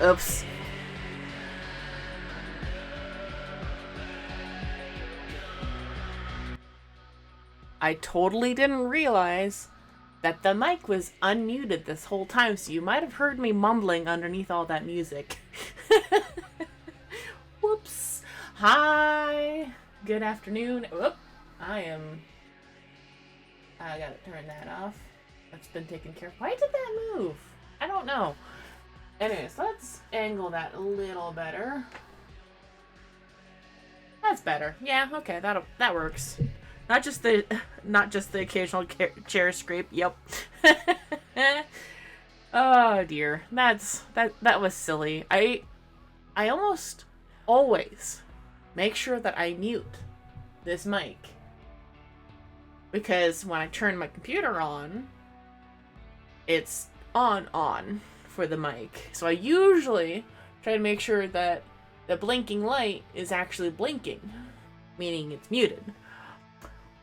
Oops. I totally didn't realize that the mic was unmuted this whole time, so you might have heard me mumbling underneath all that music. Whoops. Hi. Good afternoon. Whoop. I gotta turn that off. That's been taken care of. Why did that move? I don't know. Anyways, let's angle that a little better. That's better. Yeah, okay, that works. Not just the occasional chair scrape. Yep. Oh dear, that was silly. I almost always make sure that I mute this mic, because when I turn my computer on, it's on for the mic. So I usually try to make sure that the blinking light is actually blinking, meaning it's muted.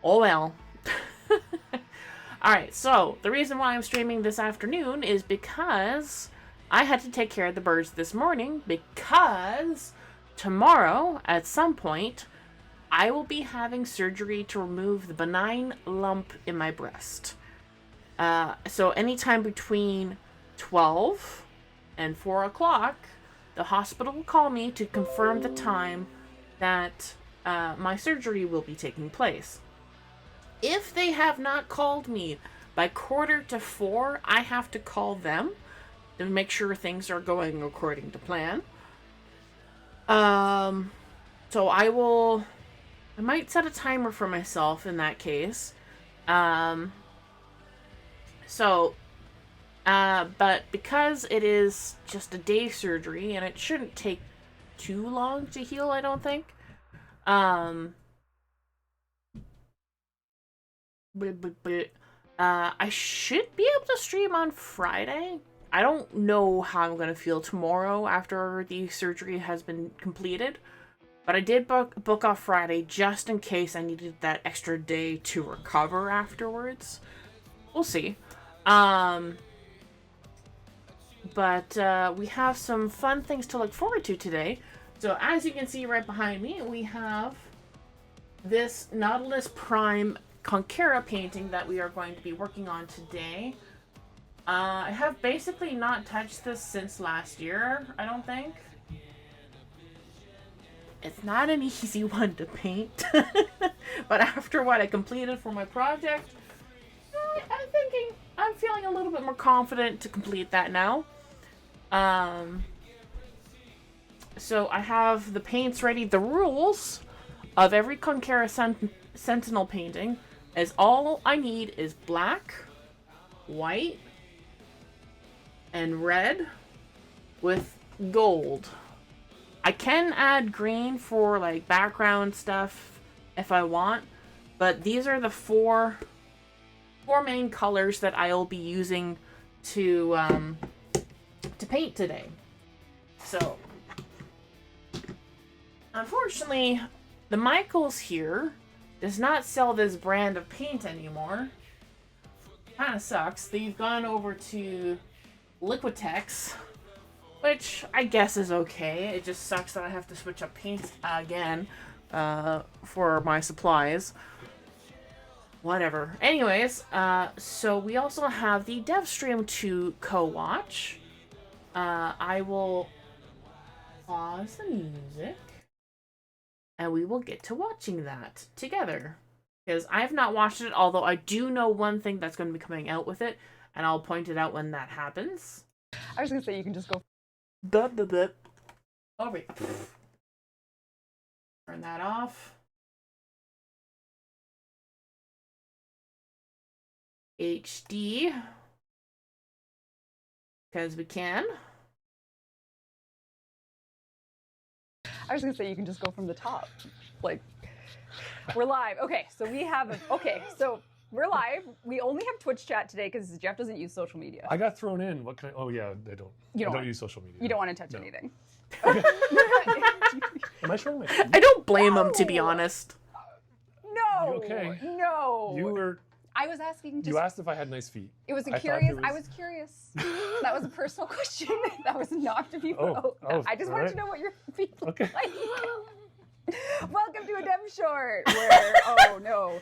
Oh well. Alright, so the reason why I'm streaming this afternoon is because I had to take care of the birds this morning, because tomorrow, at some point, I will be having surgery to remove the benign lump in my breast. So anytime between 12 and 4 o'clock, the hospital will call me to confirm the time that my surgery will be taking place. If they have not called me by 3:45, I have to call them to make sure things are going according to plan. So I might set a timer for myself in that case. But because it is just a day surgery and it shouldn't take too long to heal, I don't think. I should be able to stream on Friday. I don't know how I'm going to feel tomorrow after the surgery has been completed. But I did book off Friday just in case I needed that extra day to recover afterwards. We'll see. But we have some fun things to look forward to today. So as you can see right behind me, we have this Nautilus Prime Conquera painting that we are going to be working on today. I have basically not touched this since last year, I don't think. It's not an easy one to paint. But after what I completed for my project, I'm feeling a little bit more confident to complete that now. So I have the paints ready. The rules of every Conquera Sentinel painting is all I need is black, white, and red with gold. I can add green for like background stuff if I want, but these are the four main colors that I'll be using to paint today. So unfortunately, the Michaels here does not sell this brand of paint anymore. Kind of sucks. They've gone over to Liquitex, which I guess is okay. It just sucks that I have to switch up paints again for my supplies. Whatever. Anyways, so we also have the dev stream to co-watch. I will pause the music, and we will get to watching that together. Because I have not watched it, although I do know one thing that's going to be coming out with it, and I'll point it out when that happens. I was going to say, you can just go... Oh, wait. Turn that off. HD. Because we can. I was going to say, you can just go from the top. Like, we're live. Okay, so we have... so we're live. We only have Twitch chat today because Jeff doesn't use social media. I got thrown in. What can I... Oh, yeah, I don't. I don't use social media. You don't want to touch anything. Am I showing my feet? I don't blame him, to be honest. No. You okay? No. You were... I was asking just... You asked if I had nice feet. It was a I curious... thought I was curious. That was a personal question. That was not to be... I just wanted to know what your feet look like. Welcome to a Dev Short, where... Oh, no.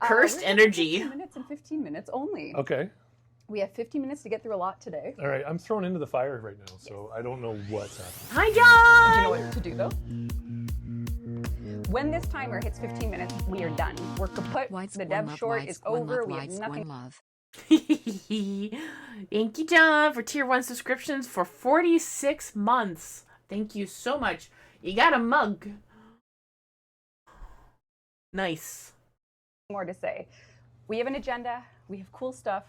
Cursed energy. 15 minutes and 15 minutes only. Okay. We have 15 minutes to get through a lot today. All right, I'm thrown into the fire right now, so I don't know what's happening. Hi, Do John! you know what to do, though? When this timer hits 15 minutes, we are done. We're kaput. The Dev Short is over. We have nothing. Thank you, John, for tier 1 subscriptions for 46 months. Thank you so much. You got a mug. Nice. More to say. We have an agenda. We have cool stuff.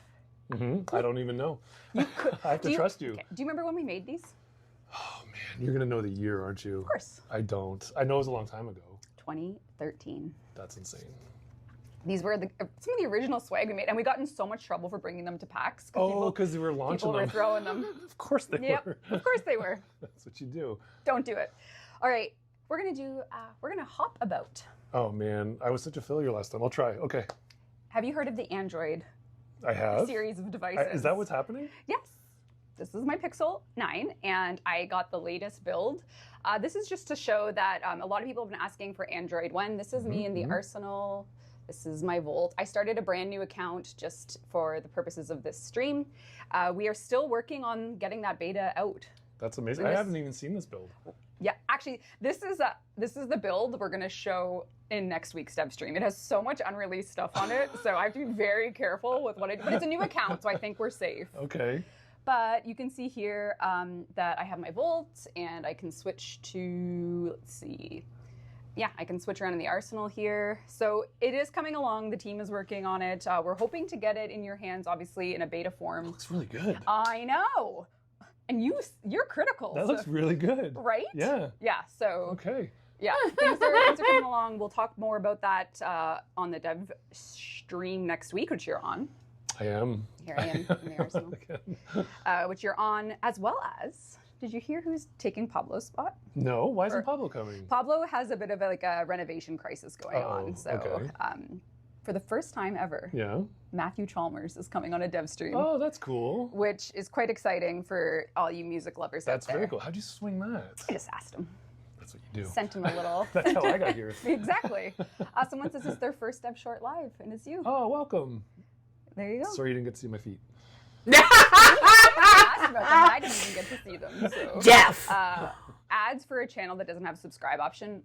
I don't even know. I have to trust you. Okay. Do you remember when we made these? Oh, man, you're going to know the year, aren't you? Of course. I don't. I know it was a long time ago. 2013. That's insane. These were some of the original swag we made, and we got in so much trouble for bringing them to PAX. Oh, because they were launching them. People were throwing them. Of course they were. Of course they were. That's what you do. Don't do it. All right, we're gonna hop about. Oh man, I was such a failure last time. I'll try. Okay. Have you heard of the Android I have. series of devices? Is that what's happening? Yes. This is my Pixel 9, and I got the latest build. This is just to show that a lot of people have been asking for Android One. This is me in the Arsenal. This is my Volt. I started a brand new account just for the purposes of this stream. We are still working on getting that beta out. That's amazing. I haven't even seen this build. Yeah, actually, this is the build we're going to show in next week's Dev stream. It has so much unreleased stuff on it, so I have to be very careful with what I do. But it's a new account, so I think we're safe. Okay. But you can see here that I have my Volt, and I can switch to, let's see. Yeah, I can switch around in the Arsenal here. So it is coming along. The team is working on it. We're hoping to get it in your hands, obviously, in a beta form. It looks really good. I know. And you're critical. That looks really good. Right? Yeah. Yeah, so. Okay. Yeah, things are coming along. We'll talk more about that on the Dev stream next week, which you're on. I am. Here I am in the Arsenal. Which you're on, as well as, did you hear who's taking Pablo's spot? No, why isn't Pablo coming? Pablo has a bit of a renovation crisis going on. So okay. For the first time ever, Matthew Chalmers is coming on a Dev stream. Oh, that's cool. Which is quite exciting for all you music lovers out there. That's very cool. How'd you swing that? I just asked him. That's what you do. Sent him a little. That's how I got here. Exactly. Someone says it's their first Dev Short live, and it's you. Oh, welcome. There you go. Sorry you didn't get to see my feet. I asked about them, but I didn't even get to see them. So. Jeff! Ads for a channel that doesn't have a subscribe option,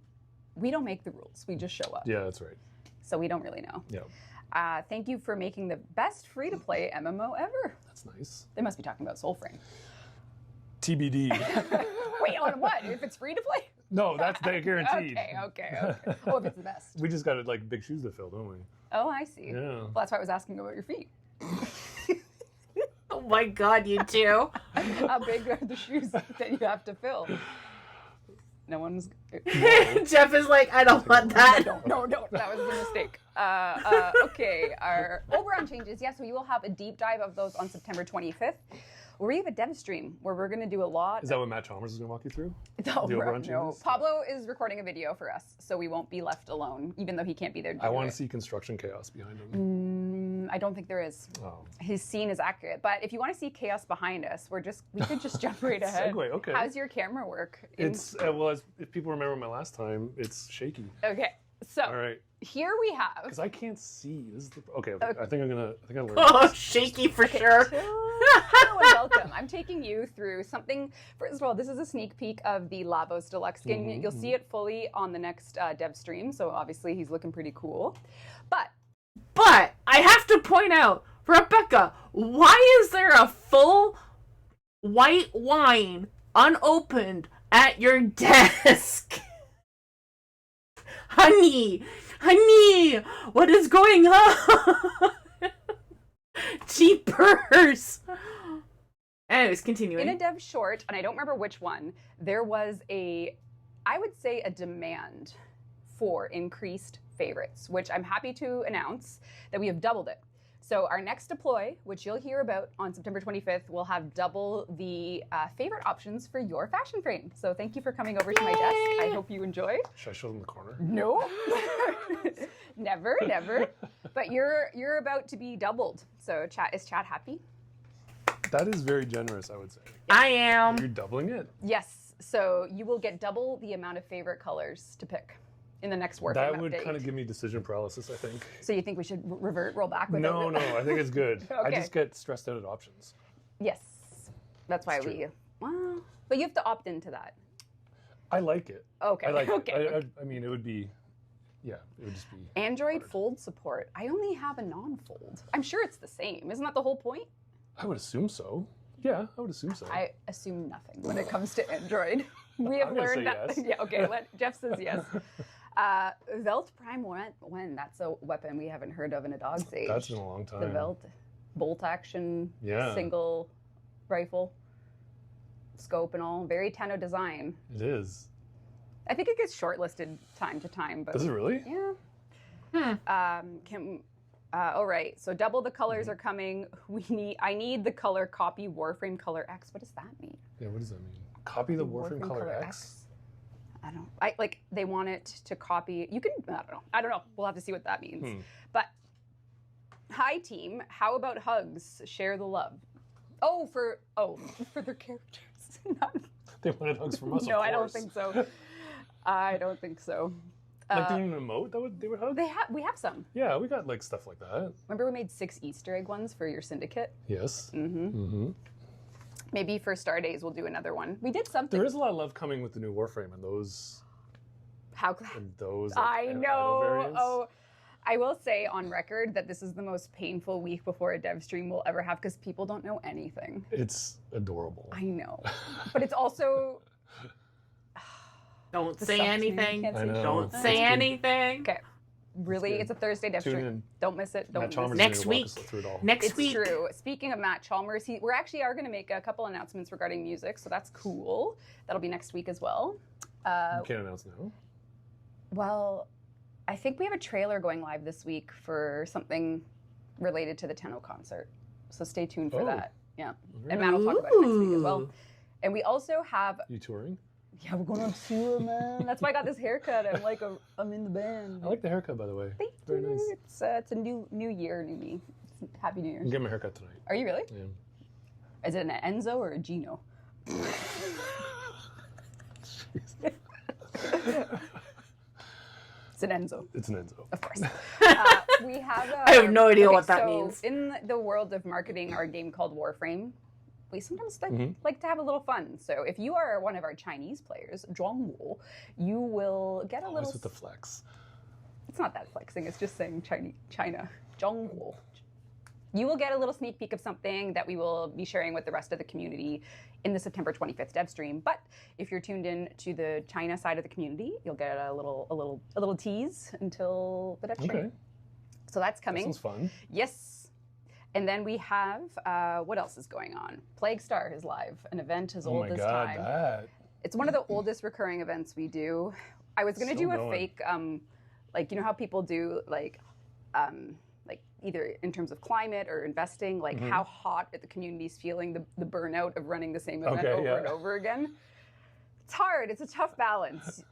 we don't make the rules. We just show up. Yeah, that's right. So we don't really know. Yeah. Thank you for making the best free-to-play MMO ever. That's nice. They must be talking about Soulframe. TBD. Wait, on what? If it's free-to-play? No, that's guaranteed. Okay. Oh, if it's the best. We just got like big shoes to fill, don't we? Oh, I see. Yeah. Well, that's why I was asking about your feet. Oh my god, you two. How big are the shoes that you have to fill? No one's... Jeff is like, I don't want that. No, that was a mistake. Okay, our Oberon changes. Yes, we will have a deep dive of those on September 25th. We have a Dev stream where we're going to do a lot. Is that what Matt Chalmers is going to walk you through? No. Pablo is recording a video for us, so we won't be left alone, even though he can't be there. I want to see construction chaos behind him. I don't think there is. Oh. His scene is accurate, but if you want to see chaos behind us, we could just jump right ahead. Segue, okay. How's your camera work? It's well, if people remember my last time, it's shaky. Okay, so all right. Here we have. Because I can't see. This is okay. I think I'm gonna learn. Oh, this. shaky for sure. Hello and welcome. I'm taking you through something. First of all, this is a sneak peek of the Lavos Deluxe skin. You'll see it fully on the next Dev stream. So obviously he's looking pretty cool. But I have to point out, Rebecca, why is there a full white wine unopened at your desk? Honey, what is going on? Jeepers. Anyways, continuing. In a Dev short, and I don't remember which one, there was I would say a demand for increased favorites, which I'm happy to announce that we have doubled it. So our next deploy, which you'll hear about on September 25th, will have double the favorite options for your fashion frame. So thank you for coming over to my desk. I hope you enjoy. Should I show them the corner? No. Never. But you're about to be doubled. So is chat happy? That is very generous, I would say. I am. You're doubling it? Yes. So you will get double the amount of favorite colors to pick in the next Warframe That would update. kind of give me decision paralysis, I think. So you think we should roll back with No, it? no, I think it's good. I Okay. just get stressed out at options. Yes. That's why It's we. true. Well, but you have to opt into that. I like it. Okay. I like okay. it. I mean, it would be, yeah, it would just be. Android hard. fold support. I only have a non-fold. I'm sure it's the same. Isn't that the whole point? I would assume so. Yeah, I would assume so. I assume nothing when it comes to Android. We have I'm gonna learned say that. yes. Yeah. Okay. Jeff says yes. Velt Prime when? That's a weapon we haven't heard of in a dog's age. That's been a long time. The Velt bolt action Yeah. single rifle scope and all. Very Tenno design. It is. I think it gets shortlisted time to time, but Does it really? yeah. All right. So double the colors are coming. I need the color copy Warframe color X. What does that mean? Yeah, what does that mean? Copy the Warframe color X? I don't. They want it to copy. You can. I don't know. We'll have to see what that means. But hi team. How about hugs? Share the love. For their characters. They wanted hugs from us. No, of I don't course. think so. I don't think so. Like doing an emote they would hug? We have some. Yeah, we got like stuff like that. Remember we made 6 Easter egg ones for your syndicate? Yes. Mm-hmm. Maybe for Star Days we'll do another one. We did something. There is a lot of love coming with the new Warframe and those. How? And those. I idle know. variants. Oh, I will say on record that this is the most painful week before a dev stream we'll ever have because people don't know anything. It's adorable. I know, but it's also. Don't This say sucks, man. anything. Can't I say know. Don't That's say good. anything. Okay, really, good. it's a Thursday dev Tune stream. in. Don't miss it. Don't Matt miss Chalmers it. is Next gonna walk week. us through it all. Next It's week. true. Speaking of Matt Chalmers, we actually are going to make a couple announcements regarding music, so that's cool. That'll be next week as well. You can't announce now. Well, I think we have a trailer going live this week for something related to the Tenno concert. So stay tuned for Oh. that. Yeah. Really? And Matt will talk about it next week as well. Ooh. And we also have, You touring? yeah, we're going on tour, man. That's why I got this haircut. I'm like, I'm in the band. I like the haircut, by the way. Thank Very you. nice. It's a new year, new me. Happy New Year. I'm getting my haircut tonight. Are you really? Yeah. Is it an Enzo or a Gino? It's an Enzo. It's an Enzo. Of course. We have. I have no idea what that so means. In the world of marketing our game called Warframe, we sometimes Mhm. like to have a little fun. So if you are one of our Chinese players, Zhongwu, you will get a Always little. with the flex. It's not that flexing. It's just saying China. Zhongwu. You will get a little sneak peek of something that we will be sharing with the rest of the community in the September 25th dev stream. But if you're tuned in to the China side of the community, you'll get a little tease until the dev stream. Okay. So that's That coming. sounds fun. Yes. And then we have what else is going on? Plague Star is live, an event as Oh old my as god, time. that. It's one of the oldest recurring events we do. I was gonna Still do a going. fake, like you know how people do like either in terms of climate or investing, like Mhm. how hot the community's feeling the burnout of running the same event Okay, over yeah. and over again. It's hard. It's a tough balance.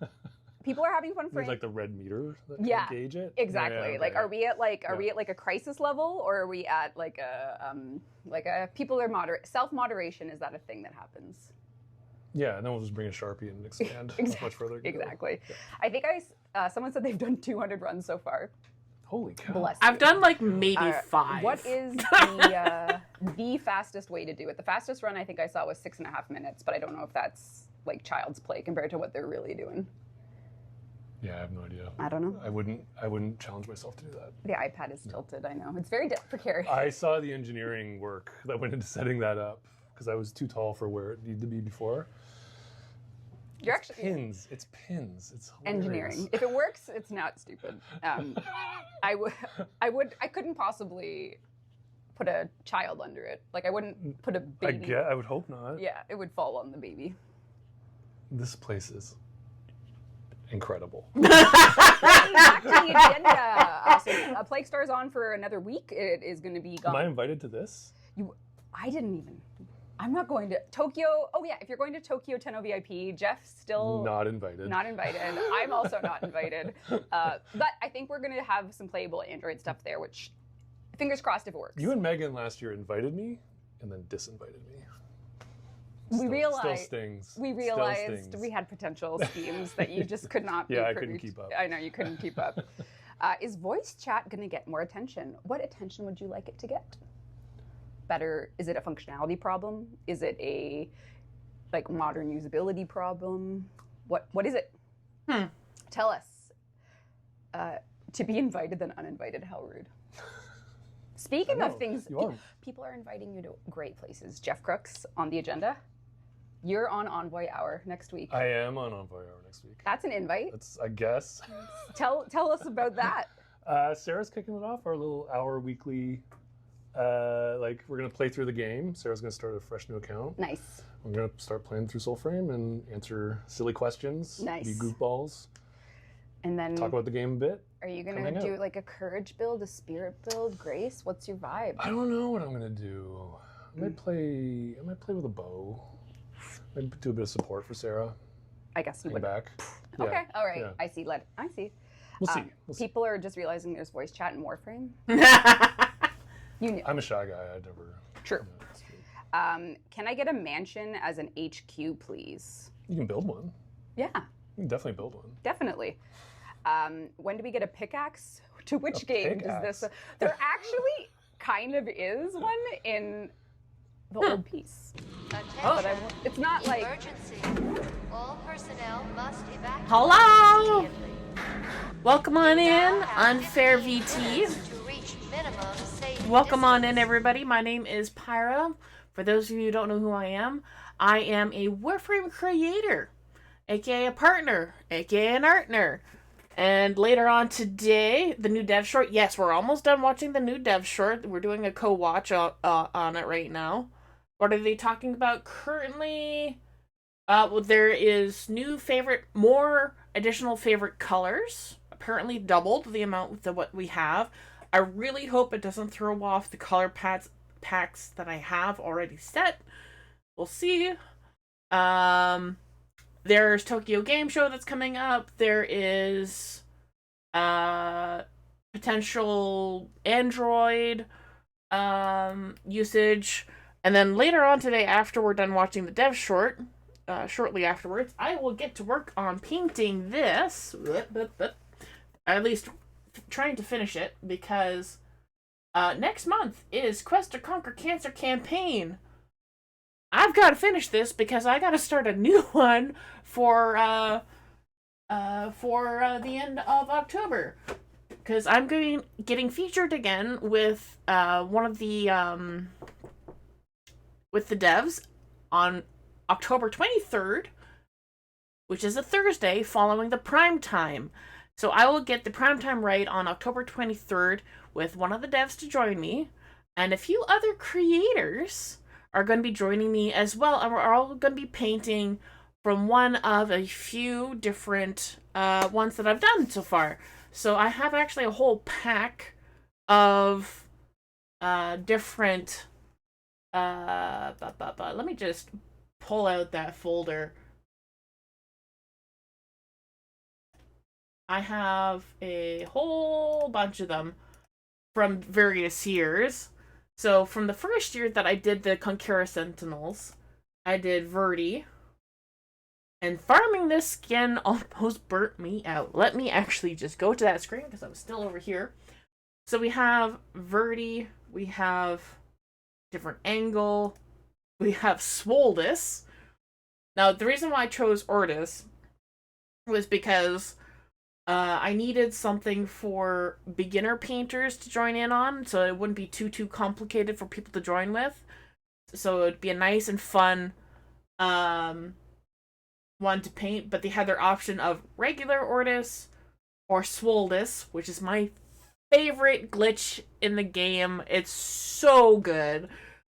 People are having fun for There's like the red meter that can Yeah, gauge it. exactly. Yeah, Like, okay. are we at like a crisis level, or are we at like a people are self moderation? Is that a thing that happens? Yeah, and then we'll just bring a Sharpie and expand how much further it can go. Exactly. Yeah. I think someone said they've done 200 runs so far. Holy cow. Bless I've you. done like maybe Uh, 5. What is the fastest way to do it? The fastest run I think I saw was 6.5 minutes, but I don't know if that's like child's play compared to what they're really doing. Yeah, I have no idea. I don't know. I wouldn't challenge myself to do that. The iPad is tilted. I know it's very precarious. I saw the engineering work that went into setting that up because I was too tall for where it needed to be before. You're actually Pins. It's pins. It's hilarious. engineering. If it works, it's not stupid. I couldn't possibly put a child under it. Like I wouldn't put a baby. I would hope not. Yeah, it would fall on the baby. This place is incredible. Back to the agenda. So, Plague Star's on for another week. It is going to be gone. Am I invited to this? I didn't even. I'm not going to Tokyo. Oh yeah, if you're going to Tokyo Tenno VIP, Jeff's still Not invited. not invited. I'm also not invited. But I think we're going to have some playable Android stuff there, which fingers crossed if it works. You and Megan last year invited me and then disinvited me. We realized stings. we Still realized stings. we had potential schemes that you just could not. Yeah, be I couldn't privy keep up. I know you couldn't keep up. Is voice chat going to get more attention? What attention would you like it to get? Better? Is it a functionality problem? Is it a like modern usability problem? What is it? Tell us. To be invited then uninvited. How rude. Speaking of things, people are inviting you to great places. Jeff Crooks on the agenda. You're on Envoy Hour next week. I am on Envoy Hour next week. That's an invite. That's, I guess. Tell us about that. Sarah's kicking it off, our little hour weekly, we're going to play through the game. Sarah's going to start a fresh new account. Nice. We're going to start playing through Soulframe and answer silly questions. Nice. Be goofballs. And then Talk about the game a bit. are you going to do like a courage build, a spirit build, Grace? What's your vibe? I don't know what I'm going to do. I might play with a bow. Maybe do a bit of support for Sarah. I guess you would. Back. Okay, Yeah. all right. Yeah. I see. I see. We'll see. We'll see. People are just realizing there's voice chat in Warframe. You knew. I'm a shy guy. I'd never. True. Can I get a mansion as an HQ, please? You can build one. Yeah, You can definitely build one. definitely. When do we get a pickaxe? To which game does this? pickaxe? There actually kind of is one in the old piece. But it's not like. Emergency. All personnel must evacuate. Hello! immediately. Welcome on in, Now have Unfair 15 VT. minutes to reach minimum safe Welcome on in, distance. everybody. My name is Pyra. For those of you who don't know who I am a Warframe creator, aka a partner, aka an artner. And later on today, the new dev short. Yes, we're almost done watching the new dev short. We're doing a co-watch on it right now. What are they talking about currently? Well, there is more additional favorite colors. Apparently doubled the amount of what we have. I really hope it doesn't throw off the color packs that I have already set. We'll see. There's Tokyo Game Show that's coming up. There is potential Android usage. And then later on today, after we're done watching the dev short, shortly afterwards, I will get to work on painting this. At least trying to finish it, because next month is Quest to Conquer Cancer campaign. I've got to finish this because I got to start a new one for the end of October, because I'm getting featured again with one of the with the devs on October 23rd, which is a Thursday following the prime time. So I will get the prime time right on October 23rd with one of the devs to join me, and a few other creators are going to be joining me as well, and we're all going to be painting from one of a few different ones that I've done so far. So I have actually a whole pack of different let me just pull out that folder. I have a whole bunch of them from various years. So from the first year that I did the Conquera Sentinels, I did Verdi. And farming this skin almost burnt me out. Let me actually just go to that screen because I'm still over here. So we have Verdi, we have different angle, we have Swoldus. Now the reason why I chose Ortis was because I needed something for beginner painters to join in on, so it wouldn't be too complicated for people to join with. So it'd be a nice and fun one to paint, but they had their option of regular Ortis or Swoldus, which is my favorite glitch in the game. It's so good.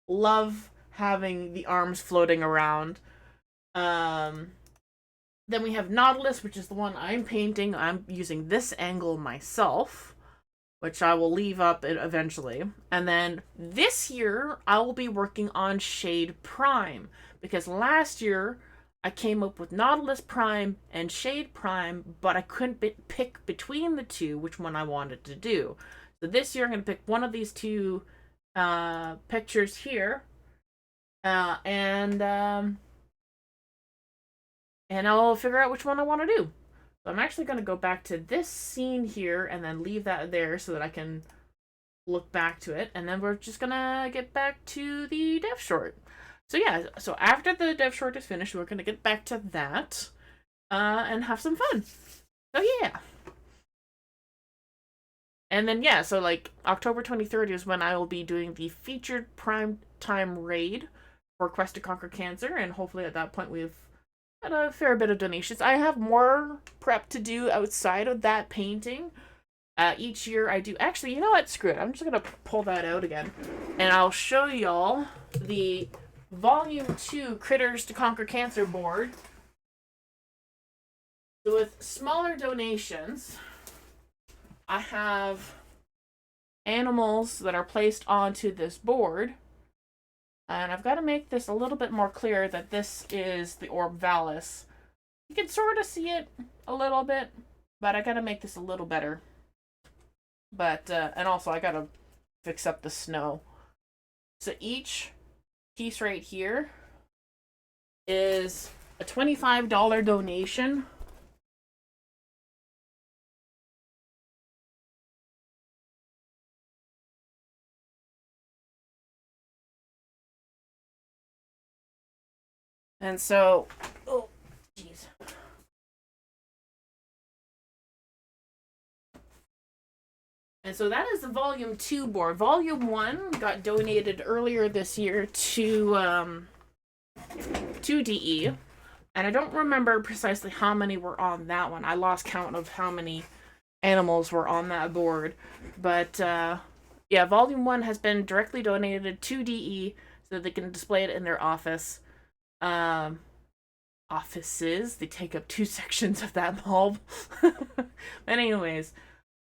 Love having the arms floating around. Then we have Nautilus, which is the one I'm painting. I'm using this angle myself. which I will leave up eventually. And then this year, I will be working on Shade Prime, because last year I came up with Nautilus Prime and Shade Prime, but I couldn't pick between the two which one I wanted to do. So this year I'm going to pick one of these two pictures here, and I'll figure out which one I want to do. So I'm actually going to go back to this scene here and then leave that there so that I can look back to it. And then we're just going to get back to the dev short. So yeah, so after the dev short is finished, we're going to get back to that and have some fun. So yeah. And then yeah, so like October 23rd is when I will be doing the featured prime time raid for Quest to Conquer Cancer. And hopefully at that point we've got a fair bit of donations. I have more prep to do outside of that painting. Each year I do... Actually, you know what? Screw it. I'm just going to pull that out again. And I'll show y'all the Volume 2 Critters to Conquer Cancer board. So with smaller donations, I have animals that are placed onto this board. And I've got to make this a little bit more clear that this is the Orb Valis. You can sort of see it a little bit, but I got to make this a little better. But, and also I got to fix up the snow. So each piece right here is a $25 donation. And so, oh, jeez. And so that is the Volume 2 board. Volume 1 got donated earlier this year to DE. And I don't remember precisely how many were on that one. I lost count of how many animals were on that board. But, yeah, Volume 1 has been directly donated to DE so that they can display it in their office. Offices. They take up 2 sections of that bulb. But anyways...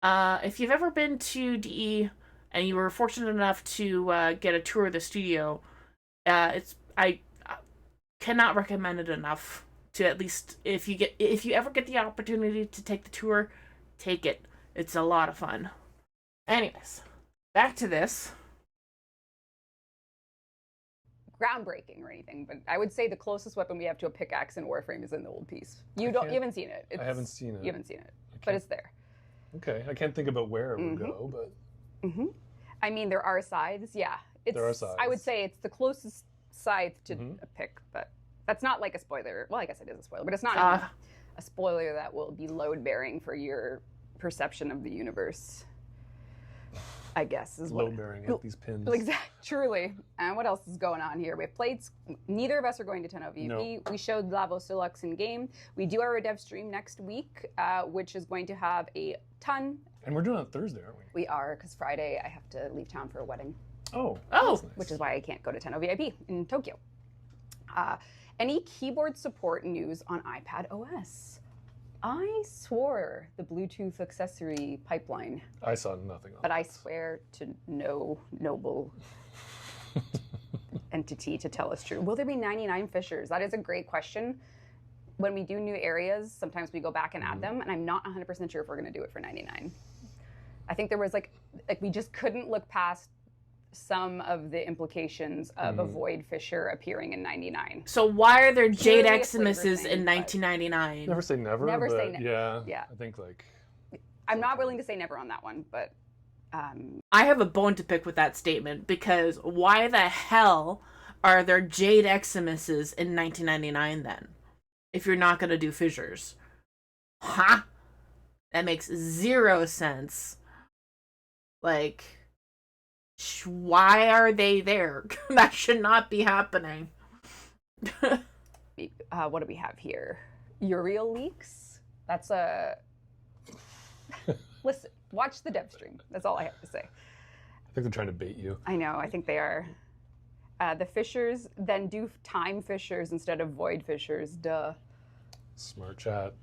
if you've ever been to DE and you were fortunate enough to get a tour of the studio, I cannot recommend it enough. To at least if you ever get the opportunity to take the tour, take it. It's a lot of fun. Anyways, back to this. Groundbreaking or anything, but I would say the closest weapon we have to a pickaxe in Warframe is in the old piece. You haven't seen it. I haven't seen it. You haven't seen it, but it's there. Okay, I can't think about where it would go, but... I mean, there are scythes, yeah. There are scythes. I would say it's the closest scythe to a pick, but that's not like a spoiler. Well, I guess it is a spoiler, but it's not a spoiler that will be load-bearing for your perception of the universe, I guess, is what... Load-bearing at these pins. Exactly, truly. And what else is going on here? We have plates. Neither of us are going to 10 VP. Nope. We showed Lavos Deluxe in game. We do our dev stream next week, which is going to have a ton. And we're doing it on Thursday, aren't we? We are, because Friday I have to leave town for a wedding. Oh. Oh. That's nice. Which is why I can't go to 10 VIP in Tokyo. Any keyboard support news on iPad OS? I swore the Bluetooth accessory pipeline. I saw nothing on But I that. swear to no noble entity to tell us true. Will there be 99 fissures? That is a great question. When we do new areas, sometimes we go back and add them, and I'm not 100% sure if we're going to do it for 99. I think there was like we just couldn't look past some of the implications of a void fissure appearing in 99. So why are there Jade Purely a flavor Eximuses thing, in but- 1999? Never say never, Never but say never. yeah, Yeah. I think like... I'm not willing to say never on that one, but... I have a bone to pick with that statement, because why the hell are there Jade Eximuses in 1999 then? If you're not going to do fissures. Huh? That makes 0 sense. Like... Why are they there? That should not be happening. what do we have here? Uriel leaks? That's a... Listen, watch the dev stream. That's all I have to say. I think they're trying to bait you. I know, I think they are. The fissures, then do time fissures instead of void fissures. Duh. Smart chat.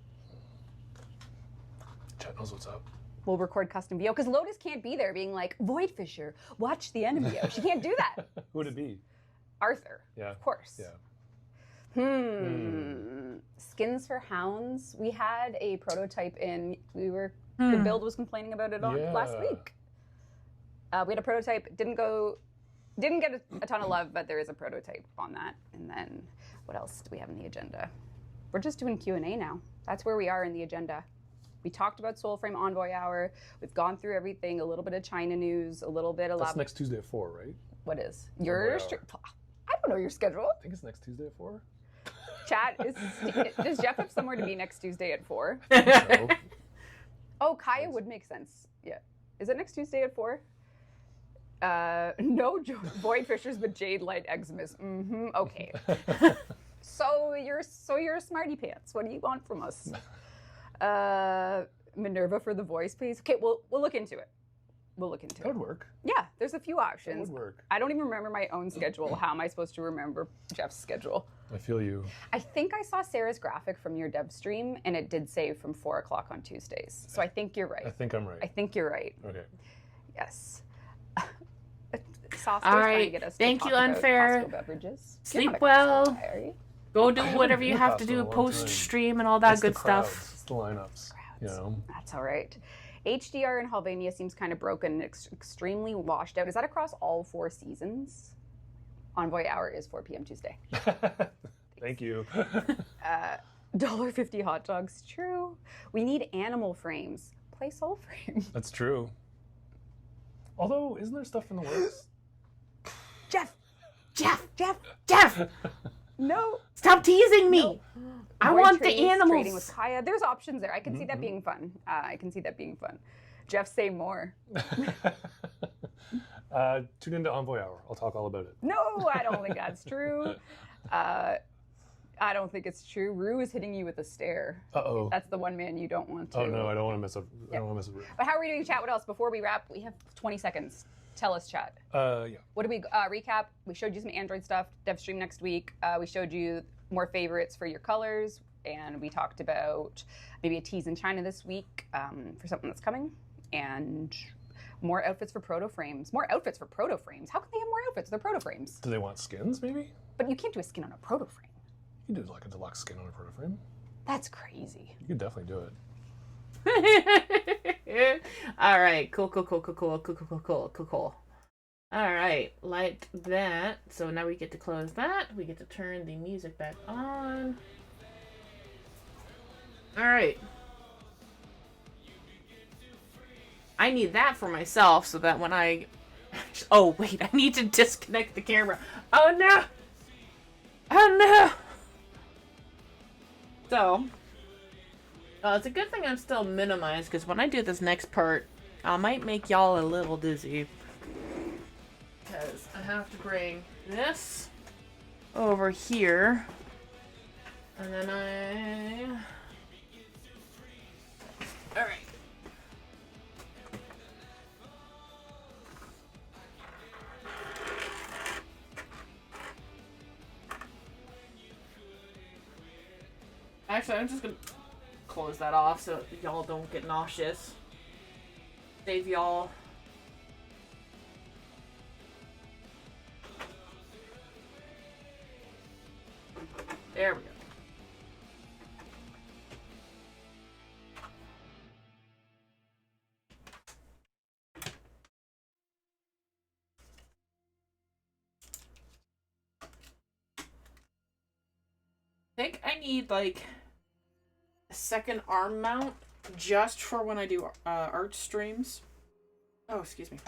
Chat knows what's up. We'll record custom VO because Lotus can't be there being like, Void Fisher, watch the end VO. She can't do that. Who would it be? Arthur. Yeah. Of course. Yeah. Skins for hounds. We had a prototype in. The build was complaining about it on last week. We had a prototype. Didn't get a ton of love, but there is a prototype on that. And then, what else do we have in the agenda? We're just doing Q&A now. That's where we are in the agenda. We talked about Soulframe Envoy Hour. We've gone through everything. A little bit of China news. A little bit of. That's next Tuesday at 4, right? What is your? I don't know your schedule. I think it's next Tuesday at 4. Chat does Jeff have somewhere to be next Tuesday at 4? So, Oh, Kaya would make sense. Yeah. Is it next Tuesday at 4? No Void Fishers, but Jade Light Eximus. Okay. So you're a smarty pants. What do you want from us? Minerva for the voice, please. Okay, we'll look into it. We'll look into that would work. Yeah, there's a few options. That would work. I don't even remember my own schedule. How am I supposed to remember Jeff's schedule? I feel you. I think I saw Sarah's graphic from your dev stream, and it did say from 4 o'clock on Tuesdays. So I think you're right. I think I'm right. I think you're right. Okay. Yes. Sauce All right. trying to get us Thank to you, talk about Unfair. Costco beverages. Sleep You're not a well. Costco guy, are you? Go do whatever been you to have to Costco do in a long post time. stream and all that It's good the crowds, stuff. It's the lineups. You know. That's all right. HDR in Helvania seems kind of broken, extremely washed out. Is that across all 4 seasons? Envoy Hour is 4 p.m. Tuesday. Thank you. $1.50 hot dogs. True. We need animal frames. Play Soulframe. That's true. Although, isn't there stuff in the works? Jeff! No. Stop teasing me! No. I Void want the trading animals. with Kaya. There's options there. I can see that being fun. Jeff, say more. Tune into Envoy Hour. I'll talk all about it. No, I don't think that's true. I don't think it's true. Rue is hitting you with a stare. Uh-oh. That's the one man you don't want to. Oh, no, I don't want to mess up. I don't want to mess up. But how are we doing, chat? What else? Before we wrap, we have 20 seconds. Tell us, chat. Yeah. What do we recap? We showed you some Android stuff. Dev stream next week. We showed you more favorites for your colors, and we talked about maybe a tease in China this week for something that's coming, and more outfits for proto frames. More outfits for proto frames. How can they have more outfits? They're proto frames. Do they want skins, maybe? But you can't do a skin on a proto frame. You could do like a deluxe skin on a proto frame. That's crazy. You could definitely do it. All right, cool. All right, like that. So now we get to close that. We get to turn the music back on. All right. I need that for myself so that when I... Oh, wait, I need to disconnect the camera. Oh, no. Oh, no. So, it's a good thing I'm still minimized, because when I do this next part, I might make y'all a little dizzy. Because I have to bring this over here. And then Alright. Actually, I'm just gonna close that off so y'all don't get nauseous. Save y'all. There we go. I think I need like a second arm mount just for when I do art streams. Oh, excuse me.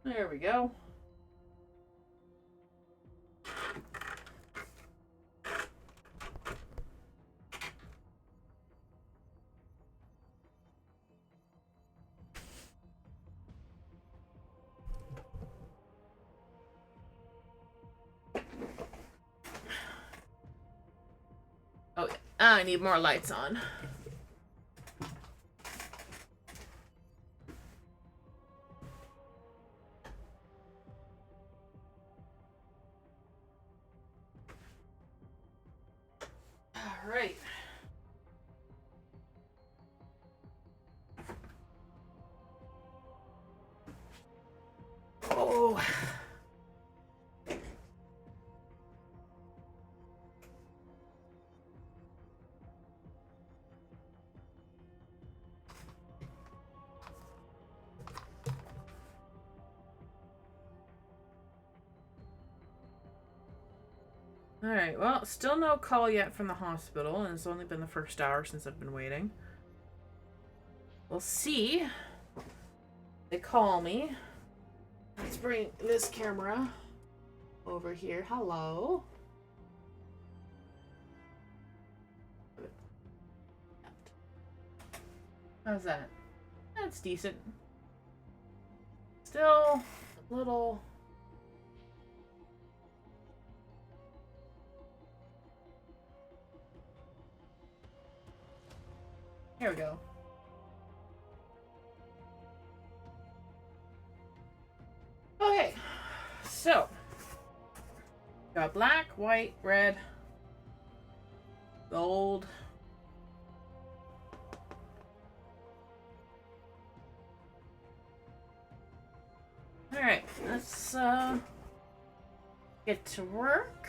There we go. Oh, yeah. I need more lights on. Alright. Oh. Alright, well, still no call yet from the hospital, and it's only been the first hour since I've been waiting. We'll see. They call me. Let's bring this camera over here. Hello. How's that? That's decent. Still a little... Here we go. Okay, so got black, white, red, gold. All right, let's get to work.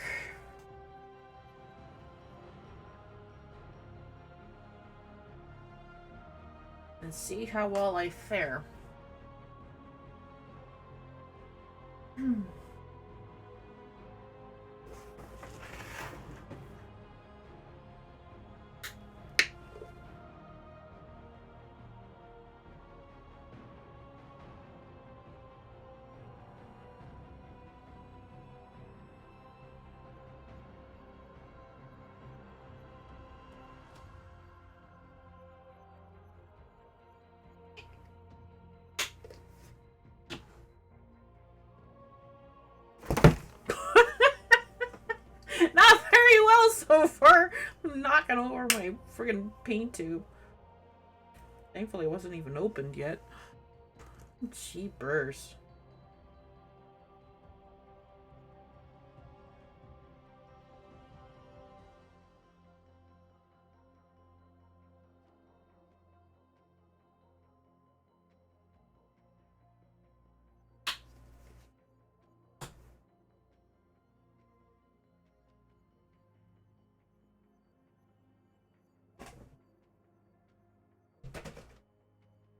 And see how well I fare. Not very well so far. I'm knocking over my friggin' paint tube. Thankfully, it wasn't even opened yet. Jeepers.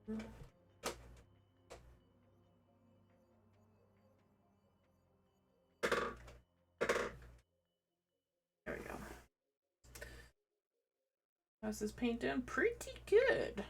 There we go. How's this paint done? Pretty good.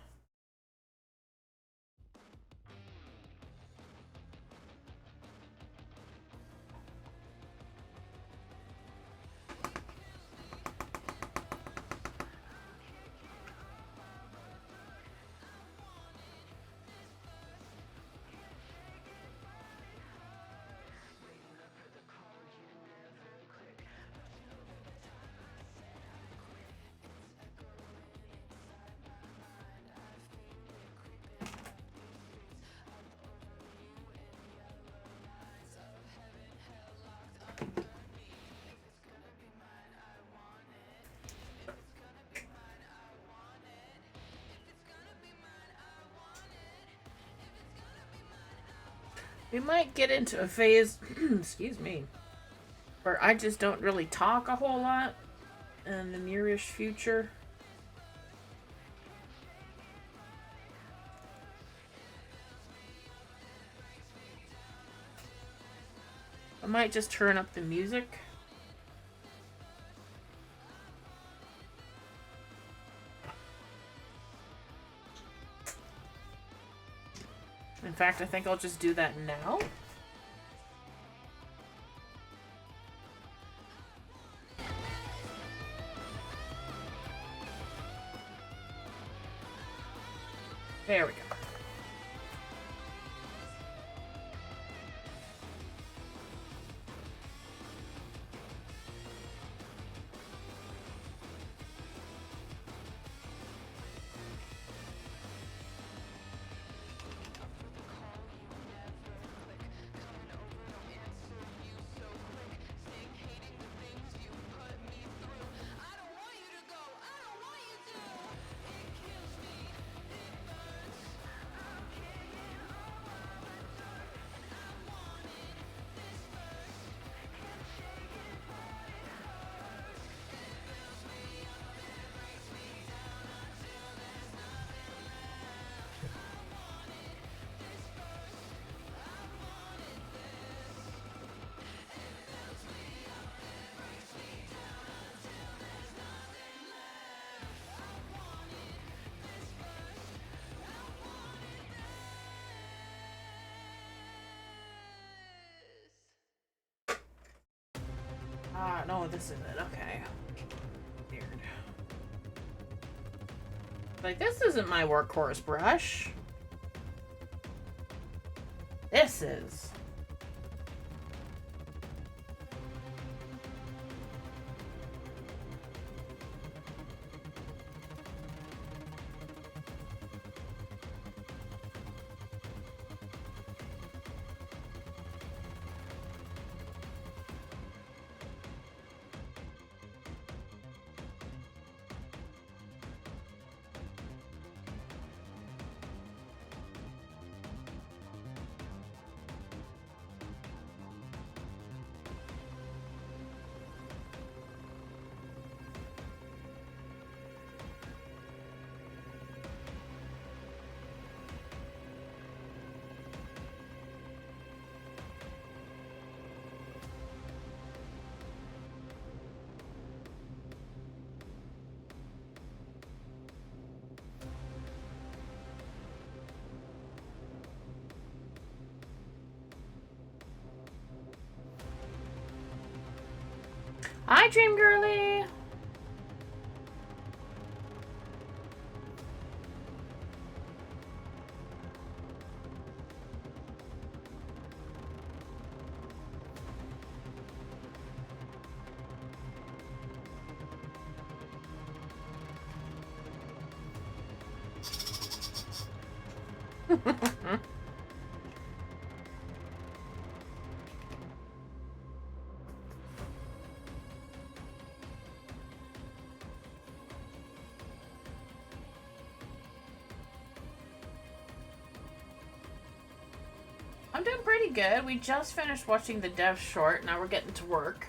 We might get into a phase, excuse me, where I just don't really talk a whole lot in the nearish future. I might just turn up the music. In fact, I think I'll just do that now. There we go. No, this isn't. Okay. Weird. Like, this isn't my workhorse brush. This is. Hi, Dream Girly! I'm doing pretty good. We just finished watching the dev short. Now we're getting to work.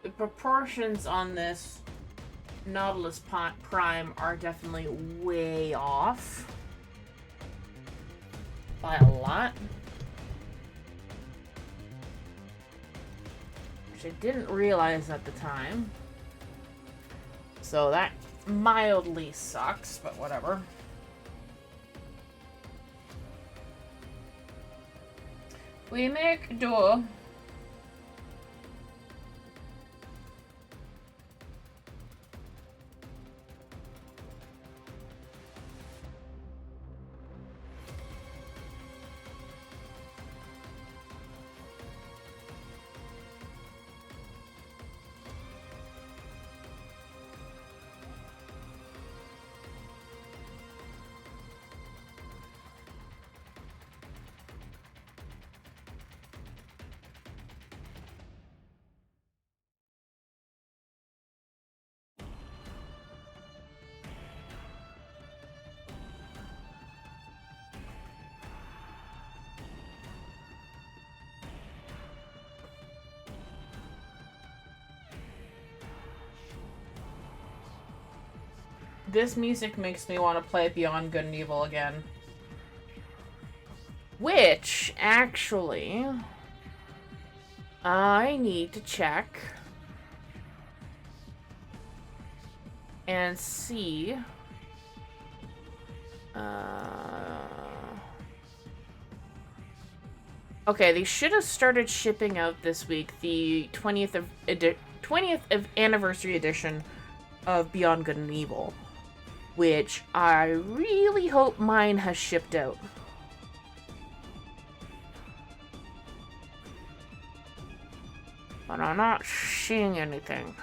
The proportions on this Nautilus Prime are definitely way off. By a lot. Which I didn't realize at the time. So that mildly sucks, but whatever. We make do. This music makes me want to play Beyond Good and Evil again. Which, actually, I need to check and see. Okay, they should have started shipping out this week the 20th anniversary edition of Beyond Good and Evil, which I really hope mine has shipped out. But I'm not seeing anything.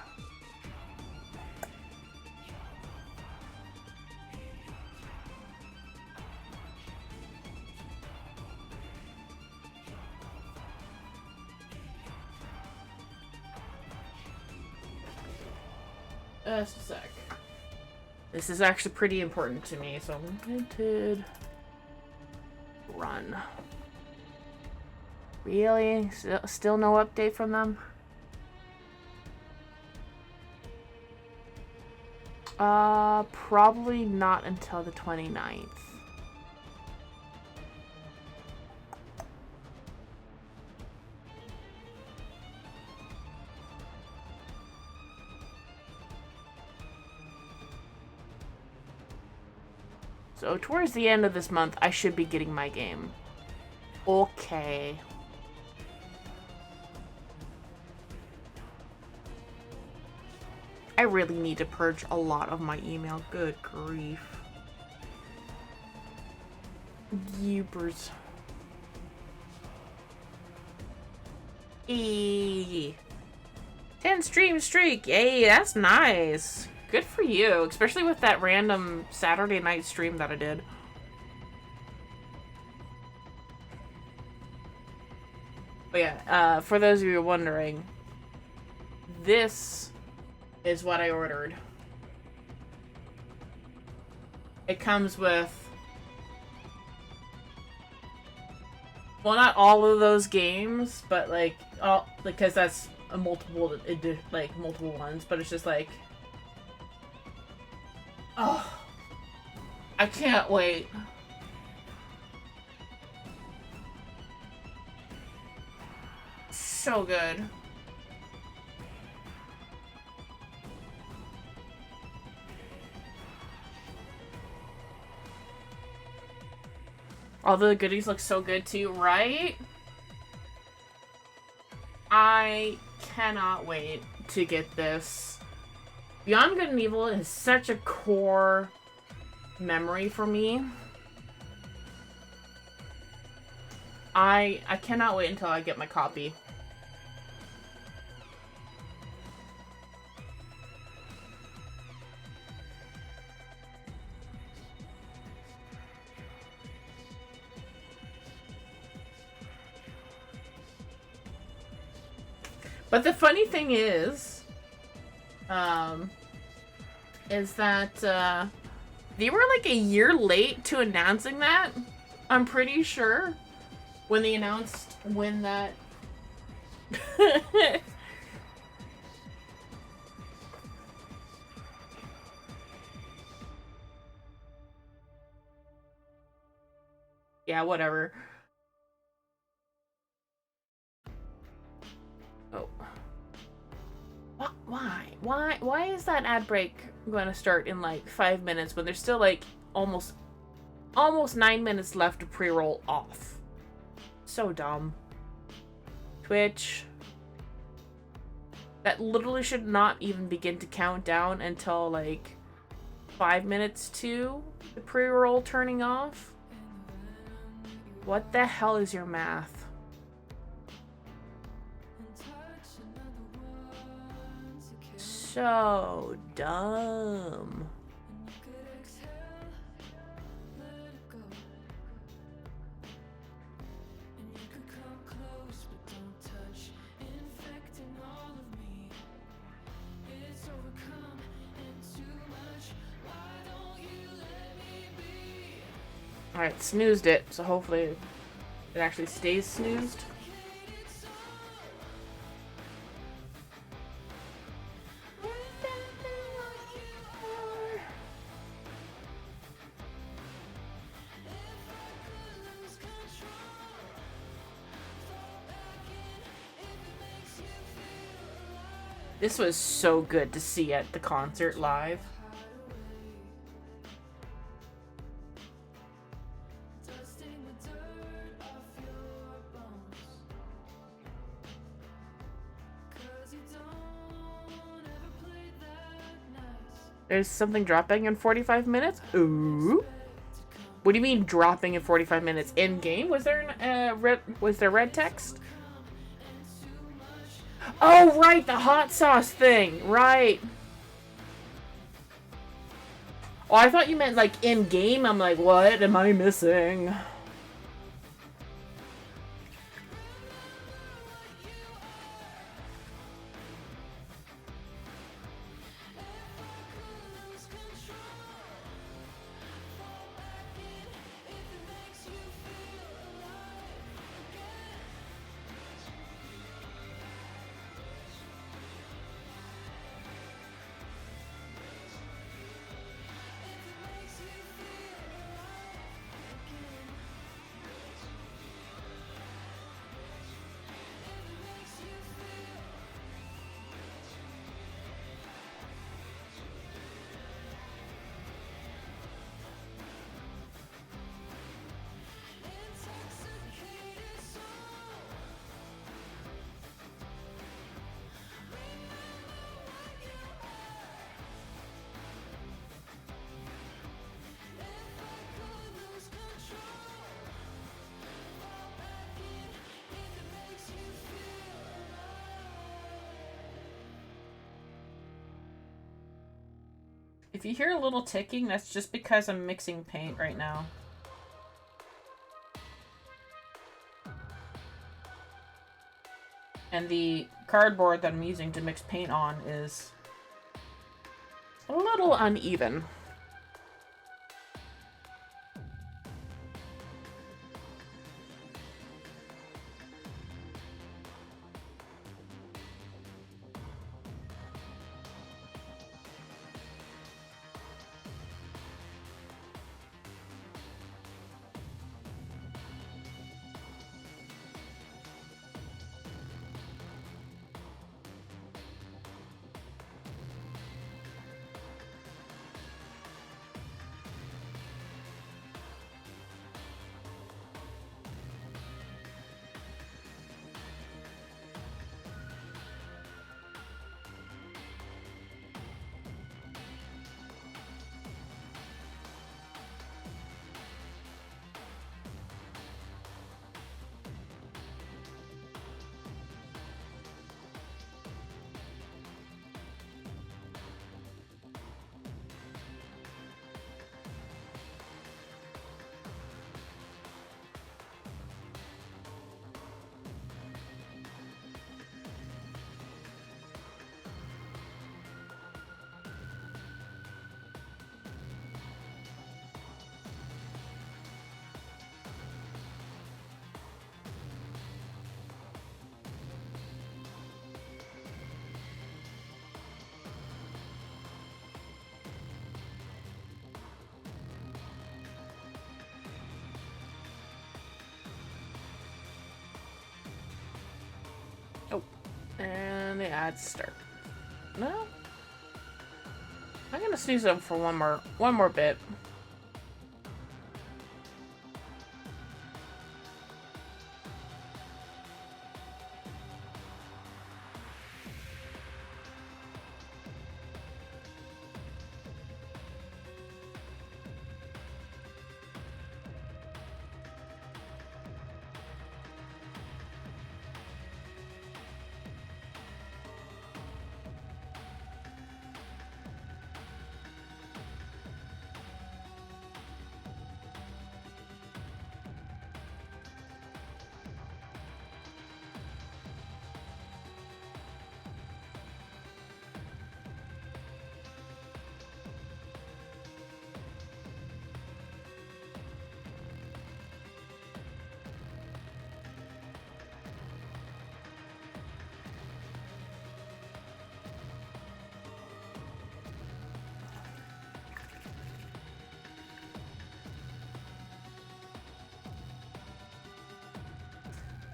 Just a sec. This is actually pretty important to me, so limited run. Really? Still no update from them? Probably not until the 29th. So towards the end of this month, I should be getting my game. Okay. I really need to purge a lot of my email. Good grief. Yeepers. 10 stream streak. Yay, that's nice. Good for you, especially with that random Saturday night stream that I did. But yeah, for those of you wondering, this is what I ordered. It comes with, well, not all of those games, but like all, because that's a multiple ones, but it's just like, oh, I can't wait. So good. All the goodies look so good too, right? I cannot wait to get this. Beyond Good and Evil is such a core memory for me. I cannot wait until I get my copy. But the funny thing is that they were like a year late to announcing that. I'm pretty sure when they announced when that. Yeah, whatever. Oh. Why is that ad break going to start in like 5 minutes when there's still like almost 9 minutes left to pre-roll off? So dumb. Twitch. That literally should not even begin to count down until like 5 minutes to the pre-roll turning off. What the hell is your math? So dumb. Alright, snoozed it, so hopefully it actually stays snoozed. This was so good to see at the concert live. There's something dropping in 45 minutes? Ooh. What do you mean dropping in 45 minutes? In game? Was there red text? Oh, right, the hot sauce thing. Right. Oh, I thought you meant like in-game. I'm like, what am I missing? If you hear a little ticking, that's just because I'm mixing paint right now. And the cardboard that I'm using to mix paint on is a little uneven. Oh, and the ads start. No, I'm gonna snooze them for one more bit.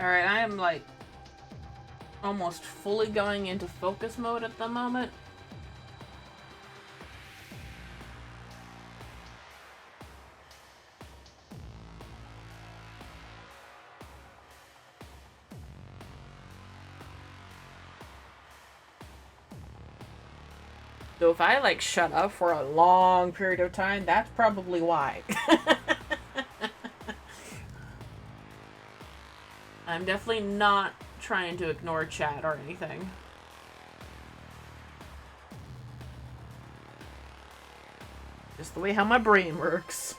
Alright, I am like almost fully going into focus mode at the moment. So if I like shut up for a long period of time, that's probably why. I'm definitely not trying to ignore chat or anything. Just the way how my brain works.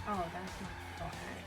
Oh, that's not. Okay.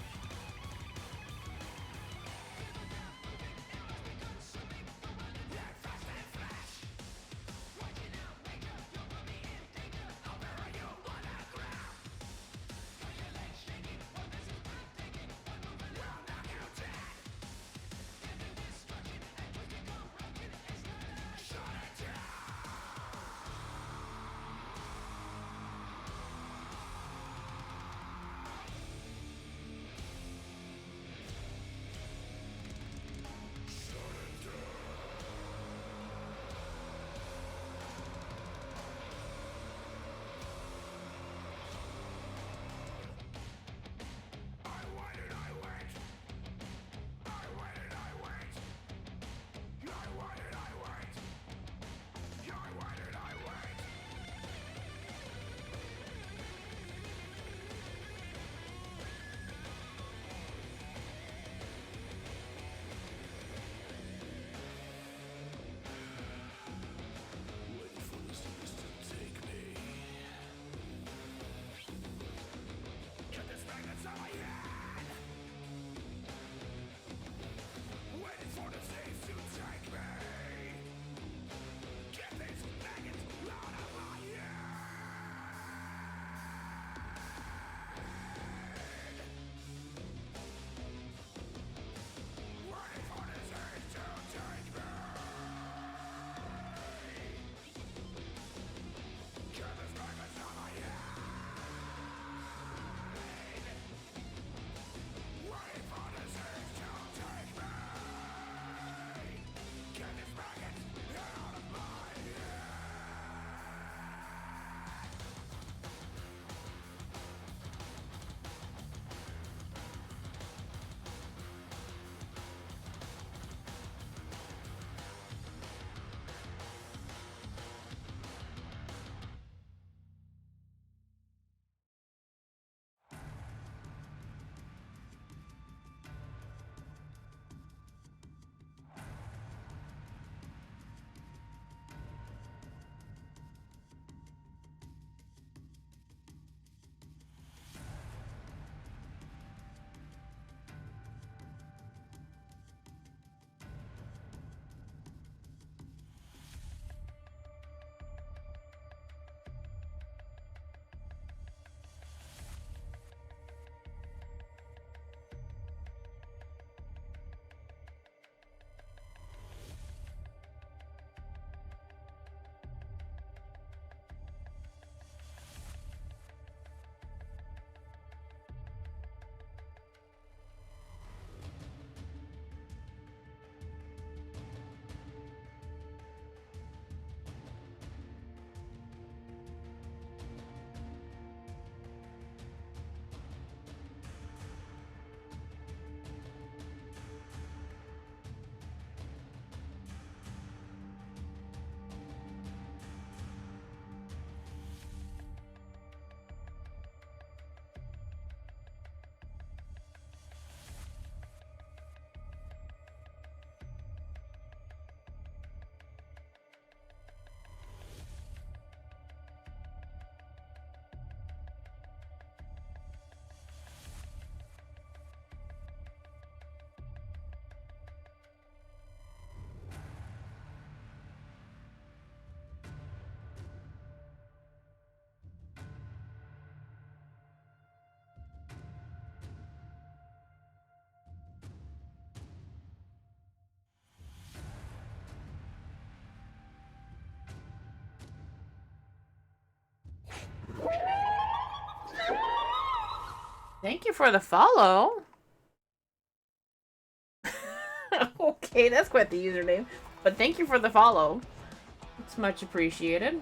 Thank you for the follow. Okay, that's quite the username. But thank you for the follow. It's much appreciated.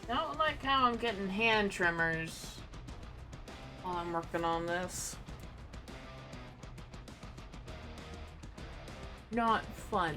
Don't like how I'm getting hand tremors while I'm working on this. Not fun.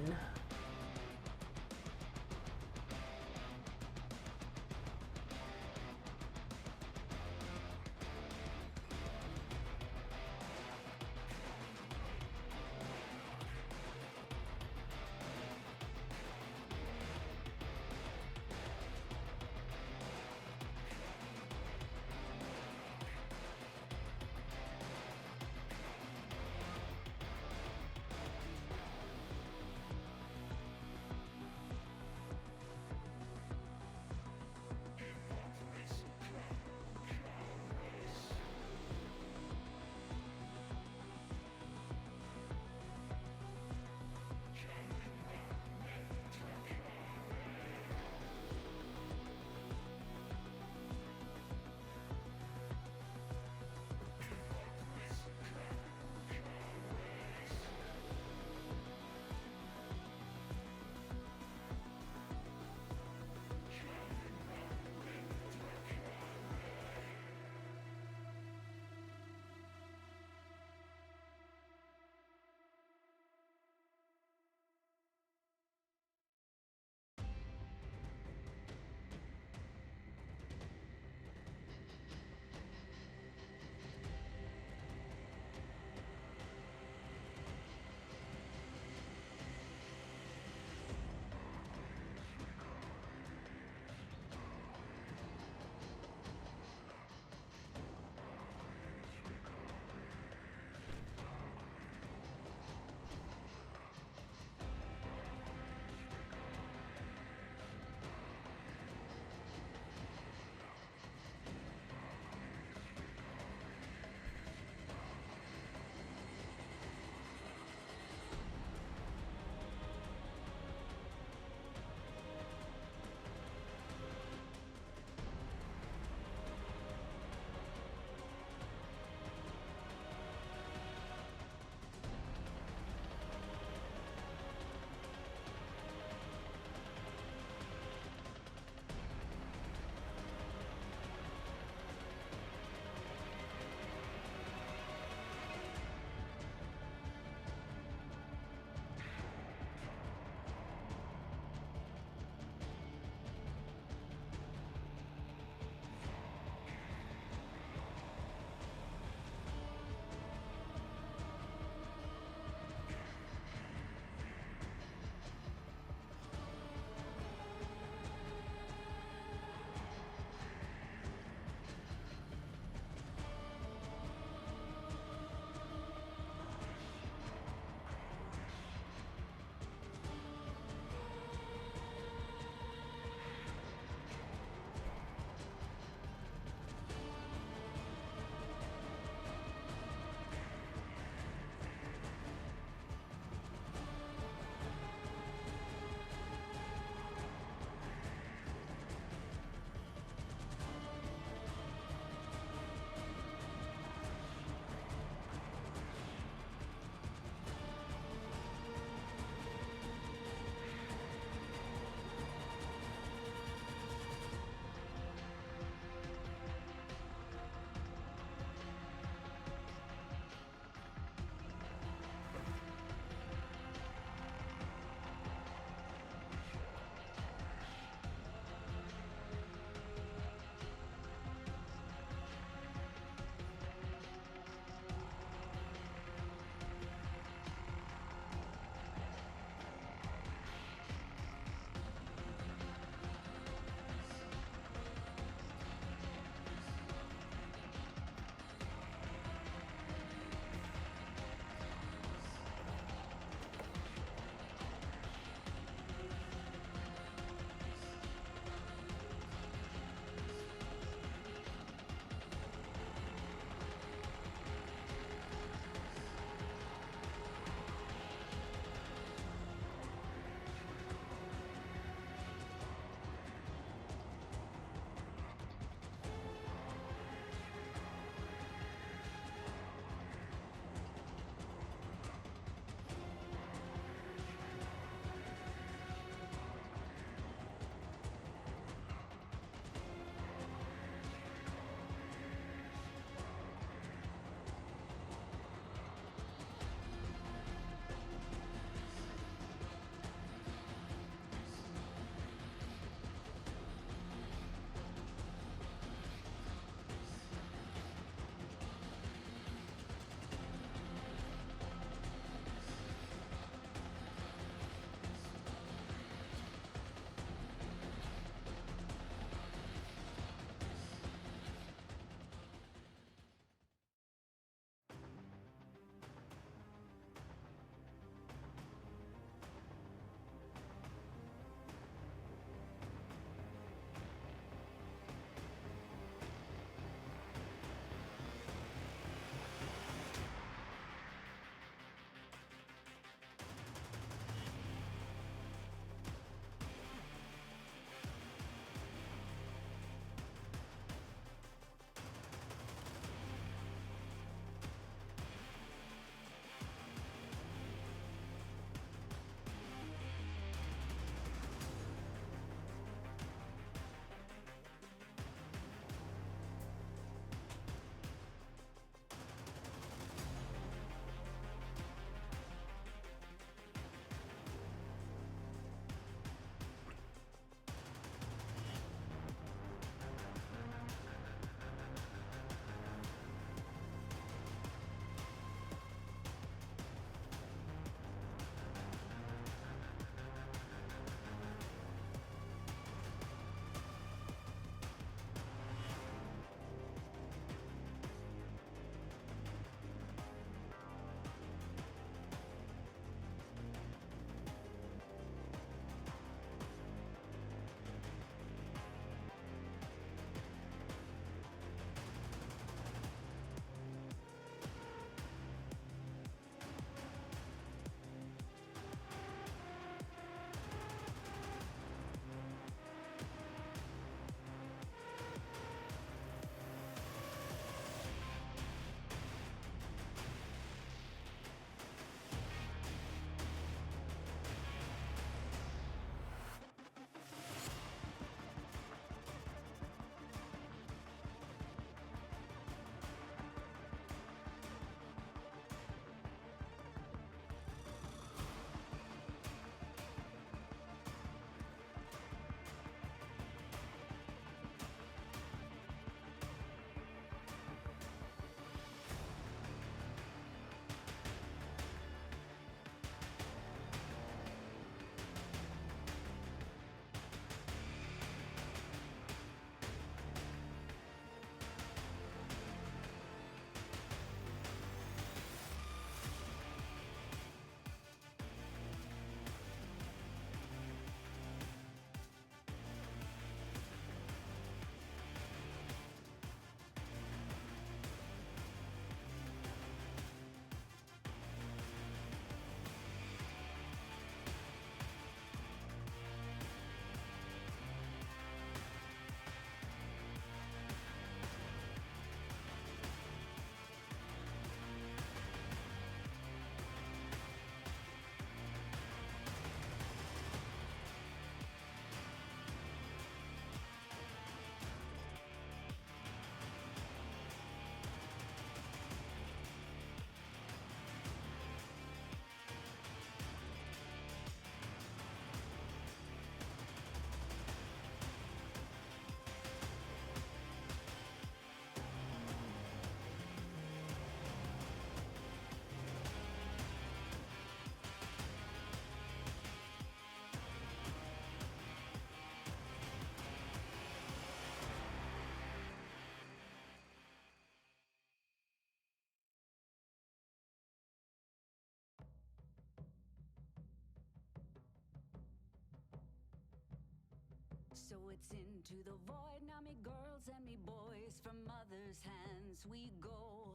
poets into the void. Now me girls and me boys, from mother's hands we go.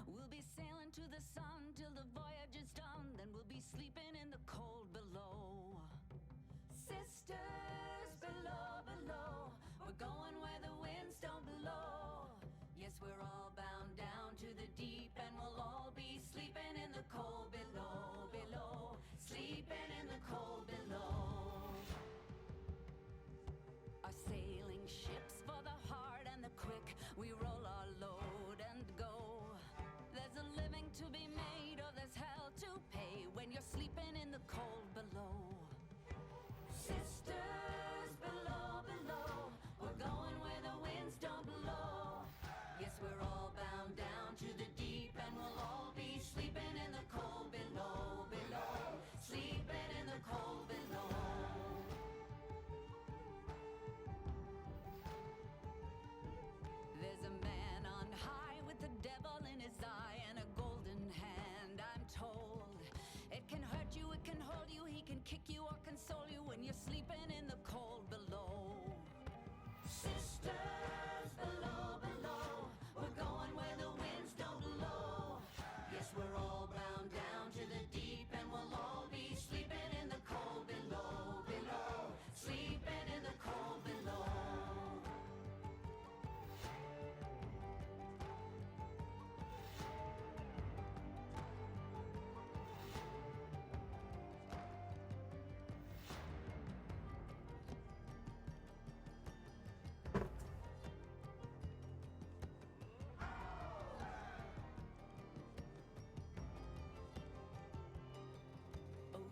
We'll be sailing to the sun till the voyage is done. Then we'll be sleeping in the cold below. Sisters below, below, we're going where the winds don't blow. Yes, we're all bound down to the deep, and we'll all be sleeping in the cold below, below, sleeping in the cold below. Our sailing ships for the hard and the quick, we roll our load and go. There's a living to be made, or there's hell to pay when you're sleeping in the cold below. Sisters below, below, we're going where the winds don't blow. Yes, we're all bound down to the deep, and we'll all be sleeping in the cold below, below, sleeping in the cold below. There's a man on high with the devil in his eye and a golden hand, I'm told. It can hurt you, it can hold you, he can kick you or console you when you're sleeping in the cold below. Sisters below, below, we're going where the winds don't blow. Yes, we're all bound down to the deep, and we'll all be sleeping in the cold below, below, sleeping in the cold below.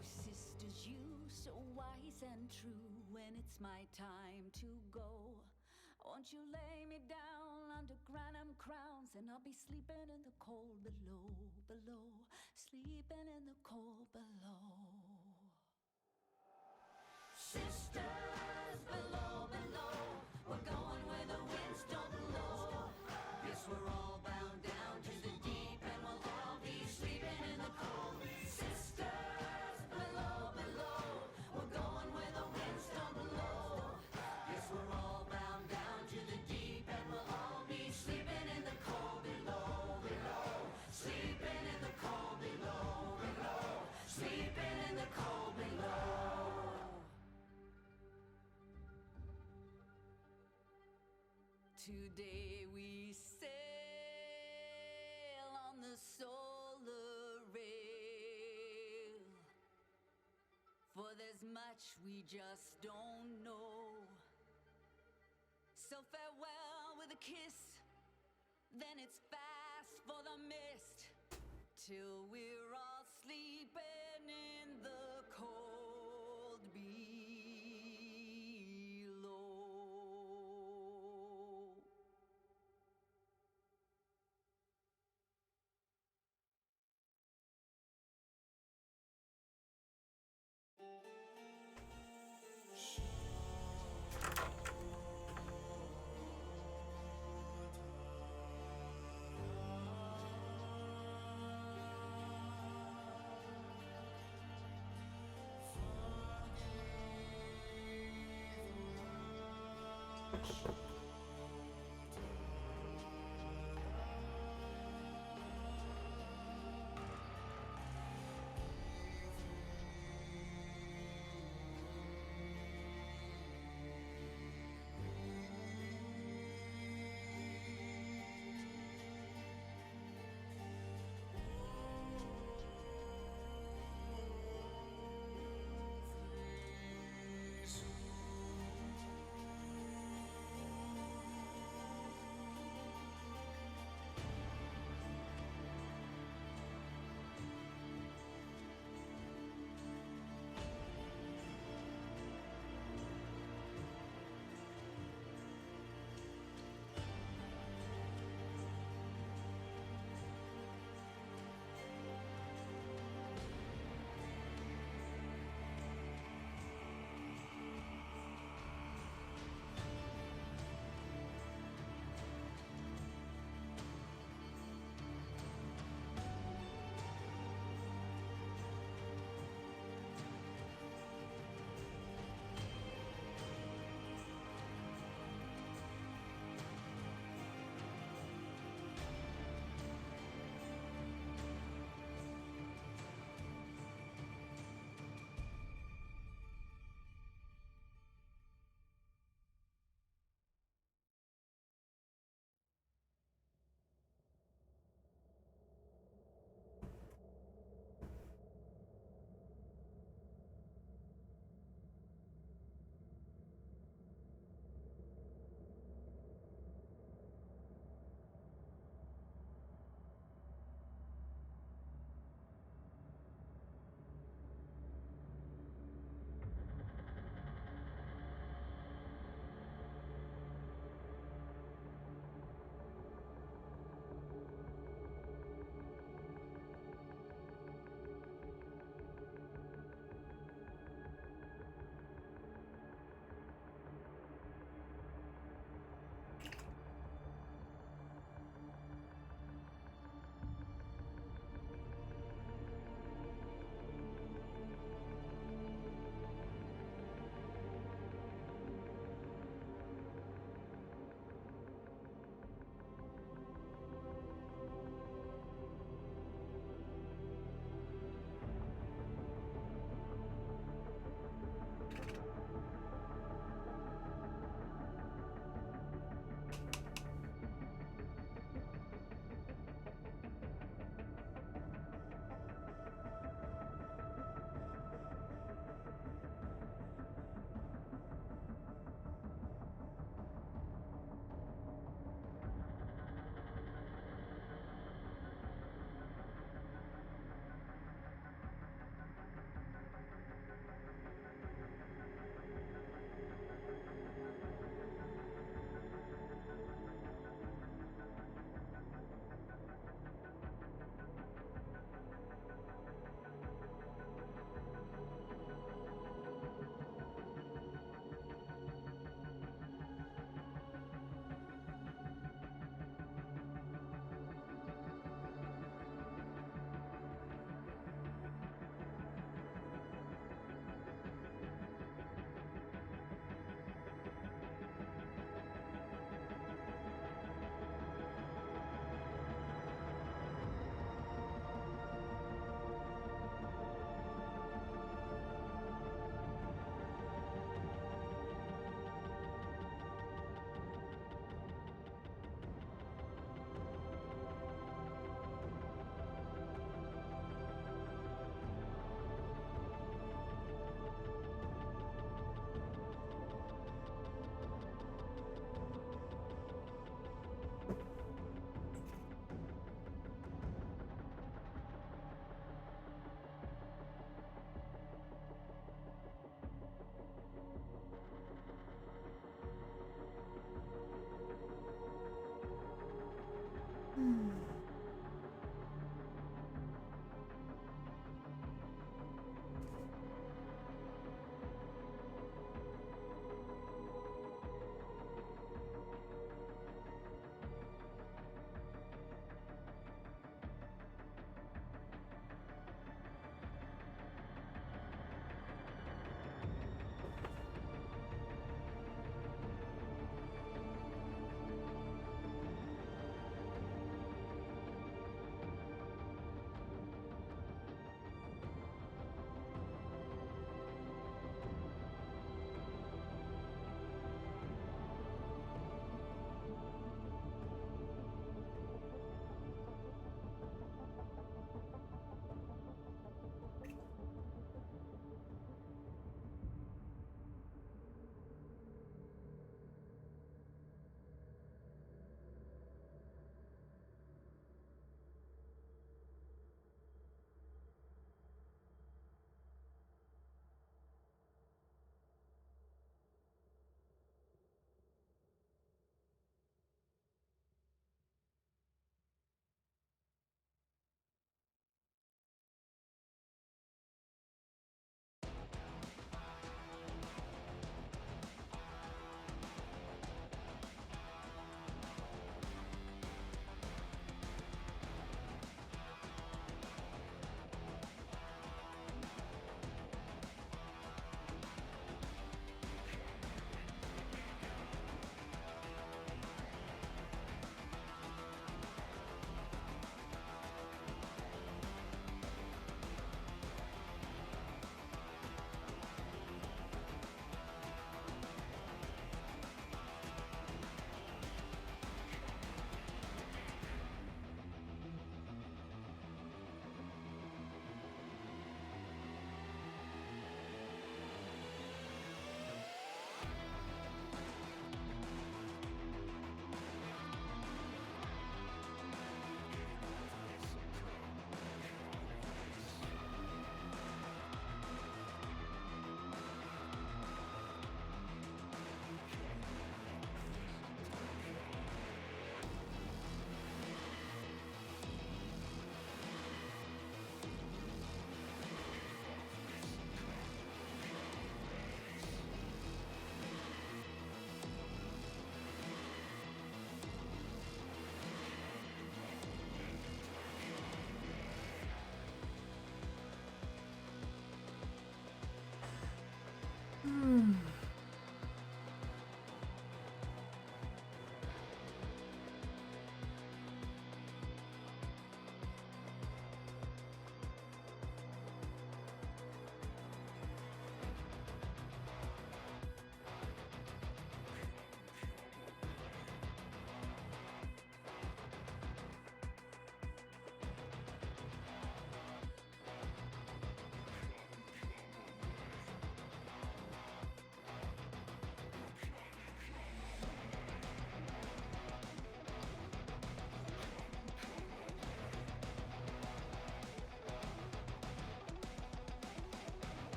Sisters, you so wise and true, when it's my time to go, won't you lay me down under granum crowns, and I'll be sleeping in the cold below, below, sleeping in the cold below. Sisters below, below, we're going where the winds don't blow. Yes, we're all bound down to the deep, and we'll all be sleeping in the cold. Sisters below, below, we're going where the winds don't blow. Yes, we're all bound down to the deep, and we'll all be sleeping in the cold below, below, sleeping in the cold below, below, sleeping in the cold below. Today we sail on the solar rail, for there's much we just don't know. So farewell with a kiss, then it's fast for the mist, till we're all sleeping in the cold below.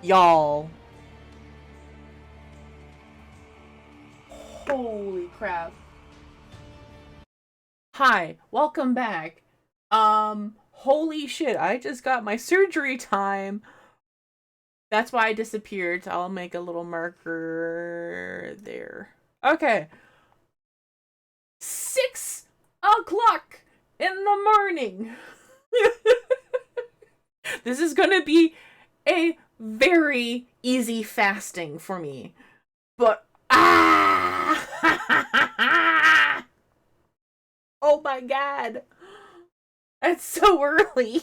Y'all. Holy crap. Hi, welcome back. Holy shit, I just got my surgery time. That's why I disappeared. I'll make a little marker there. Okay. 6 o'clock in the morning. This is gonna be a very easy fasting for me. But oh my god. That's so early.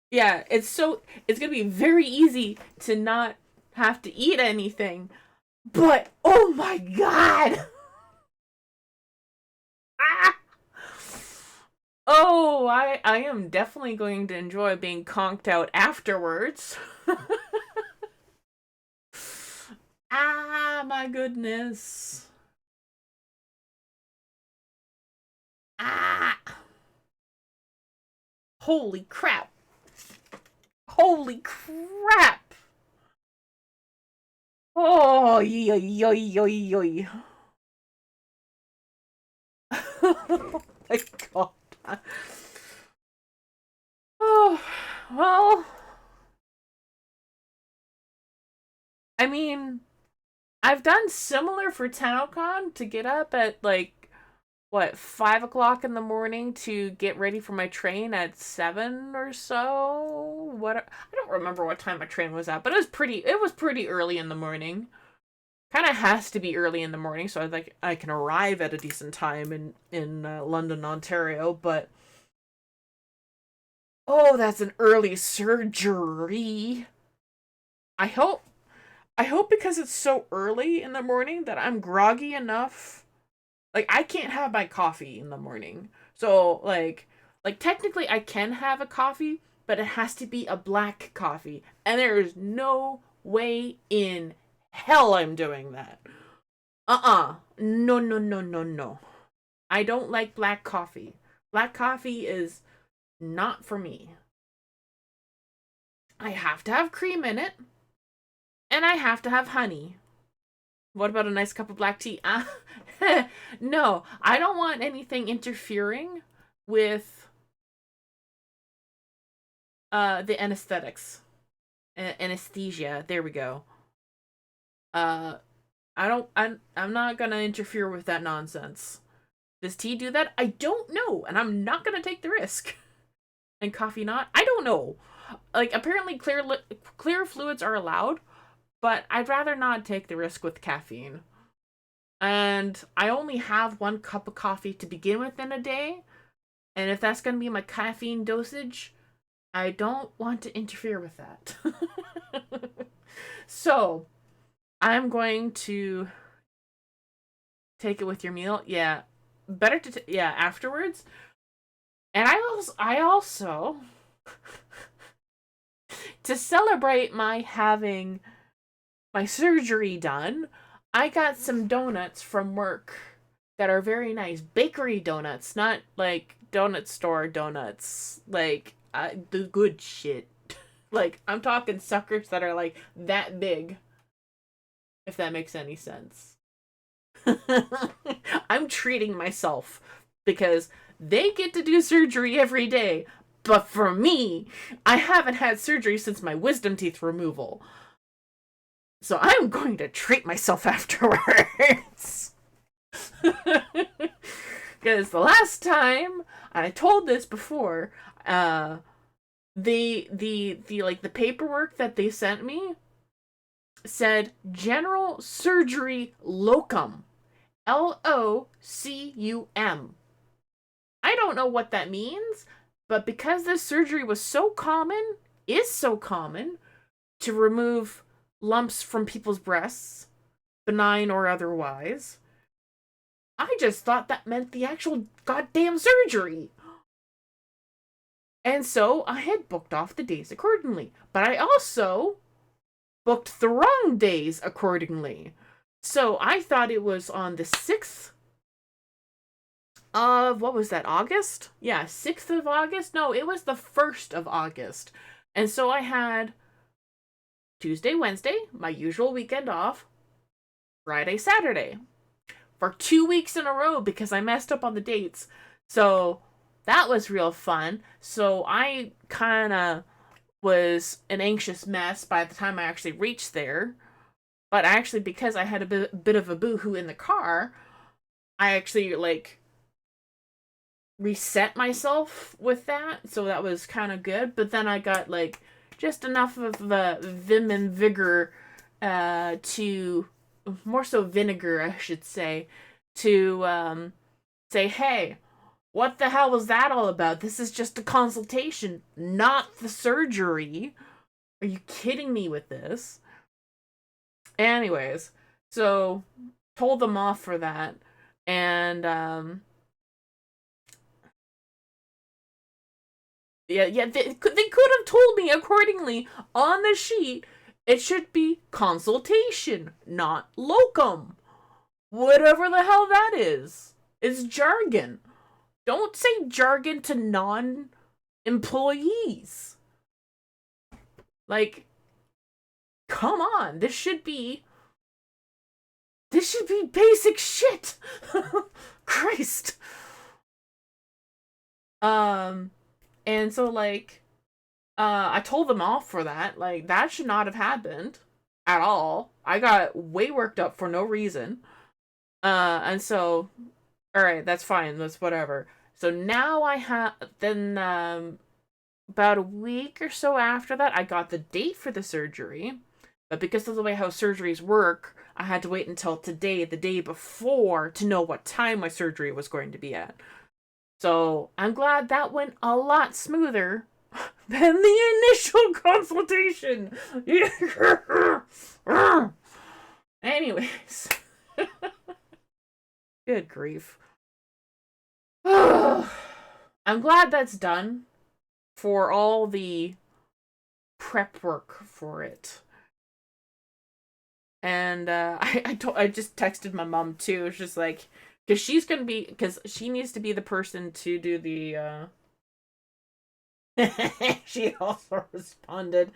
Yeah, it's gonna be very easy to not have to eat anything. But oh my god. Oh, I am definitely going to enjoy being conked out afterwards. Ah, my goodness. Ah. Holy crap. Holy crap. Oh, yoy, yoy, yoy, yoy. Oh my god. Oh, well. I mean, I've done similar for TennoCon to get up at like, what, 5 o'clock in the morning to get ready for my train at 7 or so. What, I don't remember what time my train was at, but it was pretty early in the morning. Kind of has to be early in the morning, so I can arrive at a decent time in London, Ontario. But oh, that's an early surgery. I hope because it's so early in the morning that I'm groggy enough. Like, I can't have my coffee in the morning. So like technically I can have a coffee, but it has to be a black coffee. And there is no way in hell I'm doing that. No, no, no, no, no. I don't like black coffee. Black coffee is not for me. I have to have cream in it, and I have to have honey. What about a nice cup of black tea? No, I don't want anything interfering with the anesthetics. Anesthesia. There we go. I'm not gonna interfere with that nonsense. Does tea do that? I don't know, and I'm not gonna take the risk. And coffee not? I don't know. Like, apparently clear fluids are allowed, but I'd rather not take the risk with caffeine. And I only have 1 cup of coffee to begin with in a day, and if that's gonna be my caffeine dosage, I don't want to interfere with that. So, I'm going to take it with your meal. Yeah, better to afterwards. And I also to celebrate my having my surgery done, I got some donuts from work that are very nice. Bakery donuts, not like donut store donuts. Like the good shit. Like, I'm talking suckers that are like that big. If that makes any sense. I'm treating myself because they get to do surgery every day. But for me, I haven't had surgery since my wisdom teeth removal. So I'm going to treat myself afterwards. Because the last time, and I told this before, the paperwork that they sent me said general surgery locum. LOCUM. I don't know what that means, but because this surgery was so common, to remove lumps from people's breasts, benign or otherwise, I just thought that meant the actual goddamn surgery. And so I had booked off the days accordingly. But I also booked the wrong days accordingly. So I thought it was on the 6th of, what was that, August? Yeah, 6th of August? No, it was the 1st of August. And so I had Tuesday, Wednesday, my usual weekend off, Friday, Saturday, for 2 weeks in a row because I messed up on the dates. So that was real fun. So I kind of was an anxious mess by the time I actually reached there. But actually, because I had a bit of a boohoo in the car, I actually, reset myself with that. So that was kind of good. But then I got, just enough of the vim and vigor to, more so vinegar, I should say, to say, hey, what the hell was that all about? This is just a consultation, not the surgery. Are you kidding me with this? Anyways, so told them off for that, and they could have told me accordingly on the sheet. It should be consultation, not locum. Whatever the hell that is. It's jargon. Don't say jargon to non-employees. Come on, this should be basic shit. Christ. And so I told them off for that. That should not have happened at all. I got way worked up for no reason. And so, alright, that's fine, that's whatever. So now I have, then, about a week or so after that, I got the date for the surgery. But because of the way how surgeries work, I had to wait until today, the day before, to know what time my surgery was going to be at. So I'm glad that went a lot smoother than the initial consultation. Anyways. Good grief. I'm glad that's done. for all the prep work for it. And I just texted my mom too. It's just like, because she needs to be the person to do the she also responded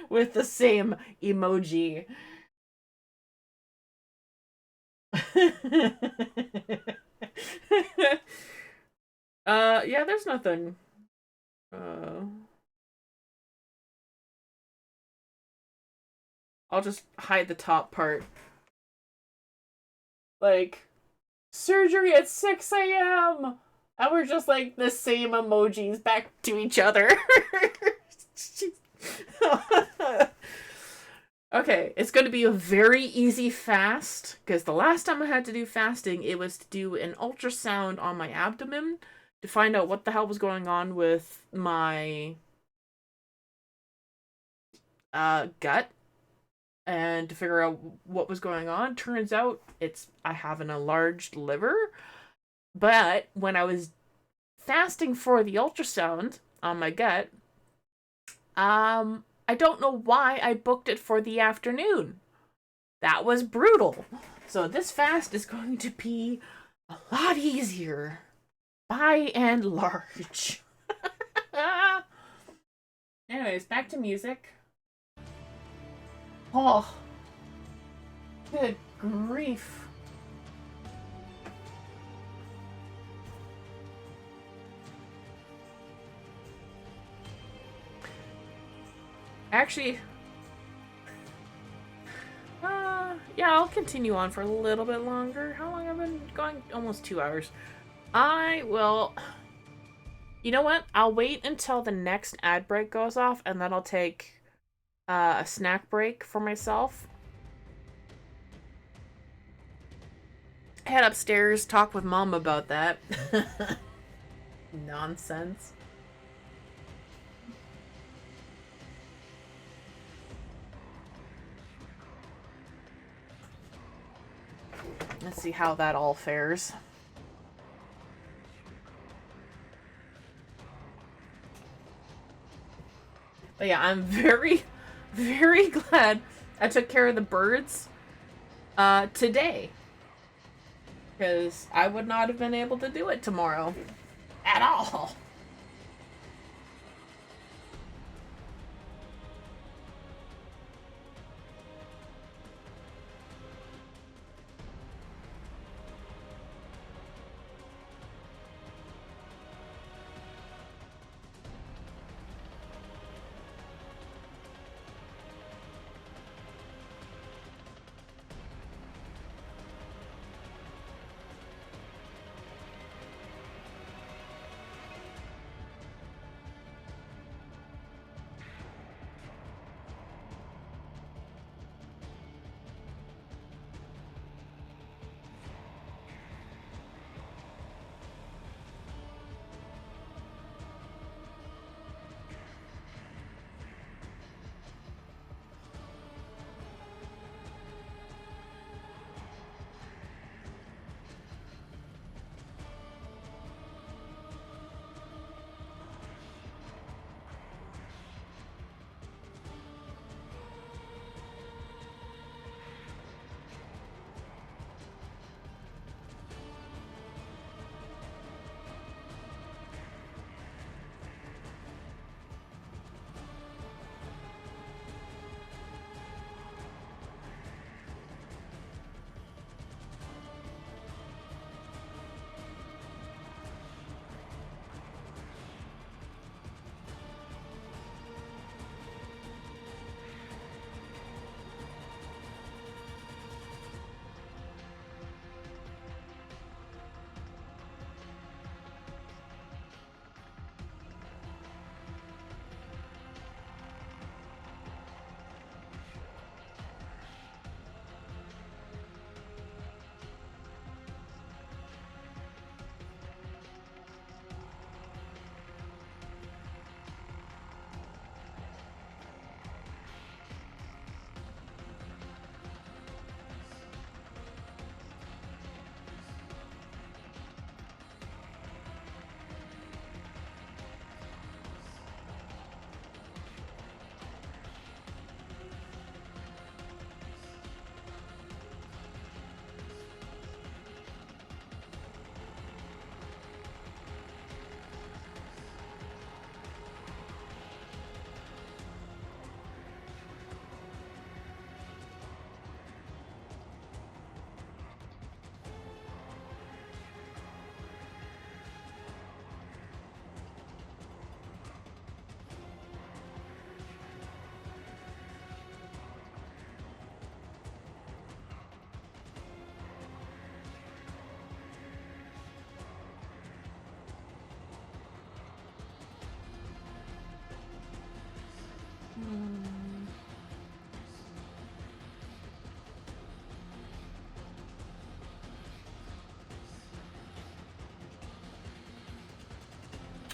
with the same emoji. Yeah, there's nothing. I'll just hide the top part. Like, surgery at 6 a.m. And we're just like the same emojis back to each other. Okay, it's going to be a very easy fast, because the last time I had to do fasting, it was to do an ultrasound on my abdomen to find out what the hell was going on with my gut, and to figure out what was going on. Turns out I have an enlarged liver. But when I was fasting for the ultrasound on my gut, I don't know why I booked it for the afternoon. That was brutal. So this fast is going to be a lot easier, by and large. Anyways, back to music. Oh, good grief. Actually, yeah, I'll continue on for a little bit longer. How long have I been going? Almost 2 hours. I will... You know what? I'll wait until the next ad break goes off, and then I'll take a snack break for myself. Head upstairs, talk with Mom about that. Nonsense. Let's see how that all fares. But yeah, I'm very, very glad I took care of the birds today. Because I would not have been able to do it tomorrow. At all.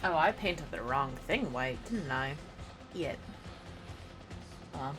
Oh, I painted the wrong thing white, didn't I? Yet. Oh.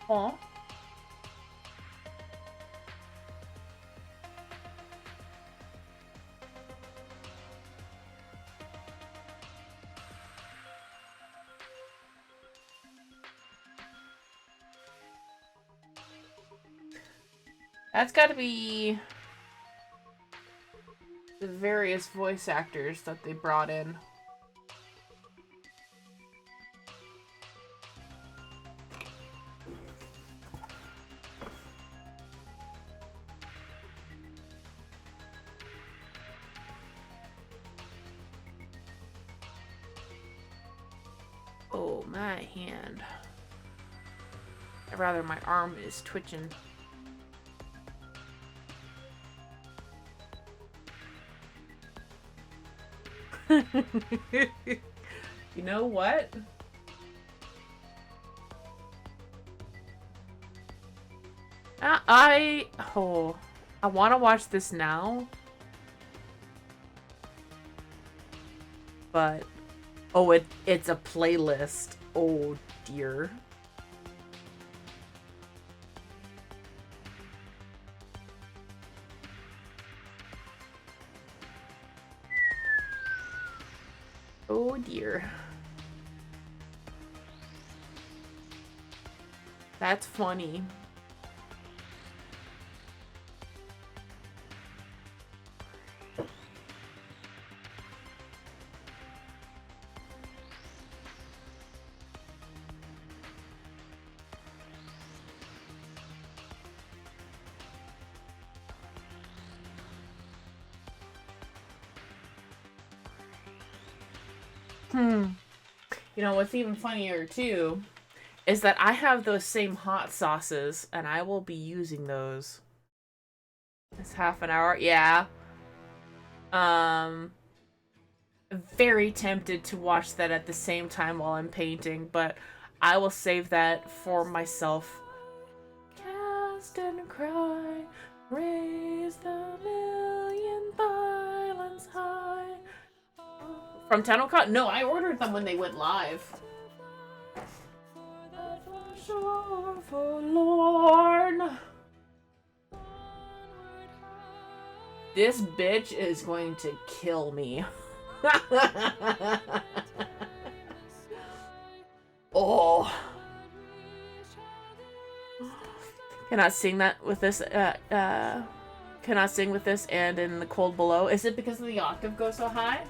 Oh. That's got to be the various voice actors that they brought in. Oh, my hand. Or rather, my arm is twitching. You know what? I want to watch this now. But oh, it's a playlist. Oh dear. Oh dear. That's funny. You know, what's even funnier, too, is that I have those same hot sauces, and I will be using those. It's half an hour. Yeah. Very tempted to watch that at the same time while I'm painting, but I will save that for myself. Cast and cry, raise the million violence high. From Tennocut? No, I ordered them when they went live. Forlorn. This bitch is going to kill me. Oh. Cannot sing that with this, cannot sing with this and in the cold below. Is it because the octave goes so high?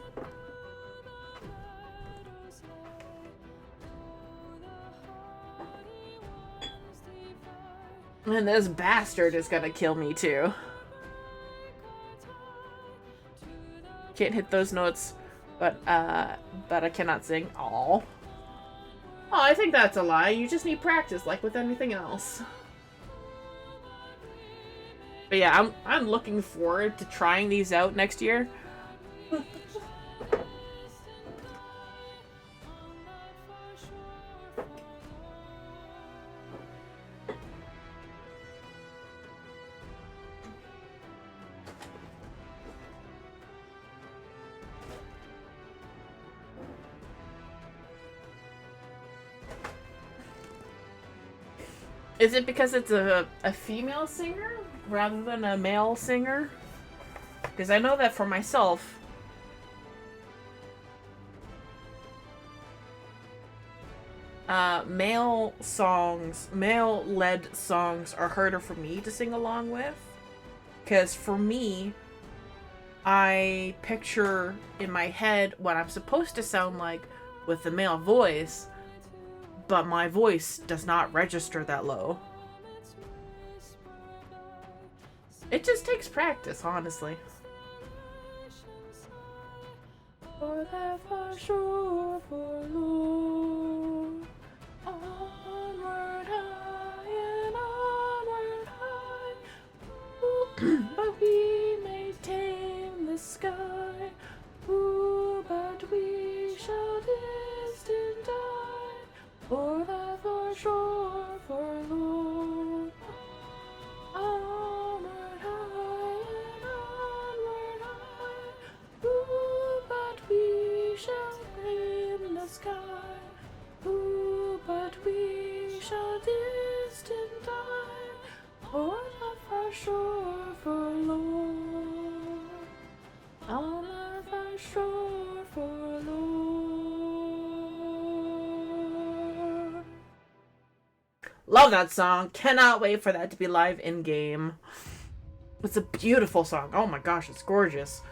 And this bastard is gonna kill me too. Can't hit those notes, but I cannot sing. Aw. Oh, I think that's a lie. You just need practice, like with anything else. But yeah, I'm looking forward to trying these out next year. Is it because it's a female singer rather than a male singer? Because I know that for myself. Male songs, male-led songs are harder for me to sing along with. Because for me, I picture in my head what I'm supposed to sound like with the male voice, but my voice does not register that low. It just takes practice, honestly. For that for sure, for Lord, onward high and onward high, but we may tame the sky, ooh, but we shall distant die, for that for sure, for Lord, onward high and onward high, ooh, but we shall tame the sky, ooh, but we shall distant die, for that for sure, for Lord, on that for sure, for Lord. Love that song. Cannot wait for that to be live in game. It's a beautiful song. Oh my gosh, it's gorgeous.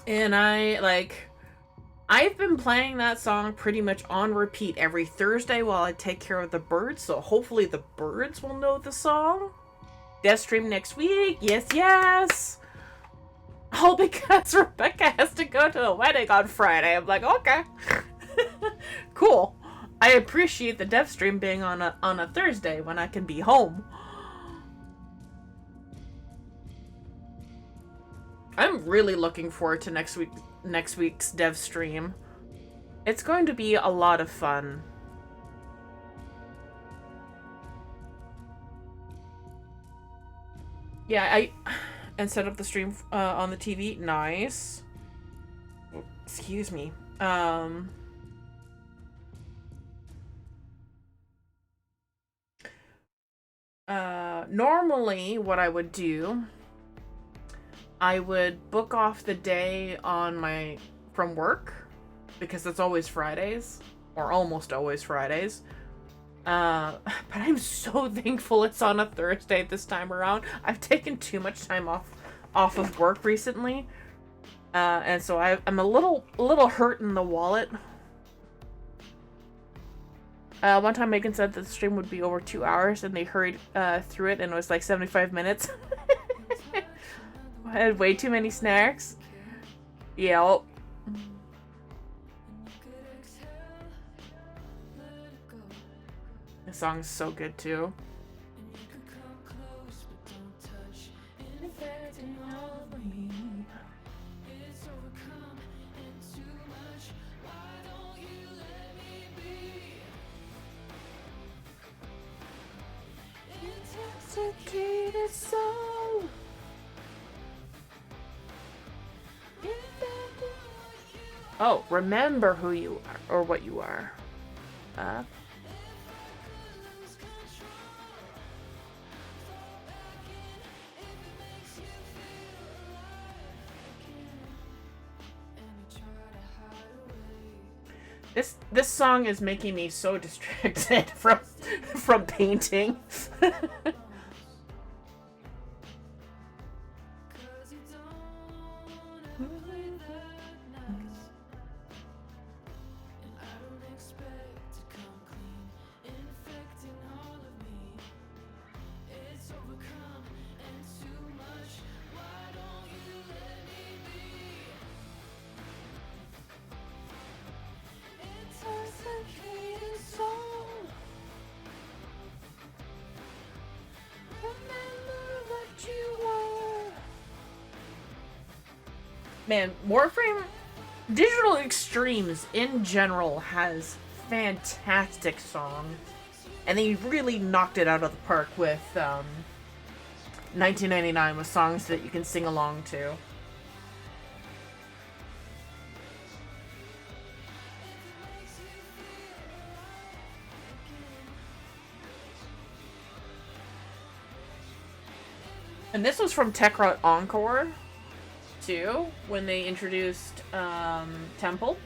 And I've been playing that song pretty much on repeat every Thursday while I take care of the birds, so hopefully the birds will know the song. Death stream next week. Yes, yes. All because Rebecca has to go to a wedding on Friday. I'm like, okay. Cool. I appreciate the dev stream being on a Thursday when I can be home. I'm really looking forward to next week's dev stream. It's going to be a lot of fun. Yeah, and set up the stream on the TV. Nice. Excuse me. Normally what I would do, I would book off the day on from work, because it's always Fridays, or almost always Fridays. But I'm so thankful it's on a Thursday this time around. I've taken too much time off of work recently, and so I'm a little hurt in the wallet. One time Megan said that the stream would be over 2 hours, and they hurried through it, and it was like 75 minutes. I had way too many snacks. Yep. The song's so good too. Oh, remember who you are, or what you are. This song is making me so distracted from painting. Man, Warframe Digital Extremes in general has fantastic songs, and they really knocked it out of the park with 1999 with songs that you can sing along to. And this was from Techrot Encore too, when they introduced Temple.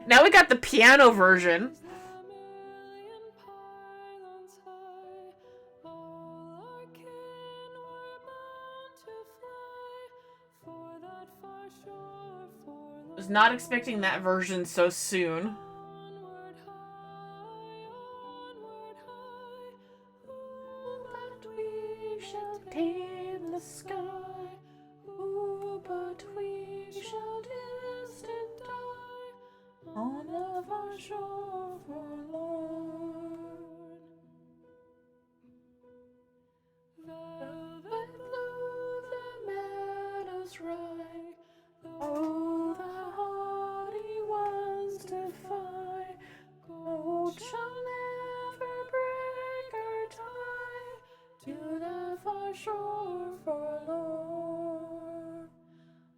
Now we got the piano version. Was not expecting that version so soon. But we shall tame the sky. Ooh, but we shall distant die on the far shore forlorn. Velvet blue the meadows ride. Oh, the haughty ones defy. Gold shall never break our tie to the far shore forlorn.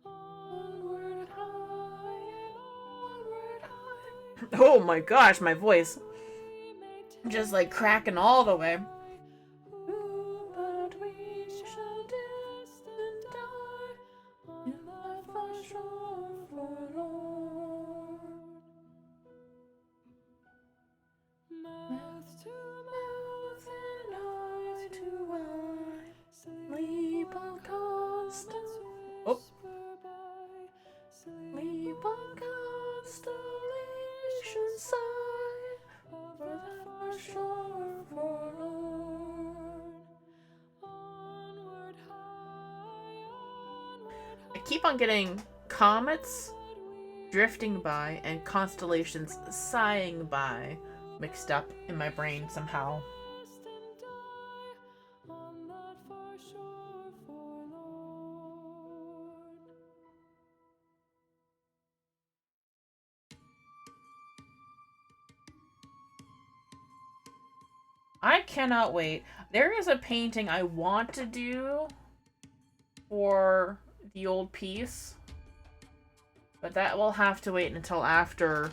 Onward high and onward high. Oh my gosh, my voice. Just like cracking all the way. But we shall distant die in the far shore forlorn. Mouth to mouth and eye to eye, sleep on constant. Oh. Sleep on constellation side for the far shore forlorn. Onward high, I keep on getting comets drifting by and constellations sighing by mixed up in my brain somehow. I cannot wait. There is a painting I want to do for the old piece, but that will have to wait until after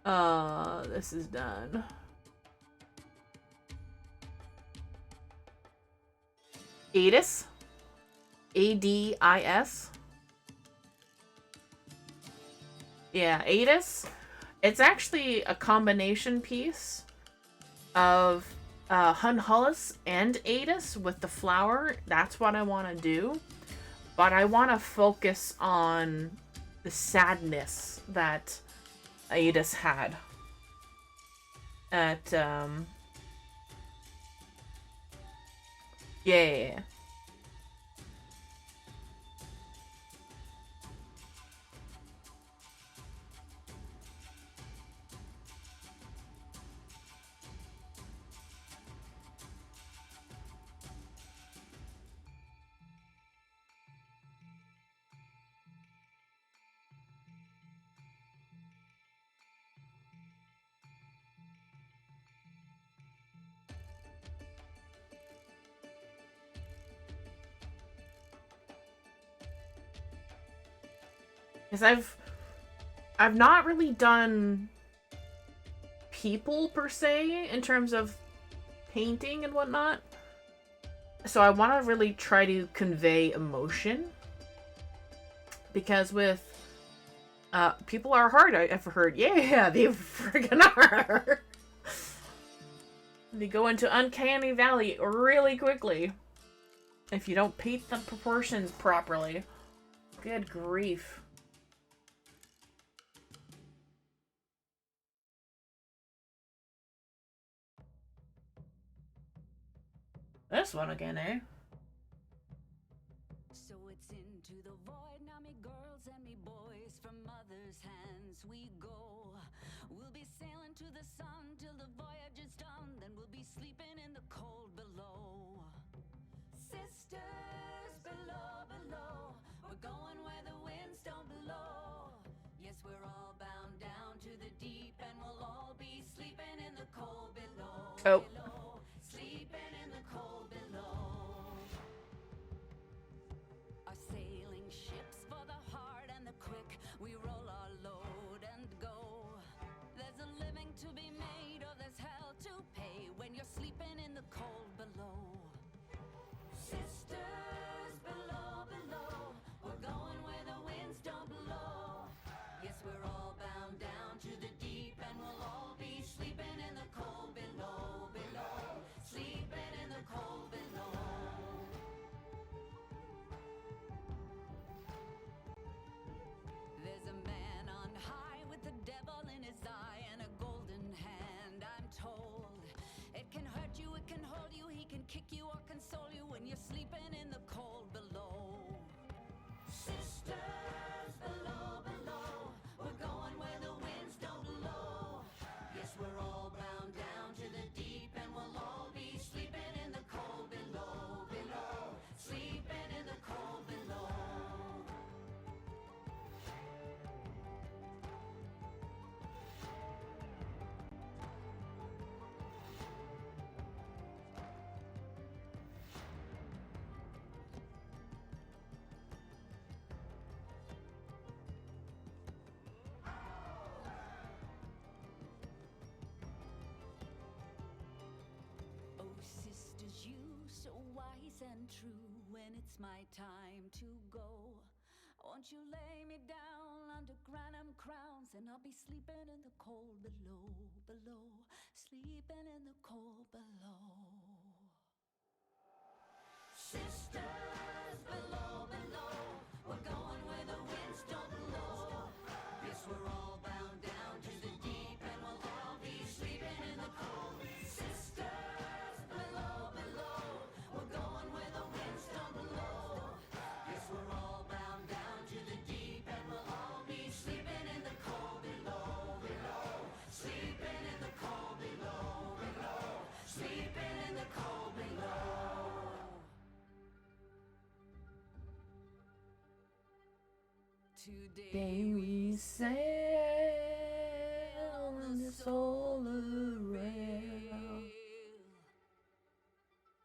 this is done. Adis. A-D-I-S. Yeah, Adis. It's actually a combination piece of Hunhulus and Adis with the flower. That's what I want to do. But I want to focus on the sadness that Adis had at yeah. Because I've not really done people per se in terms of painting and whatnot. So I want to really try to convey emotion. Because with people are hard, I've heard. Yeah, they freaking are. They go into uncanny valley really quickly if you don't paint the proportions properly. Good grief. This one again, eh? So it's into the void now, me girls and me boys, from mother's hands we go. We'll be sailing to the sun till the voyage is done, then we'll be sleeping in the cold below. Sisters below, below, we're going where the winds don't blow. Yes, we're all bound down to the deep, and we'll all be sleeping in the cold below. Oh. Below, sleeping in the cold below. Our sailing ships for the hard and the quick, we roll our load and go. There's a living to be made, or there's hell to pay when you're sleeping in the cold below. Sisters below, below, we're going where the winds don't blow. Yes, we're all bound down to the deep, and we'll all be sleeping in the cold below, below, sleeping in the cold below. There's a man on high with the devil in his eye and a golden hand, I'm told. It can hurt you, it can hold you, he can kick you or console you when you're sleeping in the cold below. Sisters below, below, we're going where the winds don't blow. Yes, we're all bound down to the deep, and we'll all be sleeping in the cold below, below, sleeping in the cold below. Oh, sisters, you so wise and true, when it's my time to go, won't you lay me down under granum crowns, and I'll be sleeping in the cold below, below, sleeping in the cold below. Sisters below, below, we're going where the winds don't blow. Yes, we're all bound down to the deep, and we'll all be sleeping in the cold. Sisters below, below, we're going where the winds don't blow. Yes, we're all bound down to the deep, and we'll all be sleeping in the cold below, below, sleeping in the cold below, below, sleeping in the cold below. Today we sail in the solar rail.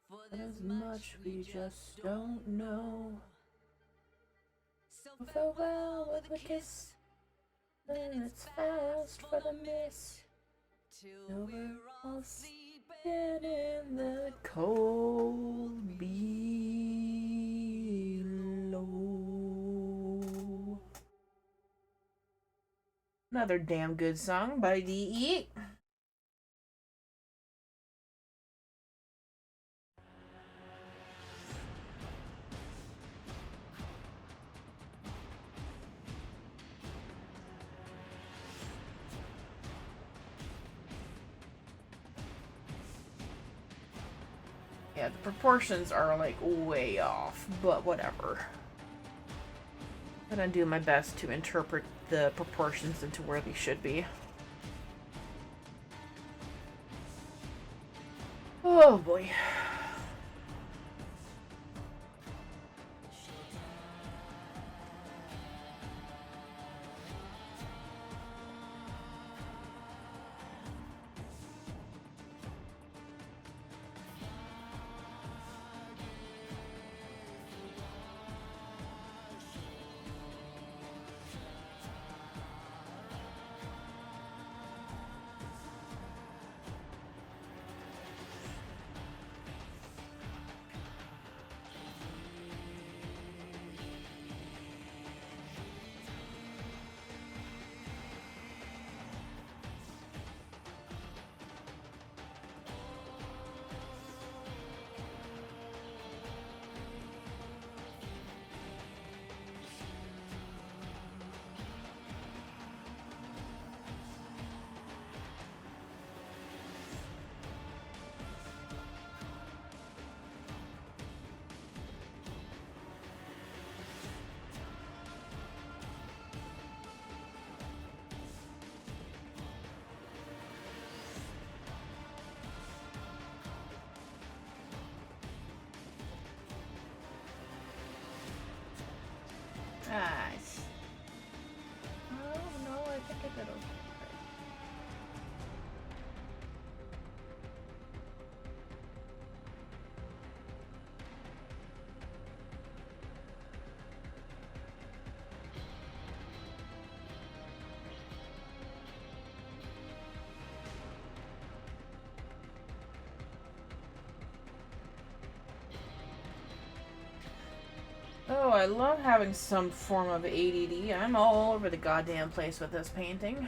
For There's much we just don't know. So Farewell with a kiss, then it's fast for the miss. till Till we're we're all all sleeping. And in the cold below. Another damn good song by DE. Yeah, the proportions are like way off, but whatever. I'm gonna do my best to interpret the proportions into where they should be. Oh boy. Gosh. Oh no, I think I did okay. Oh, I love having some form of ADD. I'm all over the goddamn place with this painting.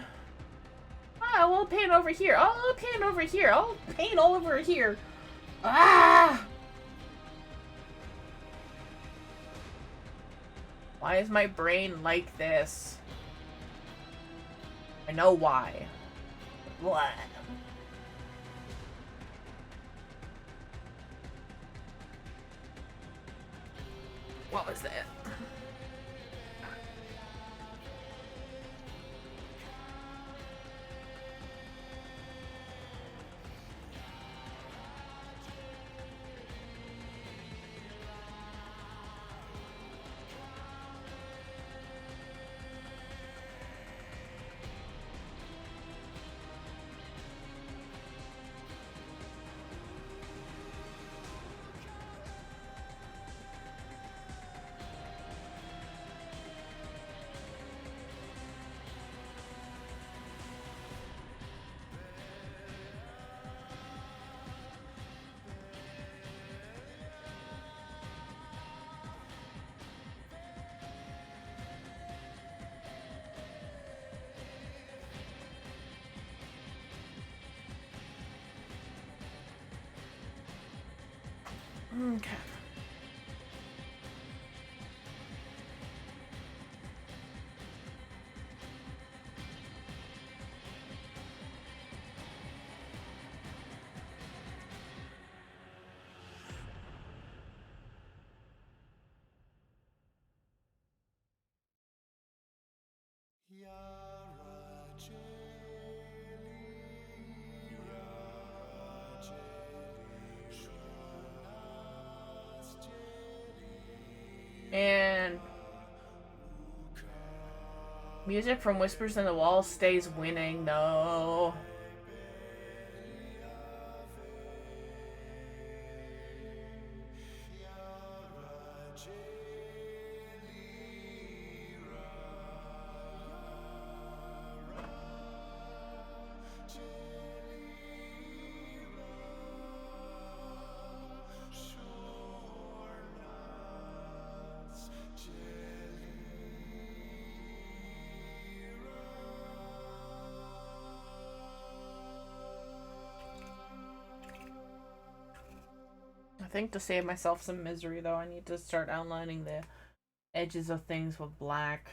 Ah, we'll paint over here. I'll paint over here. I'll paint all over here. Ah! Why is my brain like this? I know why. What? What was that? Okay. And music from Whispers in the Wall stays winning, no. I think to save myself some misery, though, I need to start outlining the edges of things with black.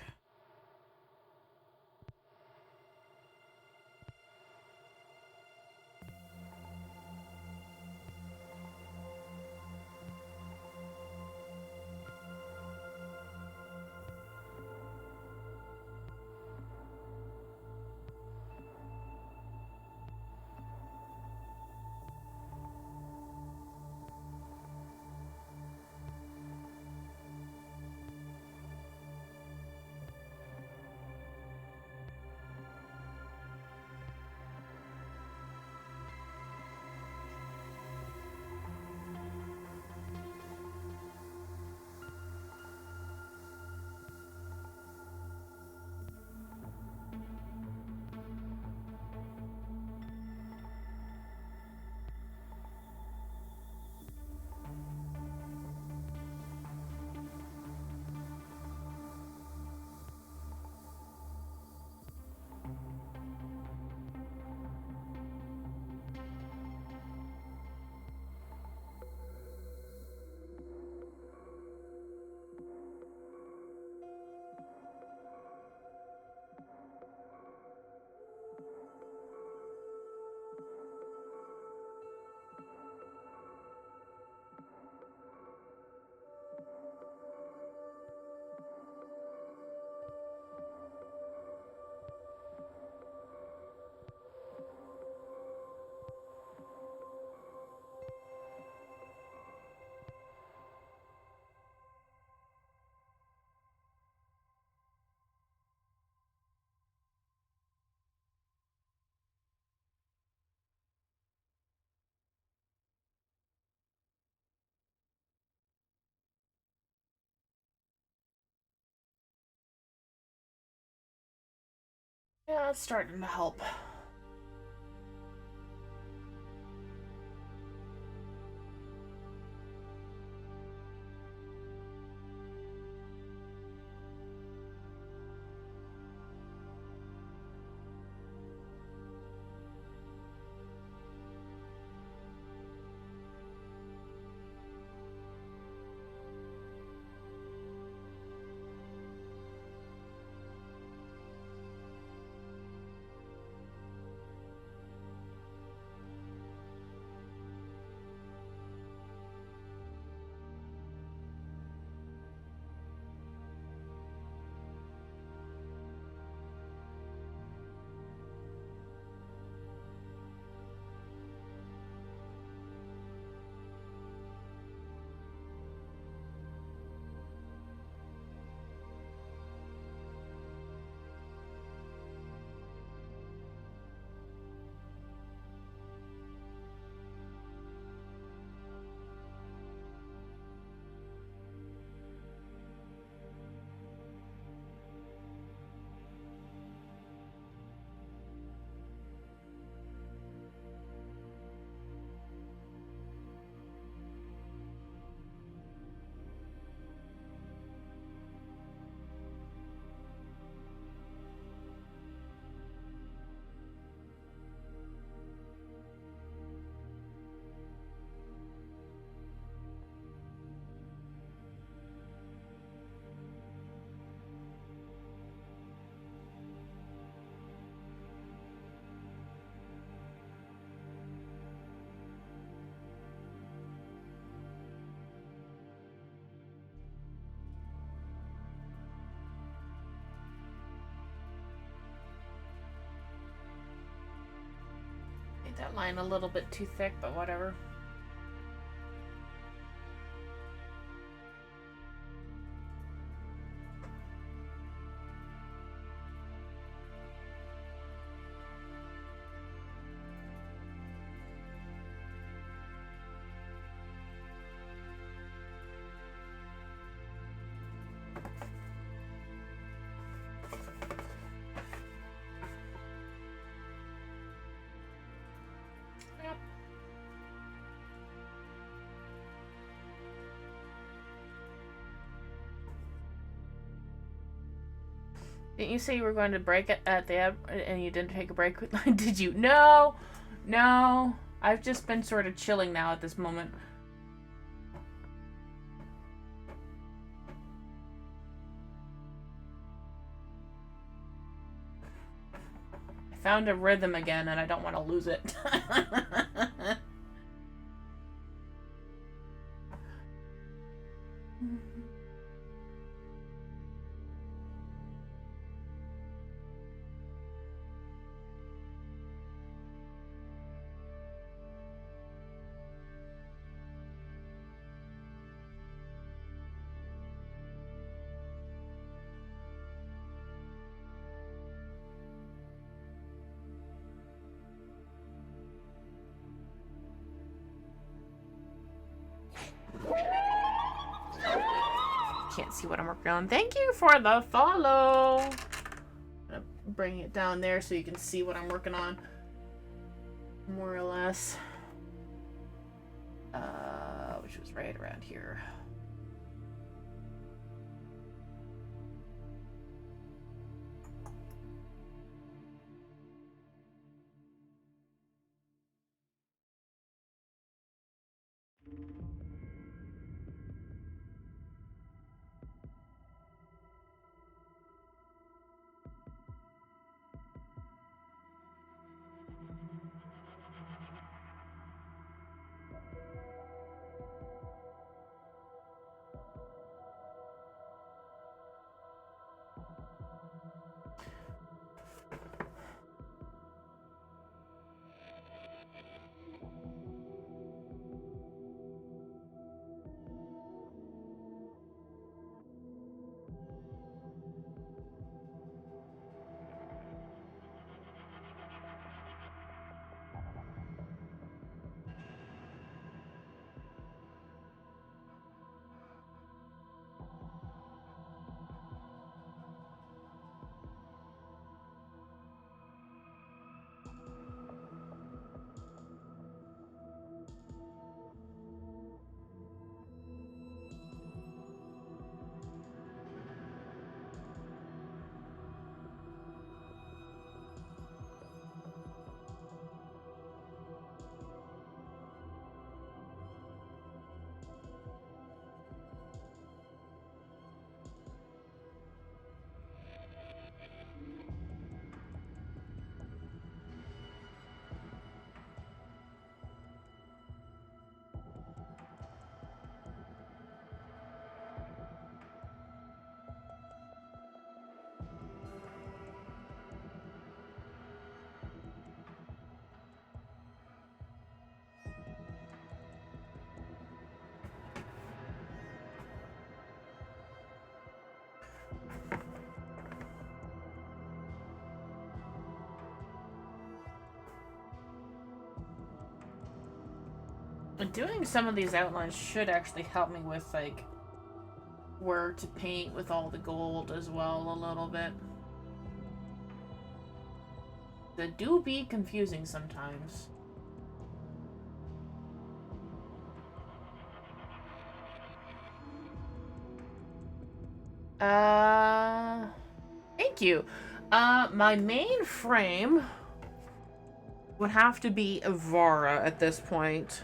Yeah, it's starting to help. Made that line a little bit too thick, but whatever. Yep. Didn't you say you were going to break it at the end and you didn't take a break? Did you? No, no. I've just been sort of chilling now at this moment. I found a rhythm again and I don't want to lose it. Can't see what I'm working on. Thank you for the follow. I'm gonna bring it down there so you can see what I'm working on, more or less. Which was right around here. doing some of these outlines should actually help me with, like, where to paint with all the gold as well a little bit. They do be confusing sometimes. Thank you. My main frame would have to be Avara at this point,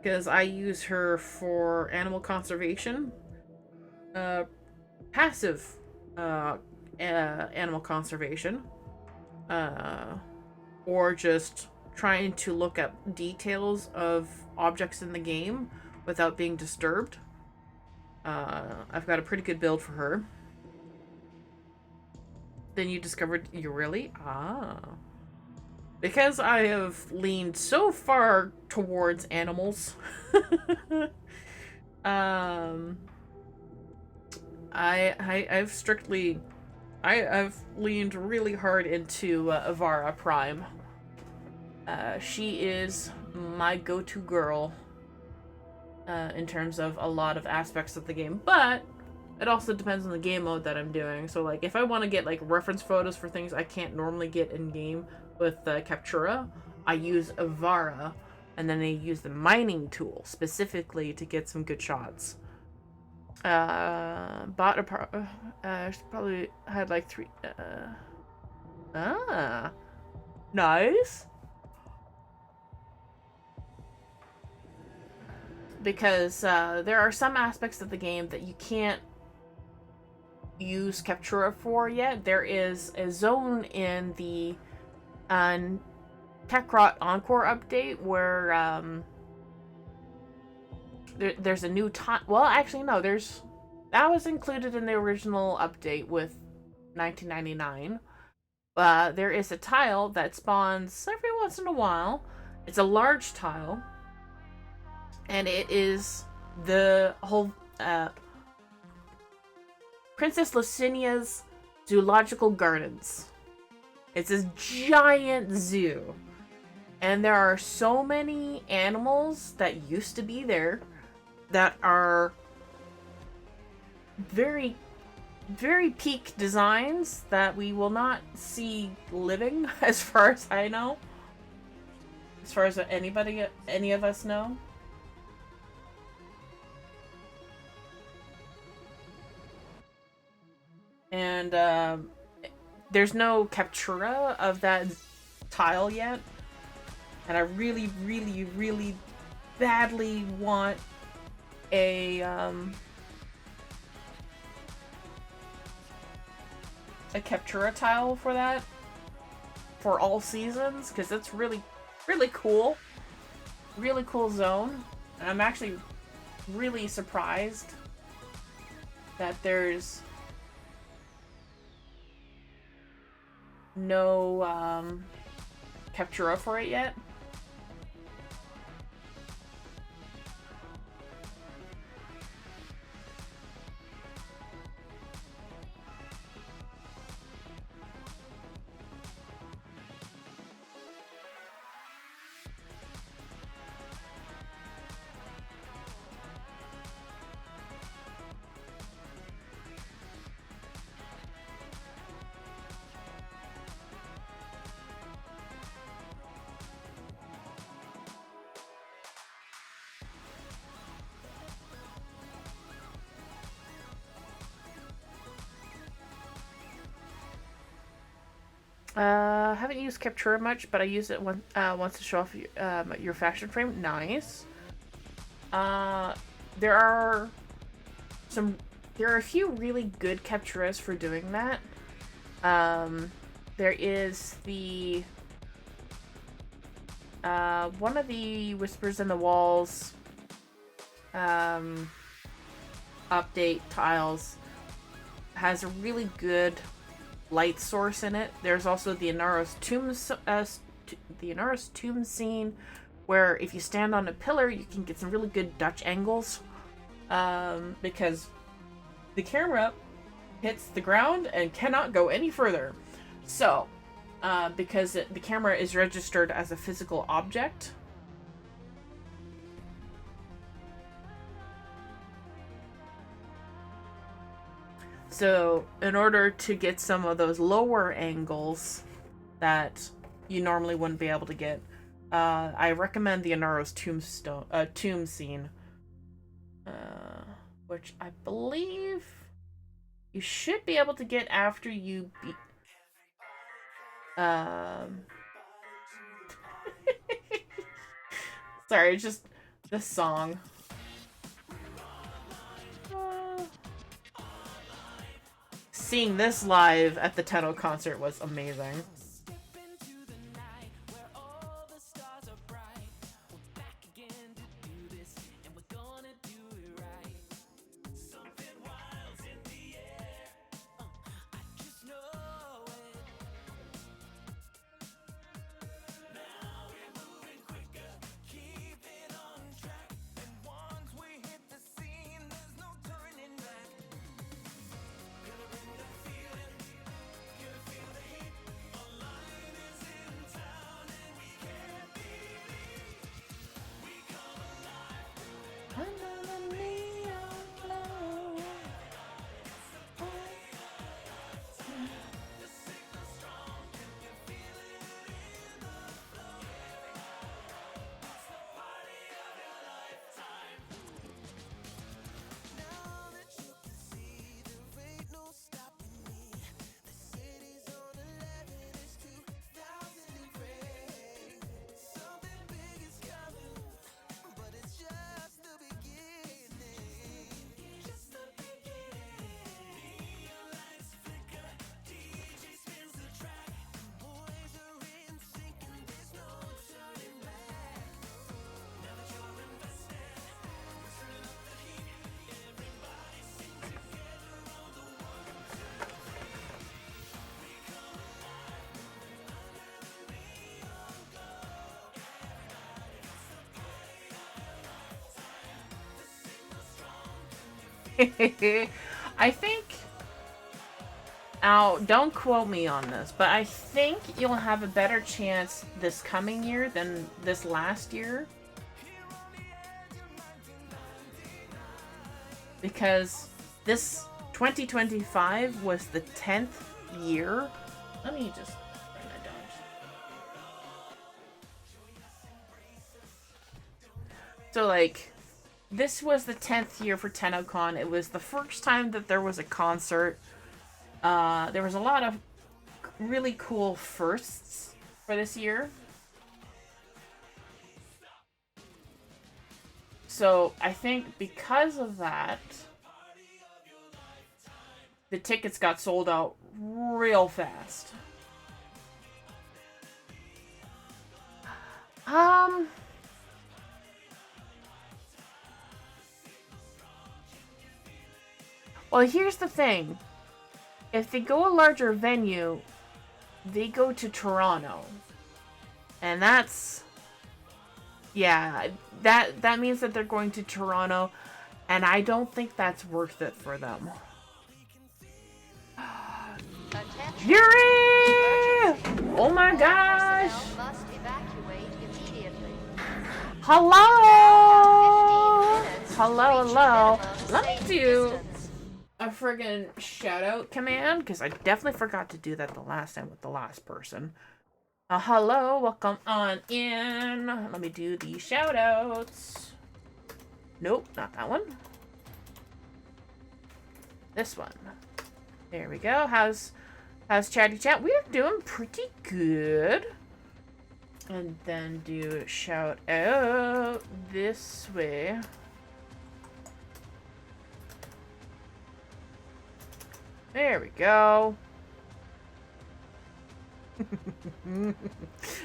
because I use her for animal conservation, passive animal conservation, or just trying to look up details of objects in the game without being disturbed. I've got a pretty good build for her. Then you discovered you really? Ah. Because I have leaned so far towards animals, I've leaned really hard into Avara Prime. She is my go-to girl in terms of a lot of aspects of the game, but it also depends on the game mode that I'm doing. So, like, if I want to get, like, reference photos for things I can't normally get in-game with Captura, I use Avara, and then I use the mining tool specifically to get some good shots. She probably had, like, 3... nice! Because there are some aspects of the game that you can't use Captura for yet. There is a zone in the Kakarot Encore update where there's a new time. Well, actually, no. That was included in the original update with 1999. There is a tile that spawns every once in a while. It's a large tile, and it is the whole Princess Lucinia's Zoological Gardens. It's this giant zoo. And there are so many animals that used to be there that are very, very peak designs that we will not see living, as far as I know. As far as any of us know. And there's no Captura of that tile yet. And I really, really, really badly want a Captura tile for that. For all seasons. Because it's really, really cool. Really cool zone. And I'm actually really surprised that there's no Captura for it yet. Haven't used Captura much, but I use it once to show off your fashion frame. Nice. There are a few really good Capturas for doing that. There is the one of the Whispers in the Walls update tiles has a really good light source in it. There's also the Inaros tomb scene, where if you stand on a pillar, you can get some really good Dutch angles, because the camera hits the ground and cannot go any further. So, because the camera is registered as a physical object, So in order to get some of those lower angles that you normally wouldn't be able to get, I recommend the Anaro's tomb scene, which I believe you should be able to get after you beat. Sorry, it's just the song. Seeing this live at the Tenno concert was amazing. I think, now don't quote me on this, but I think you'll have a better chance this coming year than this last year. Because this 2025 was the 10th year. Let me just bring that down. So like, this was the 10th year for TennoCon. It was the first time that there was a concert. There was a lot of really cool firsts for this year. So I think because of that, the tickets got sold out real fast. Well, here's the thing. If they go a larger venue, they go to Toronto. And that's... yeah, that means that they're going to Toronto, and I don't think that's worth it for them. Attention. Yuri! Oh my All gosh! personnel must evacuate immediately. Hello! You have 15 minutes to Hello, reach hello. minimum Let me safe do distance. a friggin' shout out command, because I definitely forgot to do that the last time with the last person. Hello, welcome on in. Let me do the shout outs. Nope, not that one. This one. There we go. How's Chatty Chat? We're doing pretty good. And then do shout out this way. There we go.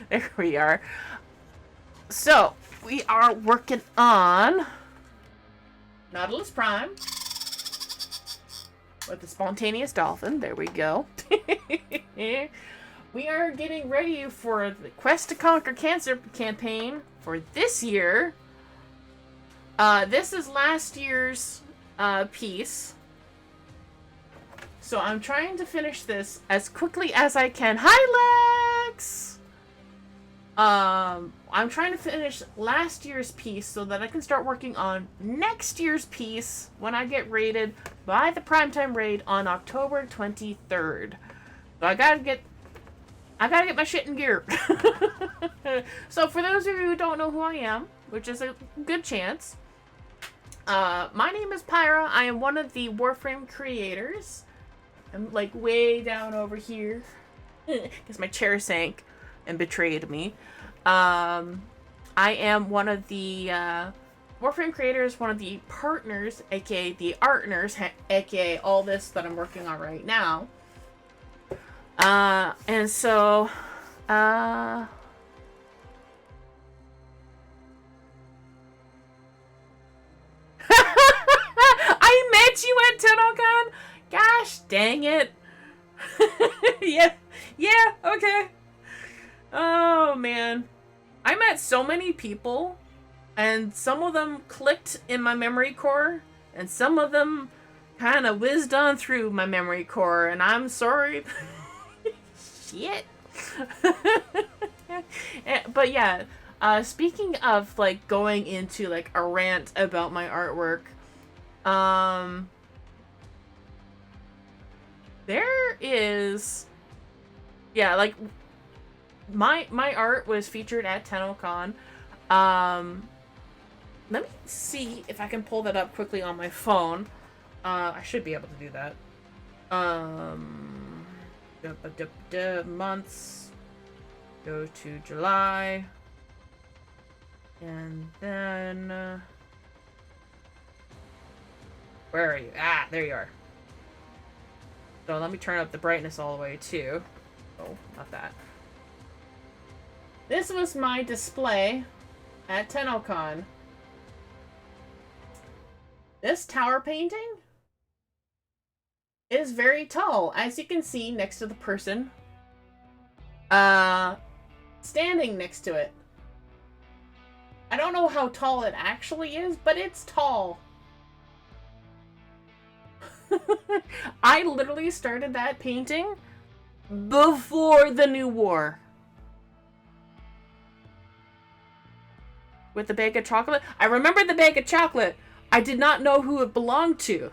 There we are. So, we are working on Nautilus Prime with the Spontaneous Dolphin. There we go. We are getting ready for the Quest to Conquer Cancer campaign for this year. This is last year's piece. So I'm trying to finish this as quickly as I can. Hi, Lex! I'm trying to finish last year's piece so that I can start working on next year's piece when I get rated by the Primetime Raid on October 23rd. So I gotta get my shit in gear. So for those of you who don't know who I am, which is a good chance, my name is Pyra. I am one of the Warframe creators. I'm like way down over here because my chair sank and betrayed me. I am one of the Warframe creators, one of the partners, aka the artners, aka all this that I'm working on right now. And so, I met you at TennoCon? Gosh dang it. Yeah, okay. Oh, man. I met so many people, and some of them clicked in my memory core, and some of them kind of whizzed on through my memory core, and I'm sorry. Shit. But yeah, speaking of, like, going into, like, a rant about my artwork, there is... Yeah, like... My art was featured at TennoCon. Let me see if I can pull that up quickly on my phone. I should be able to do that. Months. Go to July. And then... where are you? Ah, there you are. So let me turn up the brightness all the way too. Oh, not that. This was my display at TennoCon. This tower painting is very tall, as you can see next to the person standing next to it. I don't know how tall it actually is, but it's tall. I literally started that painting before the new war. With the bag of chocolate? I remember the bag of chocolate. I did not know who it belonged to.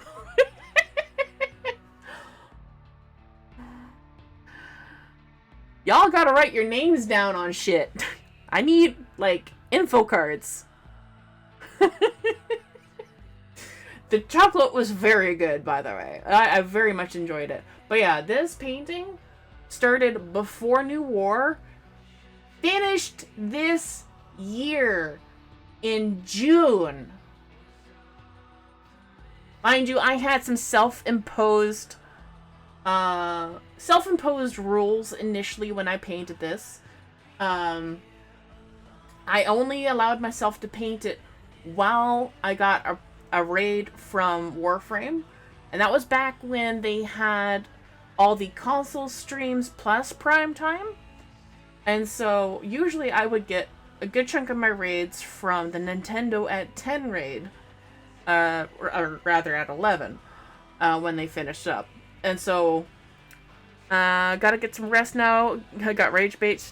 Y'all gotta write your names down on shit. I need, like, info cards. The chocolate was very good, by the way. I very much enjoyed it. But yeah, this painting started before New War. Finished this year. In June. Mind you, I had some self-imposed rules initially when I painted this. I only allowed myself to paint it while I got a raid from Warframe. And that was back when they had all the console streams plus Prime Time. And so usually I would get a good chunk of my raids from the Nintendo at 10 raid, or rather at 11, when they finished up. And so, gotta get some rest now. I got rage bait.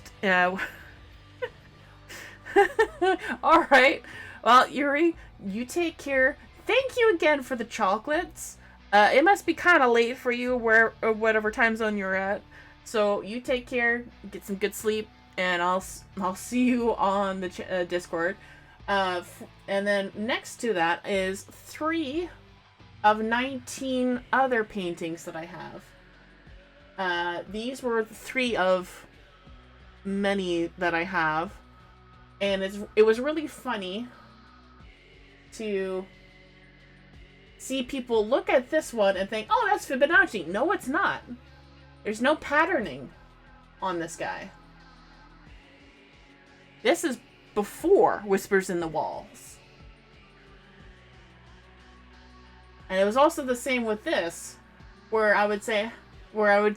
Alright. Well, Yuri, you take care. Thank you again for the chocolates. It must be kind of late for you, or whatever time zone you're at. So, you take care, get some good sleep. And I'll see you on the Discord. And then next to that is 3 of 19 other paintings that I have. These were 3 of many that I have. And it was really funny to see people look at this one and think, oh, that's Fibonacci. No, it's not. There's no patterning on this guy. This is before Whispers in the Walls. And it was also the same with this, where I would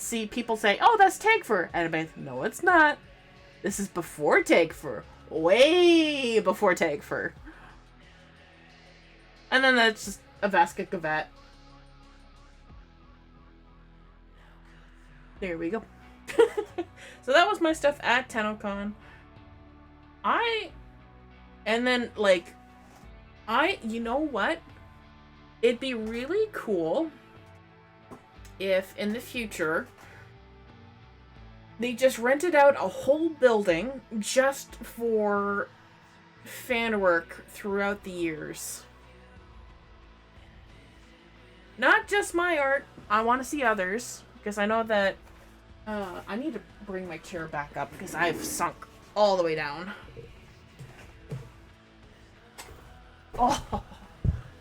see people say, oh, that's Tagfer. And I'd be like, no, it's not. This is before Tagfer. Way before Tagfer. And then that's just a Vasca Gavet. There we go. So that was my stuff at TennoCon. And then, like, you know what? It'd be really cool if, in the future, they just rented out a whole building just for fan work throughout the years. Not just my art. I want to see others, because I know that I need to bring my chair back up because I've sunk all the way down. Oh,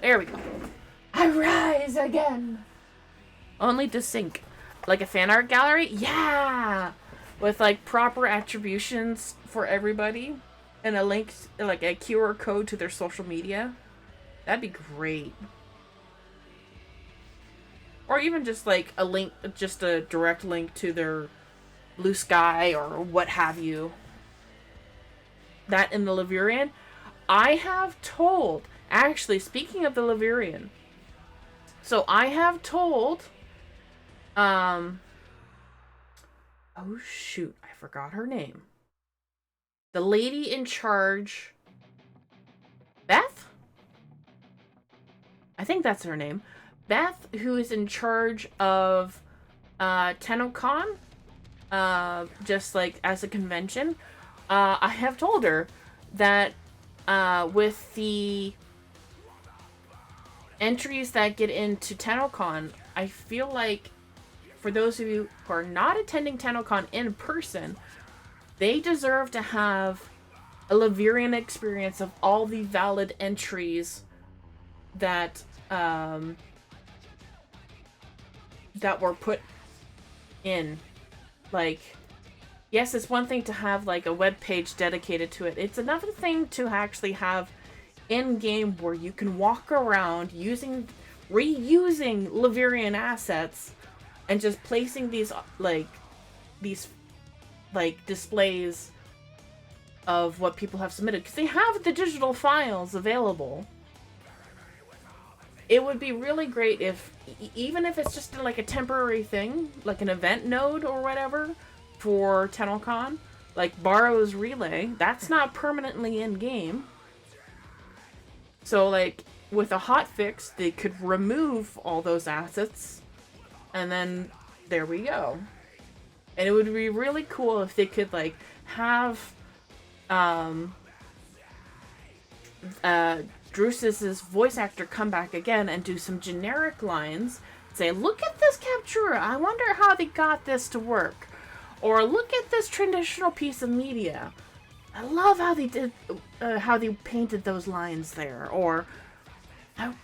there we go. I rise again. Only to sink. Like a fan art gallery? Yeah! With like proper attributions for everybody and a link, like a QR code to their social media. That'd be great. Or even just like a link, just a direct link to their Blue Sky or what have you. That in the Laverian. I have told, actually, speaking of the Laverian, so I have told, oh shoot, I forgot her name. The lady in charge, Beth? I think that's her name. Beth, who is in charge of TennoCon, just like as a convention, I have told her that with the entries that get into TennoCon, I feel like for those of you who are not attending TennoCon in person, they deserve to have a Laverian experience of all the valid entries that that were put in. Like, yes, it's one thing to have like a web page dedicated to it. It's another thing to actually have in-game where you can walk around reusing Laverian assets and just placing these displays of what people have submitted, because they have the digital files available. It would be really great if, even if it's just like a temporary thing, like an event node or whatever for TennoCon, like Barrow's Relay, that's not permanently in game. So like with a hotfix, they could remove all those assets, and then there we go. And it would be really cool if they could like have Drusus's voice actor come back again and do some generic lines. Say, look at this capture. I wonder how they got this to work. Or look at this traditional piece of media. I love how they did, how they painted those lines there. Or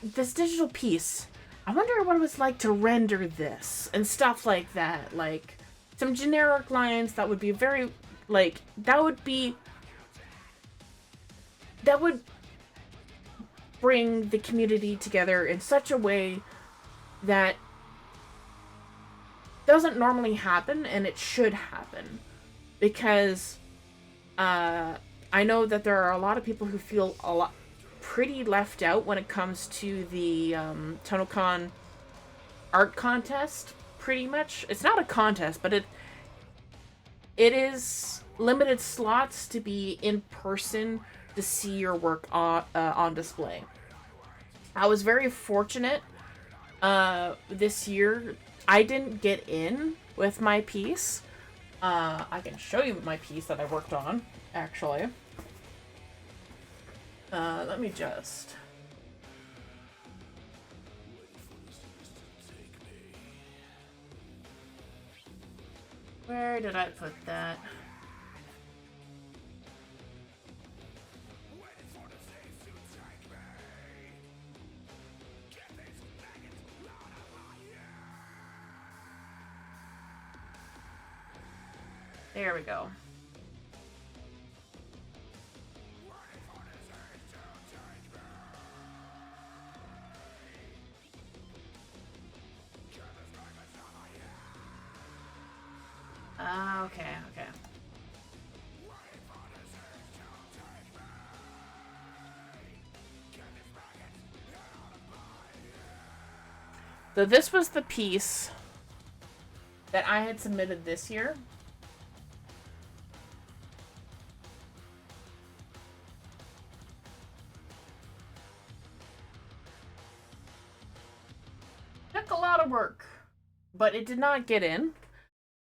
this digital piece. I wonder what it was like to render this and stuff like that. Like some generic lines that would be very, like, that would bring the community together in such a way that doesn't normally happen, and it should happen. Because I know that there are a lot of people who feel pretty left out when it comes to the TennoCon art contest, pretty much. It's not a contest, but it is limited slots to be in person to see your work on display. I was very fortunate this year. I didn't get in with my piece. I can show you my piece that I worked on, actually. Let me just... Where did I put that? There we go. Okay. So this was the piece that I had submitted this year. took a lot of work, but it did not get in.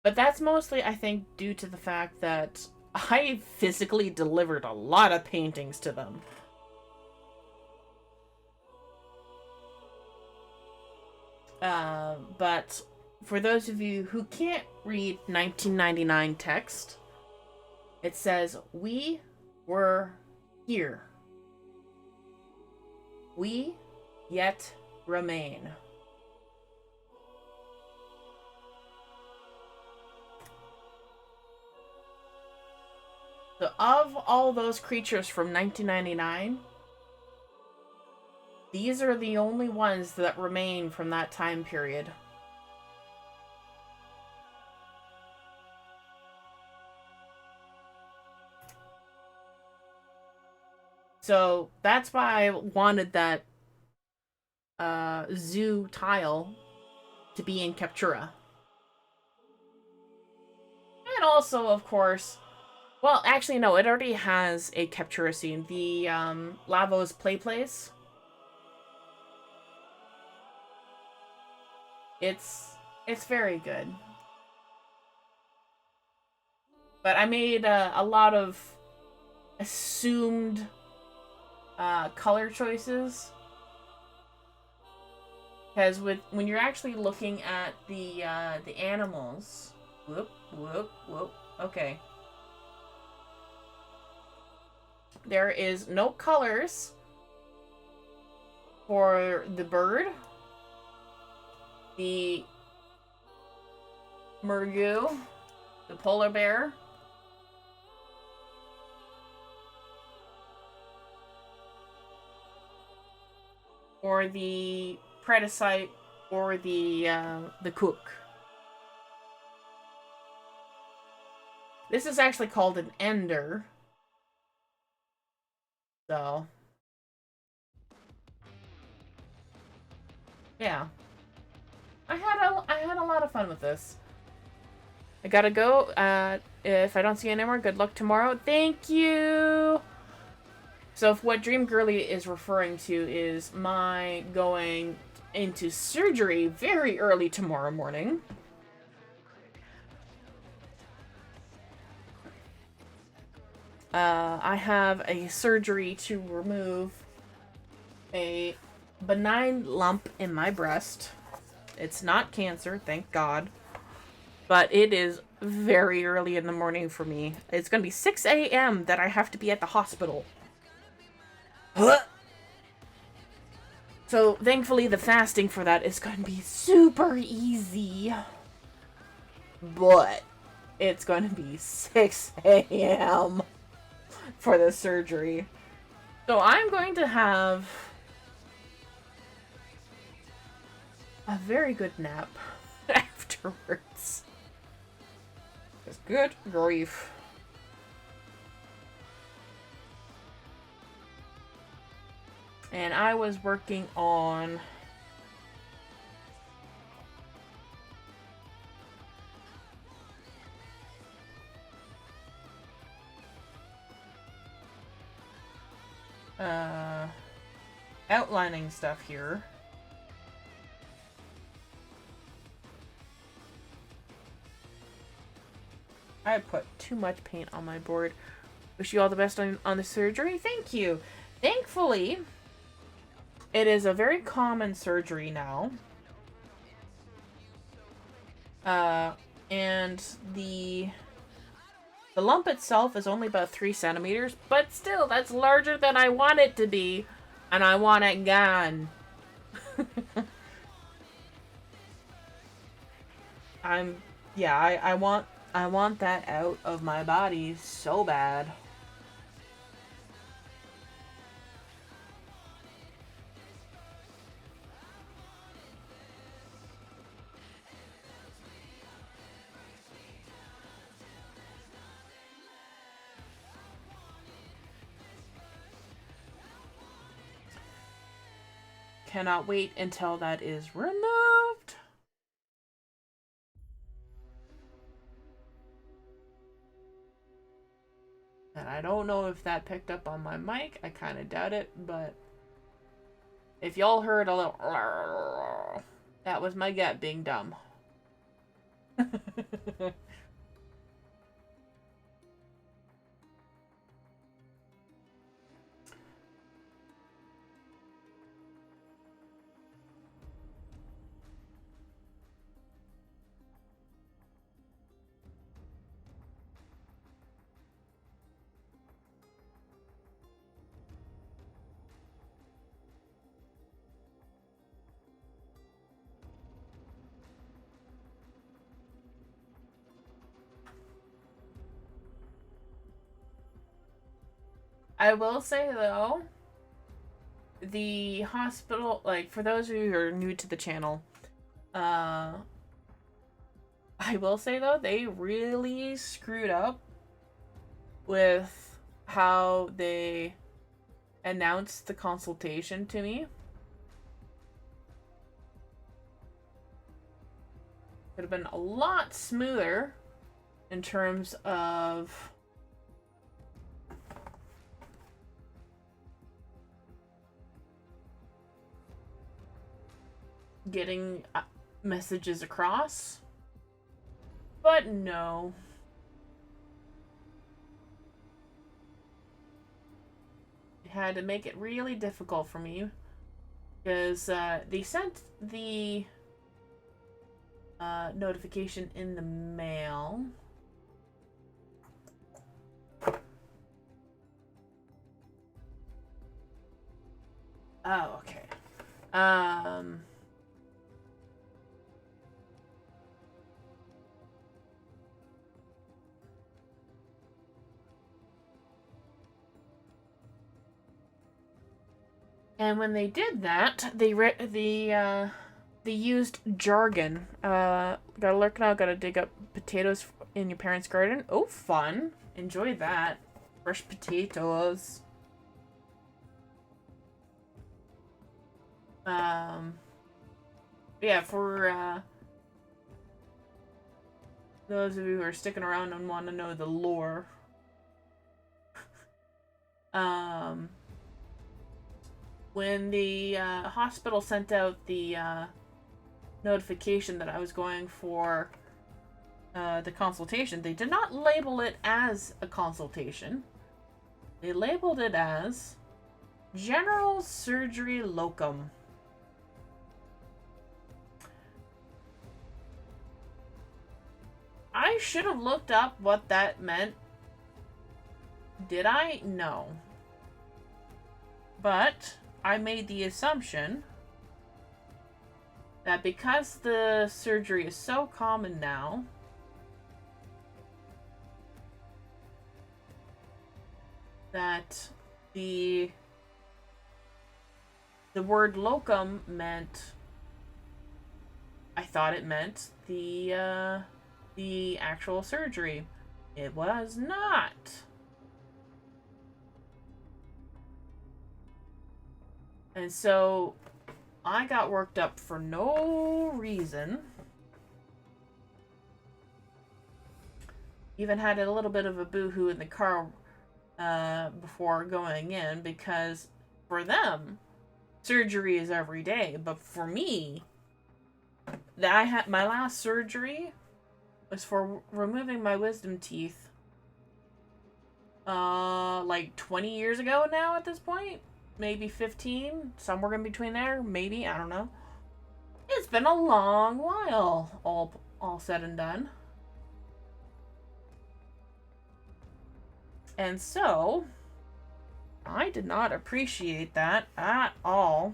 But that's mostly, I think, due to the fact that I physically delivered a lot of paintings to them. But for those of you who can't read 1999 text, it says, "We were here. We yet remain." So of all those creatures from 1999, these are the only ones that remain from that time period. So that's why I wanted that zoo tile to be in Captura. And also, of course, well, actually, no, it already has a Captura scene. The Lavos play place. It's very good. But I made a lot of assumed color choices. Because when you're actually looking at the animals, whoop, okay. There is no colors for the bird, the Murgu, the polar bear, or the Predacite, or the cook. This is actually called an ender. So, yeah, I had a lot of fun with this. I gotta go. If I don't see you anymore, good luck tomorrow. Thank you. So, if what Dream Girly is referring to is my going into surgery very early tomorrow morning. I have a surgery to remove a benign lump in my breast. It's not cancer, thank God. But it is very early in the morning for me. It's going to be 6 a.m. that I have to be at the hospital. So, thankfully, the fasting for that is going to be super easy. But it's going to be 6 a.m. for the surgery. So I'm going to have a very good nap afterwards. Because good grief. And I was working on outlining stuff here. I put too much paint on my board. Wish you all the best on the surgery. Thank you. Thankfully, it is a very common surgery now. And the lump itself is only about 3 centimeters, but still, that's larger than I want it to be, and I want it gone. I want that out of my body so bad. Cannot wait until that is removed. And I don't know if that picked up on my mic. I kind of doubt it, but if y'all heard a little, That was my gut being dumb. I will say though, the hospital, like for those of you who are new to the channel, I will say though, they really screwed up with how they announced the consultation to me. Could have been a lot smoother in terms of getting messages across, but no. It had to make it really difficult for me because they sent the notification in the mail. Oh, okay. And when they did that, they used jargon. Gotta lurk now. Gotta dig up potatoes in your parents' garden. Oh, fun! Enjoy that. Fresh potatoes. Yeah, for those of you who are sticking around and want to know the lore, when the hospital sent out the notification that I was going for the consultation, they did not label it as a consultation. They labeled it as General Surgery Locum. I should have looked up what that meant. Did I? No. But I made the assumption that because the surgery is so common now, that the word locum meant, I thought it meant the actual surgery. It was not. And so I got worked up for no reason. Even had a little bit of a boo-hoo in the car before going in, because for them, surgery is every day. But for me, I had my last surgery was for removing my wisdom teeth like 20 years ago now at this point. Maybe 15, somewhere in between there, maybe, I don't know. It's been a long while, all said and done. And so, I did not appreciate that at all.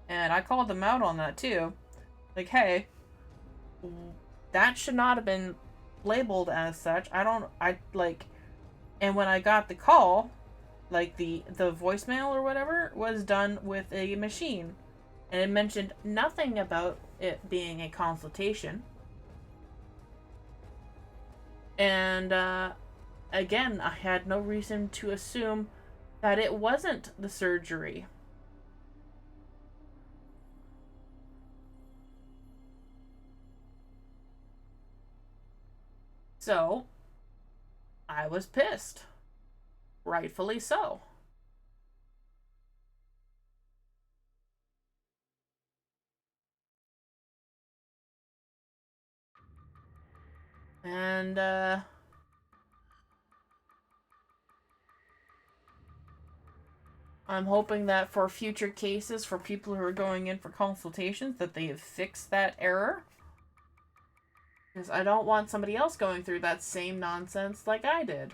And I called them out on that too. Like, hey, that should not have been labeled as such. And when I got the call, like the voicemail or whatever was done with a machine, and it mentioned nothing about it being a consultation. And again, I had no reason to assume that it wasn't the surgery. So I was pissed. Rightfully so. And, I'm hoping that for future cases, for people who are going in for consultations, that they have fixed that error. Because I don't want somebody else going through that same nonsense like I did.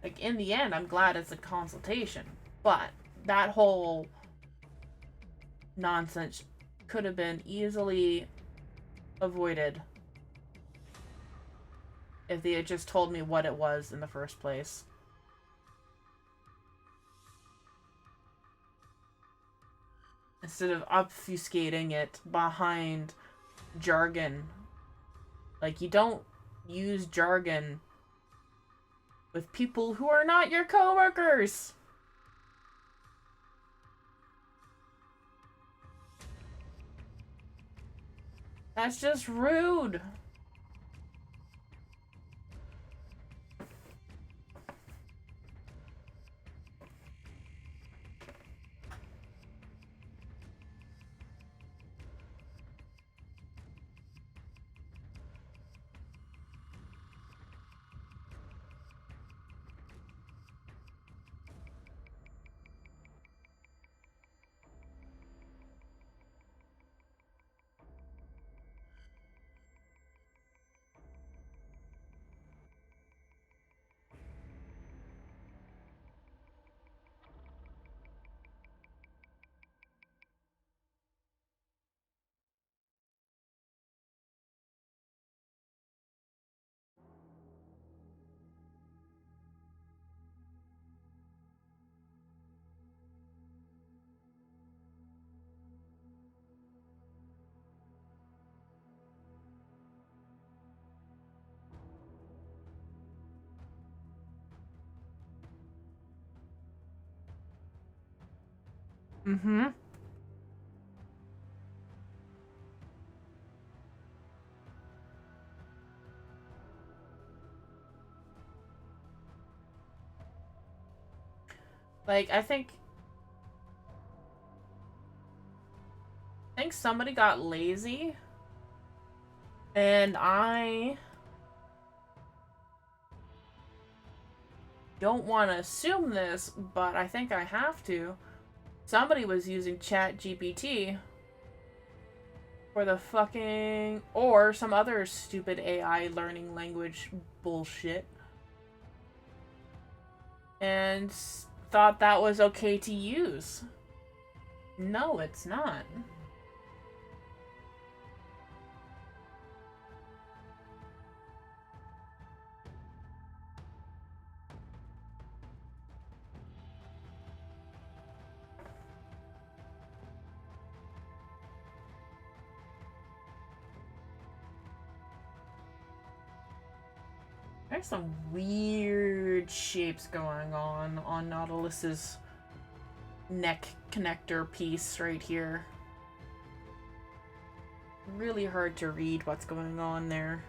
Like, in the end, I'm glad it's a consultation. But that whole nonsense could have been easily avoided if they had just told me what it was in the first place. Instead of obfuscating it behind jargon. Like, you don't use jargon with people who are not your coworkers. That's just rude. Mm-hmm. Like, I think somebody got lazy, and I don't want to assume this, but I think I have to. Somebody was using ChatGPT for the fucking, or some other stupid AI learning language bullshit, and thought that was okay to use. No, it's not. There's some weird shapes going on Nautilus's neck connector piece right here. Really hard to read what's going on there.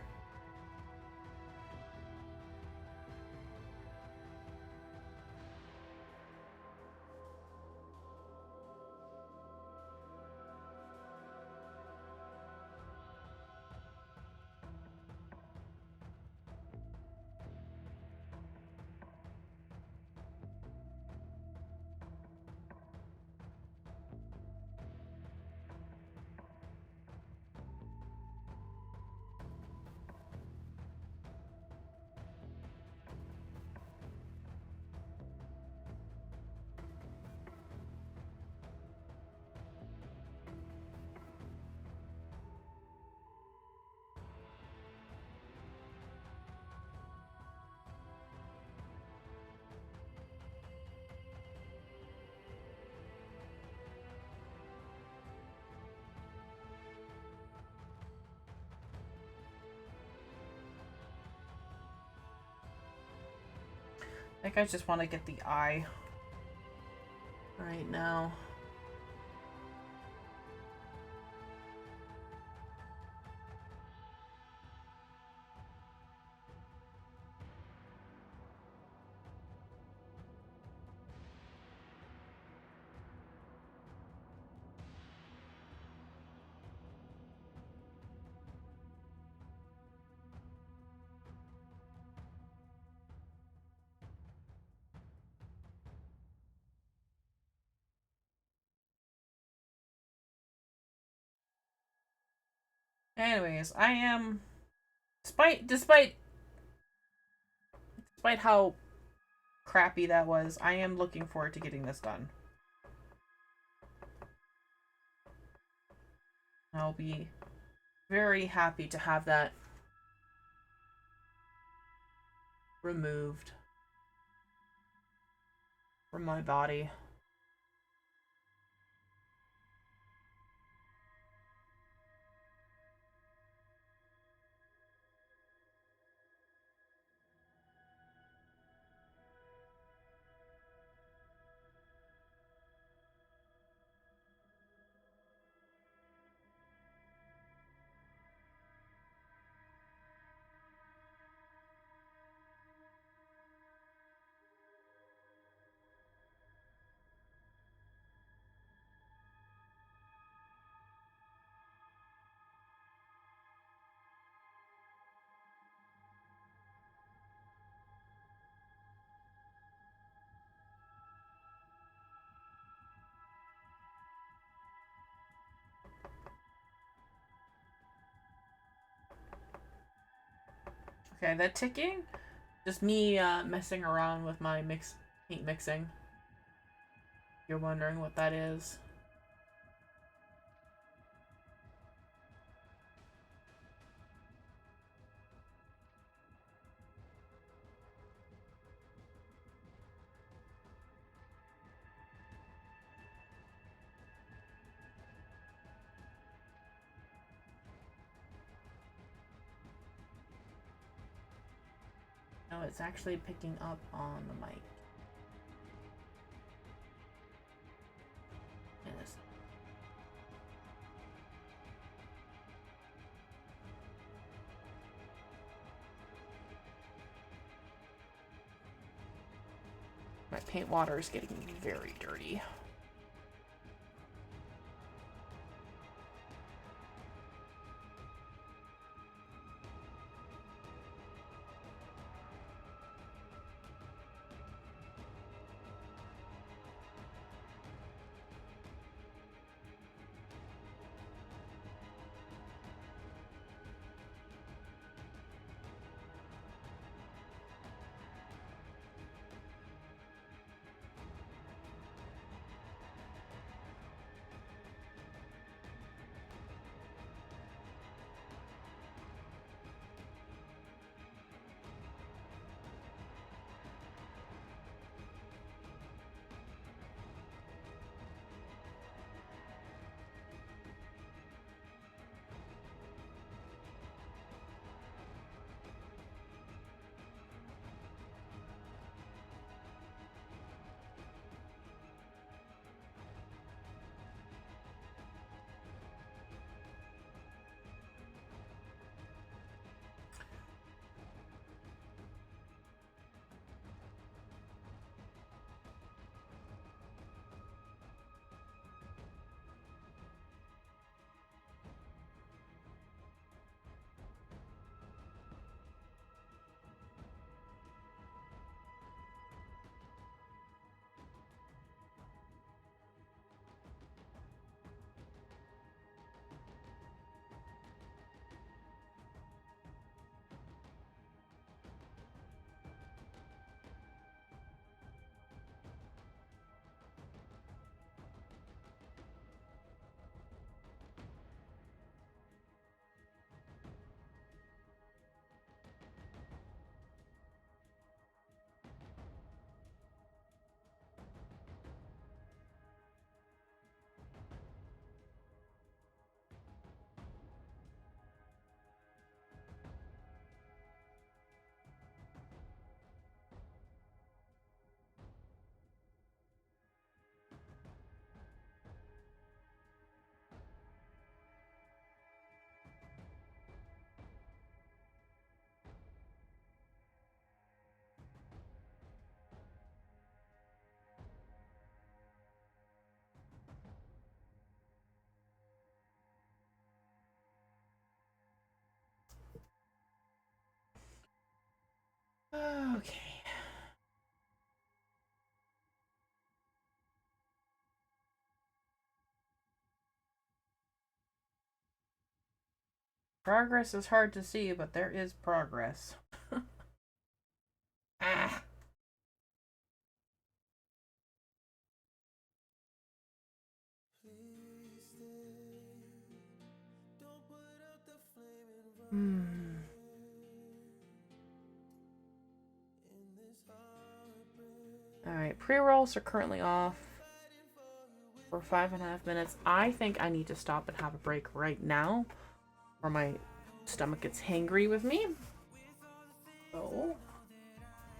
I think I just want to get the eye right now. Anyways, I am, despite how crappy that was, I am looking forward to getting this done. I'll be very happy to have that removed from my body. Okay, that ticking, just me messing around with my paint mixing. You're wondering what that is. No, it's actually picking up on the mic. Yes. My paint water is getting very dirty. Progress is hard to see, but there is progress. Ah. Hmm. Alright, pre-rolls are currently off for 5.5 minutes. I think I need to stop and have a break right now, or my stomach gets hangry with me. So,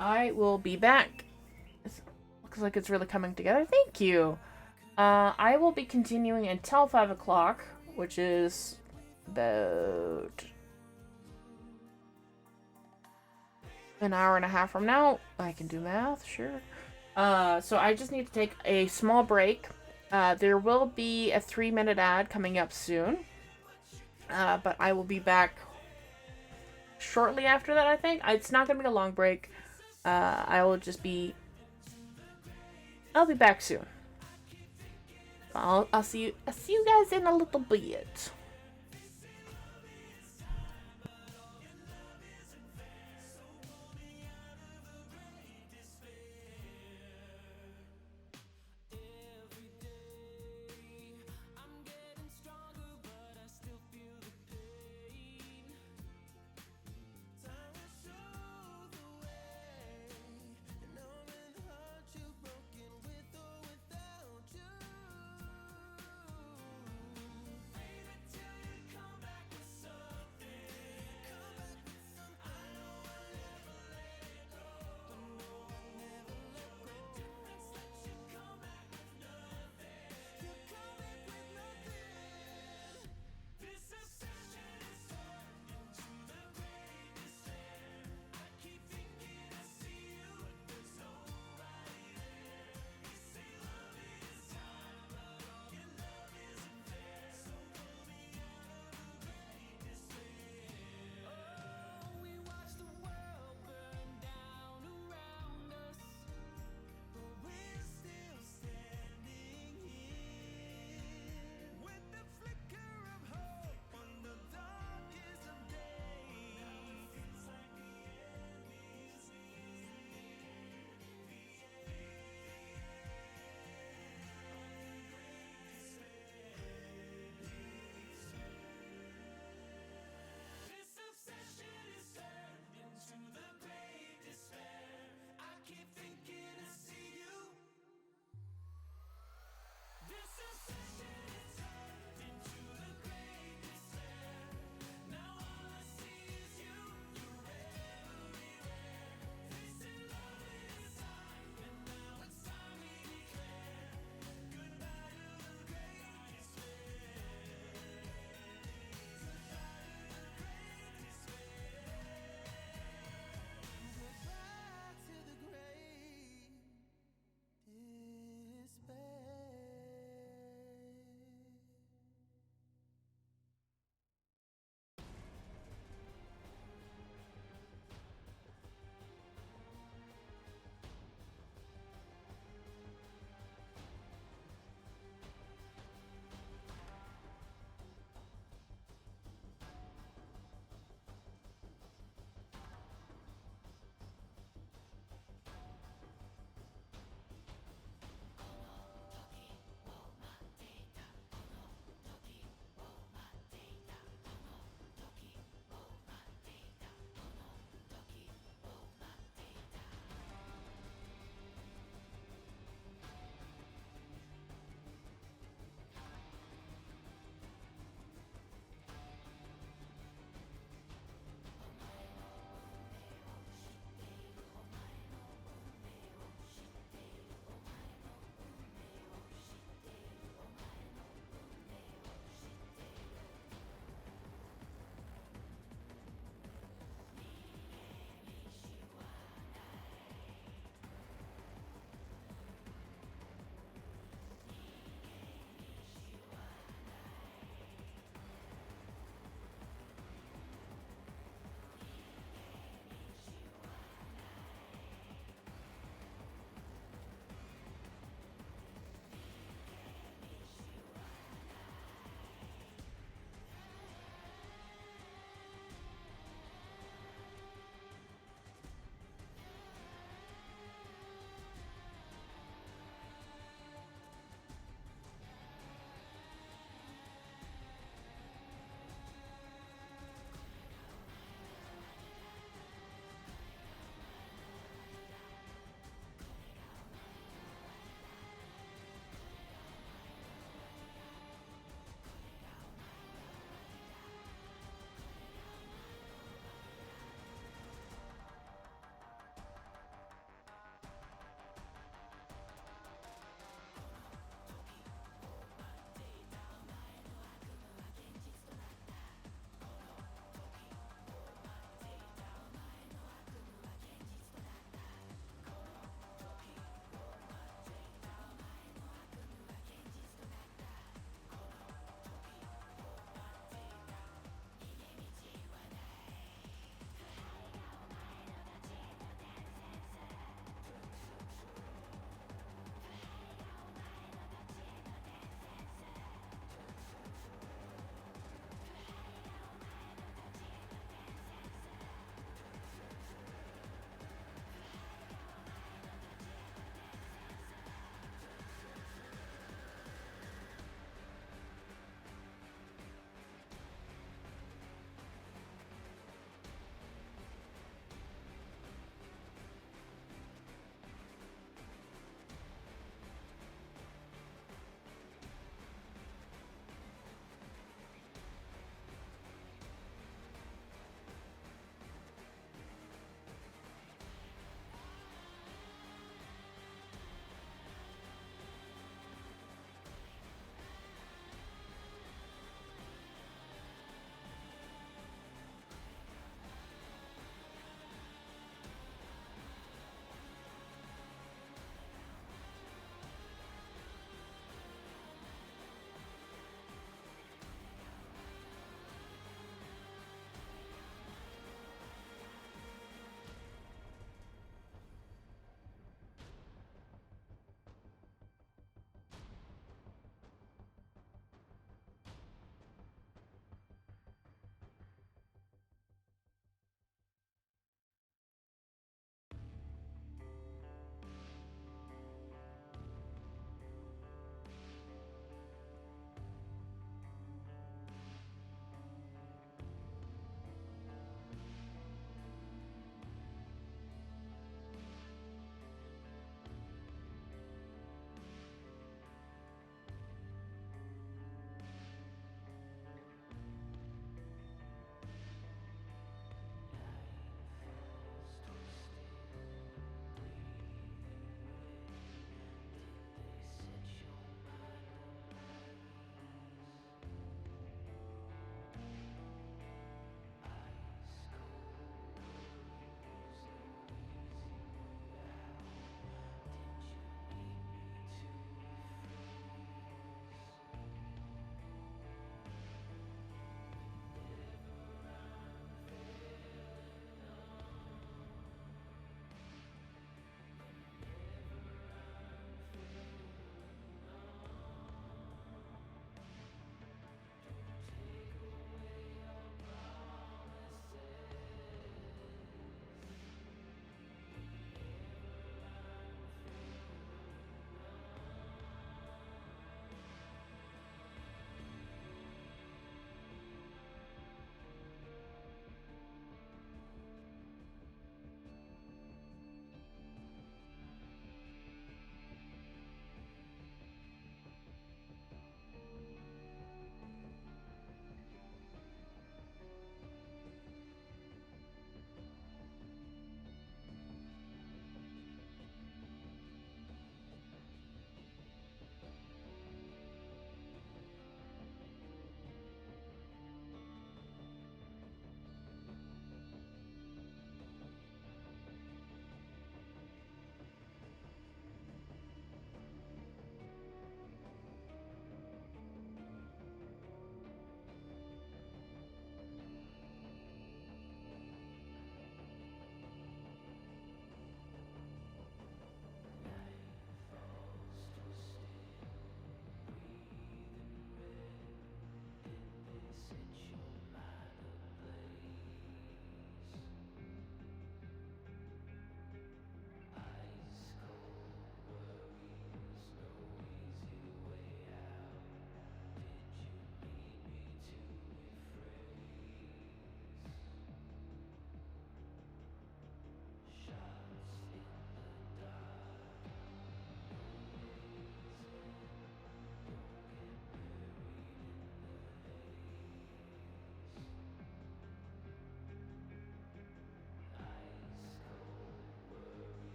I will be back. Looks like it's really coming together. Thank you. I will be continuing until 5 o'clock, which is about an hour and a half from now. I can do math, sure. So I just need to take a small break. There will be a 3-minute ad coming up soon. But I will be back shortly after that, I think. It's not going to be a long break. I'll be back soon. I'll see you guys in a little bit.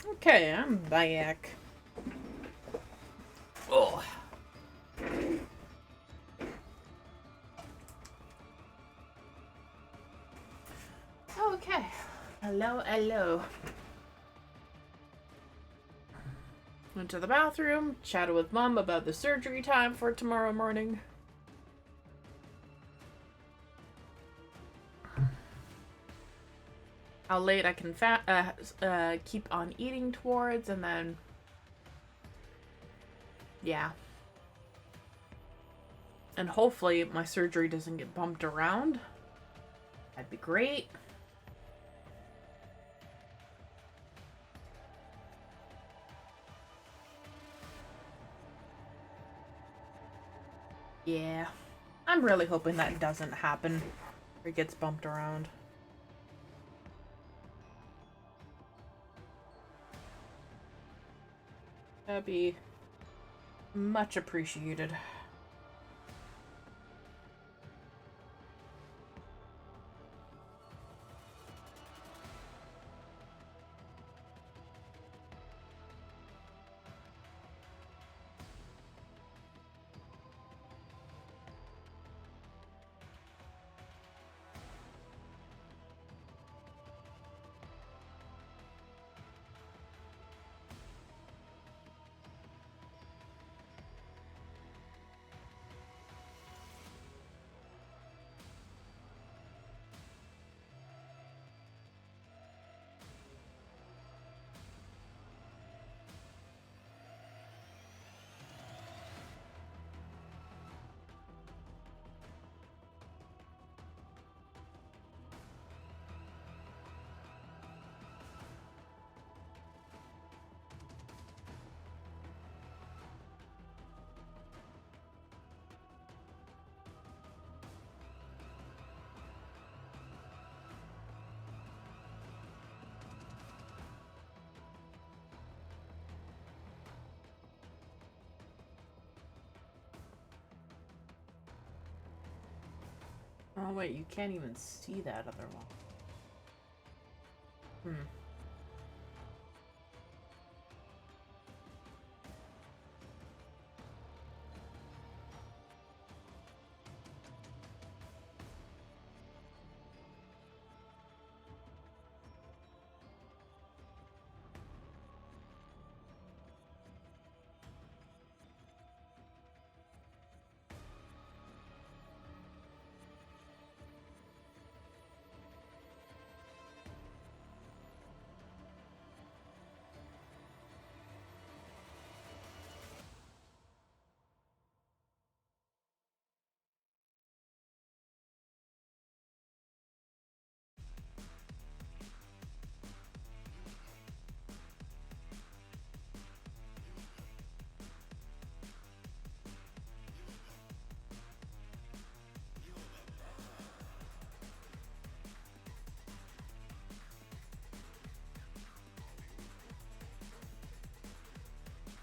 Okay, I'm back. Oh. Okay. Hello, hello. Went to the bathroom, chatted with Mom about the surgery time for tomorrow morning. How late I can keep on eating towards, and then... yeah. And hopefully my surgery doesn't get bumped around. That'd be great. Yeah. I'm really hoping that doesn't happen. Or it gets bumped around. That'd be much appreciated. Oh wait, you can't even see that other one.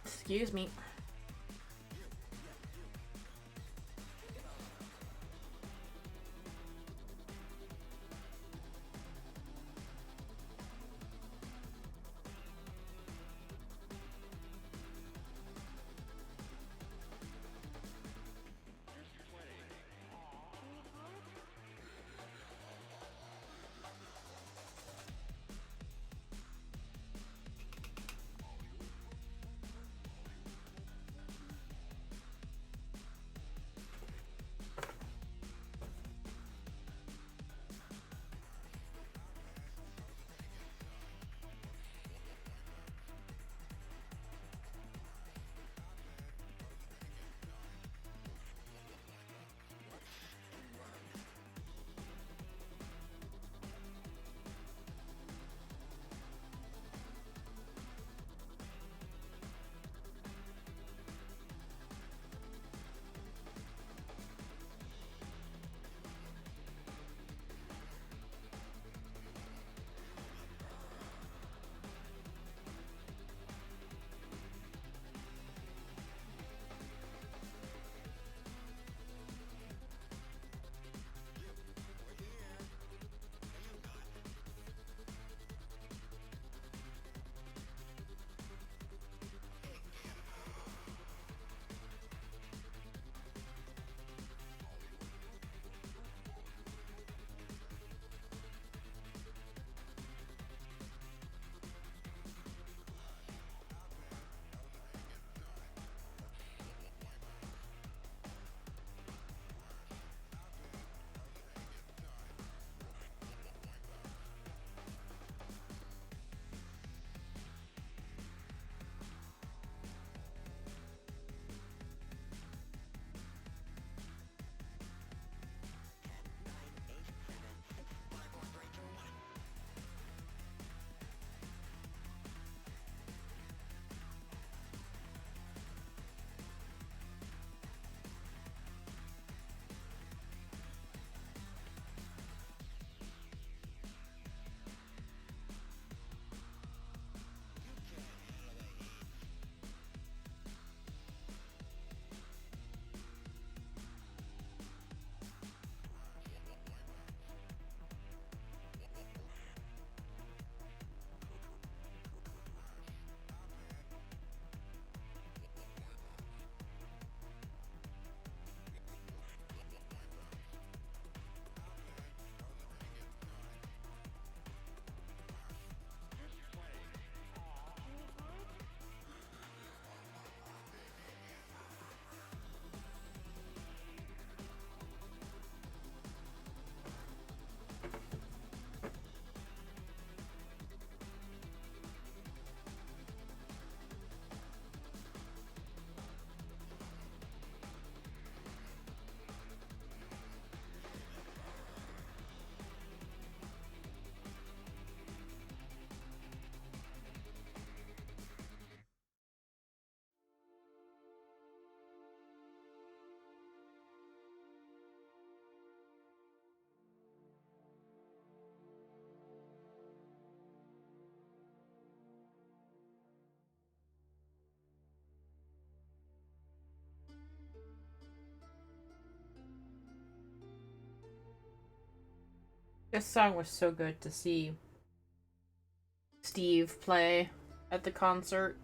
Excuse me. This song was so good to see Steve play at the concert.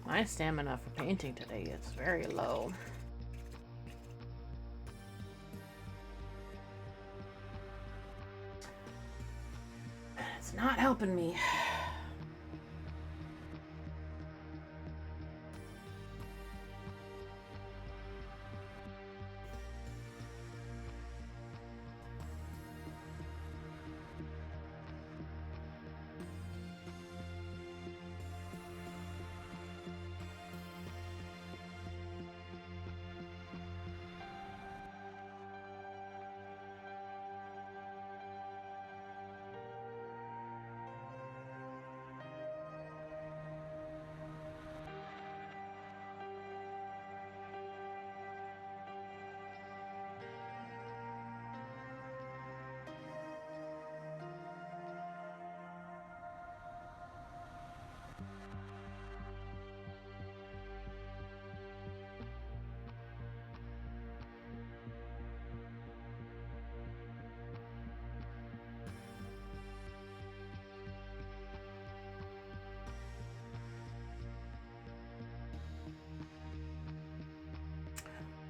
My stamina for painting today is very low. It's not helping me.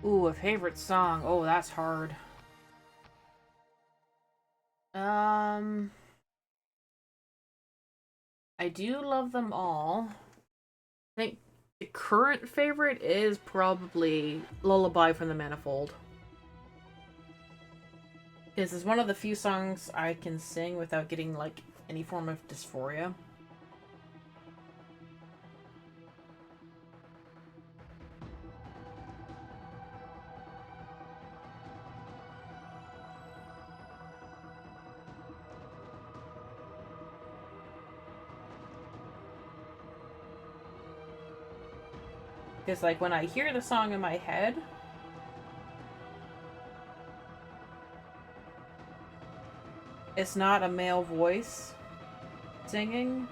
Ooh, a favorite song. Oh, that's hard. I do love them all. I think the current favorite is probably Lullaby from the Manifold. Because it's one of the few songs I can sing without getting, like, any form of dysphoria. Because, like, when I hear the song in my head, it's not a male voice singing,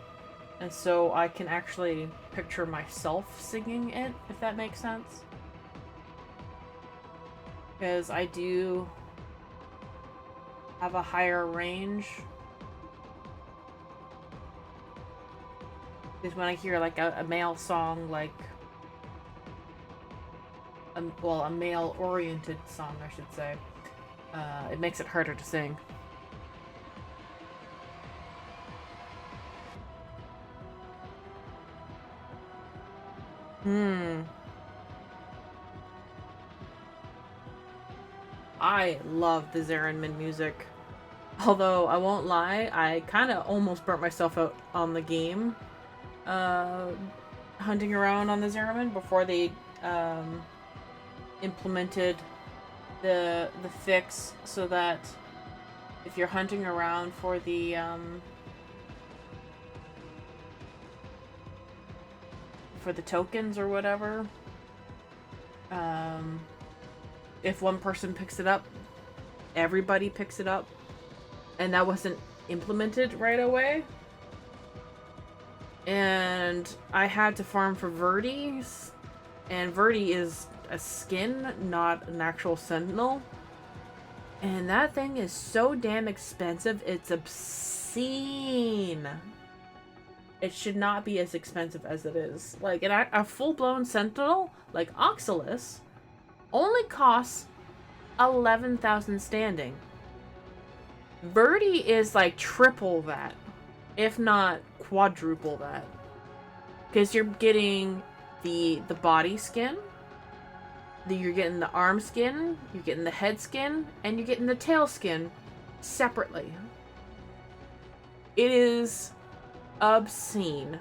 and so I can actually picture myself singing it, if that makes sense. Because I do have a higher range. Because when I hear, like, a male song, like, a male-oriented song, I should say, it makes it harder to sing. I love the Zerenman music. Although, I won't lie, I kind of almost burnt myself out on the game. Hunting around on the Zerenman before they, implemented the fix so that if you're hunting around for the, for the tokens or whatever, if one person picks it up, everybody picks it up, and that wasn't implemented right away. And I had to farm for Verdi's, and Verdi is a skin, not an actual sentinel. And that thing is so damn expensive, it's obscene. It should not be as expensive as it is. Like, a full-blown sentinel, like Oxalis, only costs 11,000 standing. Verdi is like triple that, if not quadruple that. Because you're getting the body skin, you're getting the arm skin, you're getting the head skin, and you're getting the tail skin separately. It is obscene.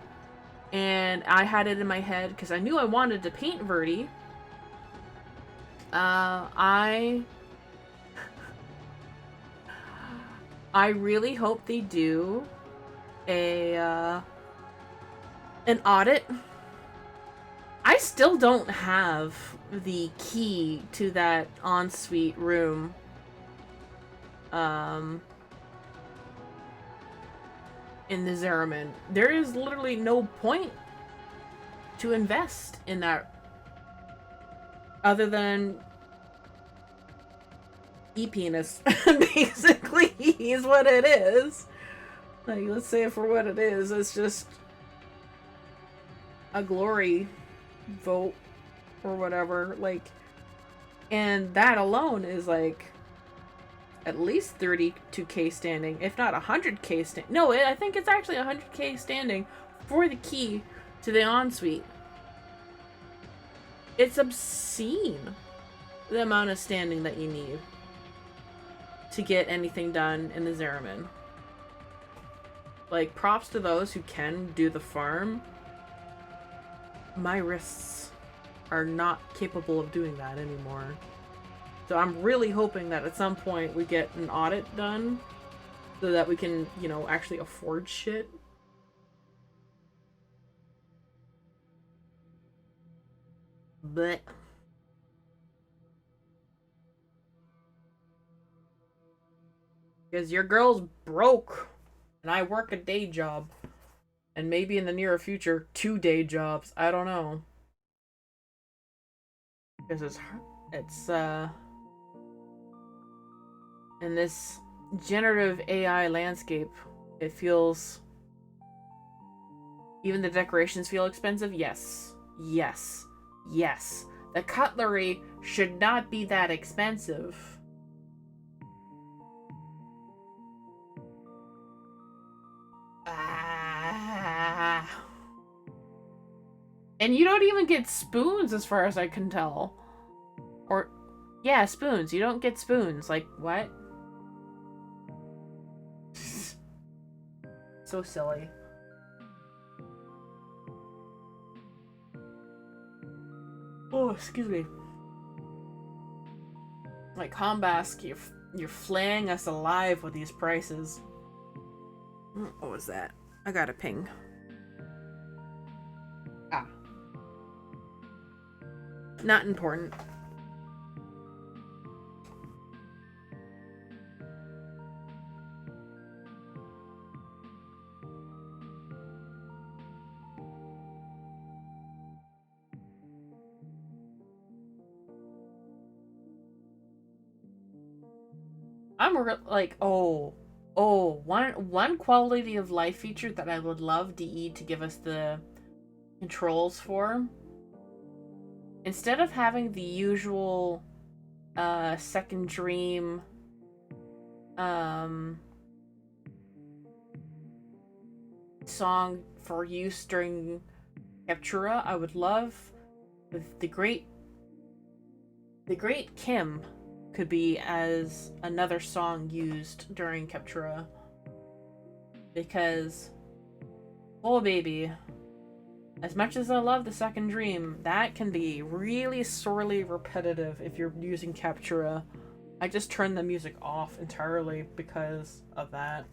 And I had it in my head because I knew I wanted to paint Verdi. I really hope they do an audit. I still don't have the key to that ensuite room. In the Zerenman. There is literally no point to invest in that other than e-penis. Basically, is what it is. Like, let's say it for what it is. It's just a glory vote or whatever, like, and that alone is like at least 32k standing, if not 100k standing. No, I think it's actually 100k standing for the key to the ensuite. It's obscene the amount of standing that you need to get anything done in the Zeramin. Like, props to those who can do the farm. My wrists are not capable of doing that anymore. So I'm really hoping that at some point we get an audit done so that we can, you know, actually afford shit. But because your girl's broke and I work a day job and maybe in the near future 2 day jobs. I don't know. Because it's in this generative AI landscape, it feels, even the decorations feel expensive. Yes, yes, yes. The cutlery should not be that expensive. And you don't even get spoons as far as I can tell. Or, yeah, spoons. You don't get spoons. Like, what? So silly. Oh, excuse me. Like, Combask, you're flaying us alive with these prices. What was that? I got a ping. Ah. Not important. I'm like, one quality of life feature that I would love DE to give us the controls for. Instead of having the usual second dream song for use during Captura, I would love if the great Kim could be as another song used during Captura. Because, oh baby, as much as I love the second dream, that can be really sorely repetitive if you're using Captura. I just turned the music off entirely because of that.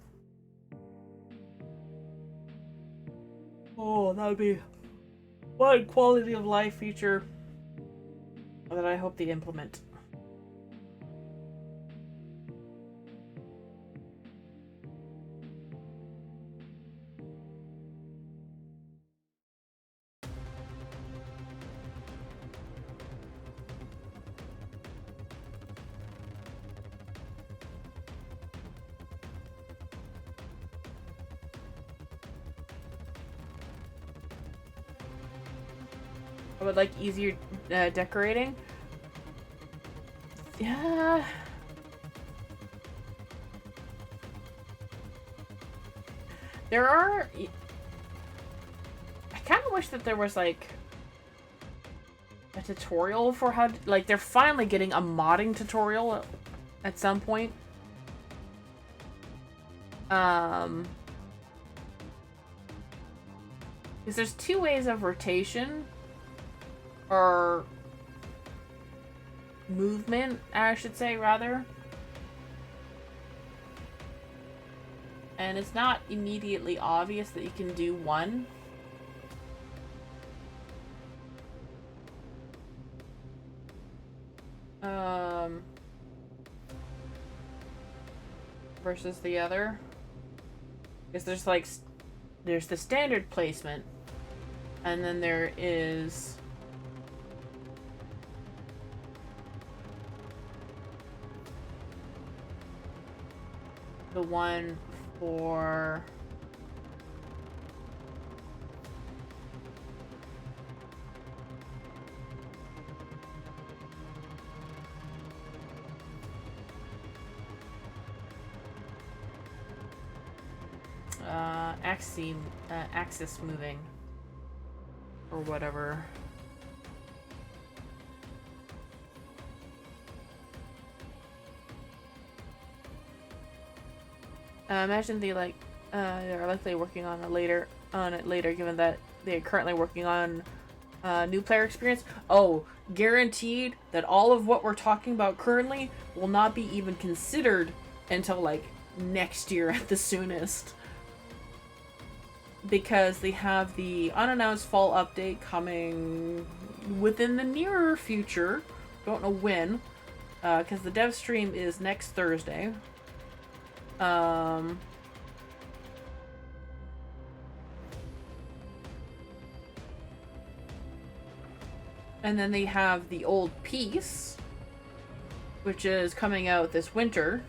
Oh, that would be one quality of life feature that I hope they implement. I would like easier decorating. Yeah. There are... I kind of wish that there was, like, a tutorial for how to... Like, they're finally getting a modding tutorial at some point. Because there's 2 ways of rotation. Or movement, I should say, rather. And it's not immediately obvious that you can do one. Versus the other. Because there's like, there's the standard placement. And then there is... the one for axis moving. Or whatever. Imagine they're likely working on it later, given that they are currently working on new player experience. Oh, guaranteed that all of what we're talking about currently will not be even considered until like next year at the soonest. Because they have the unannounced fall update coming within the nearer future. Don't know when. Because the dev stream is next Thursday. And then they have the old piece, which is coming out this winter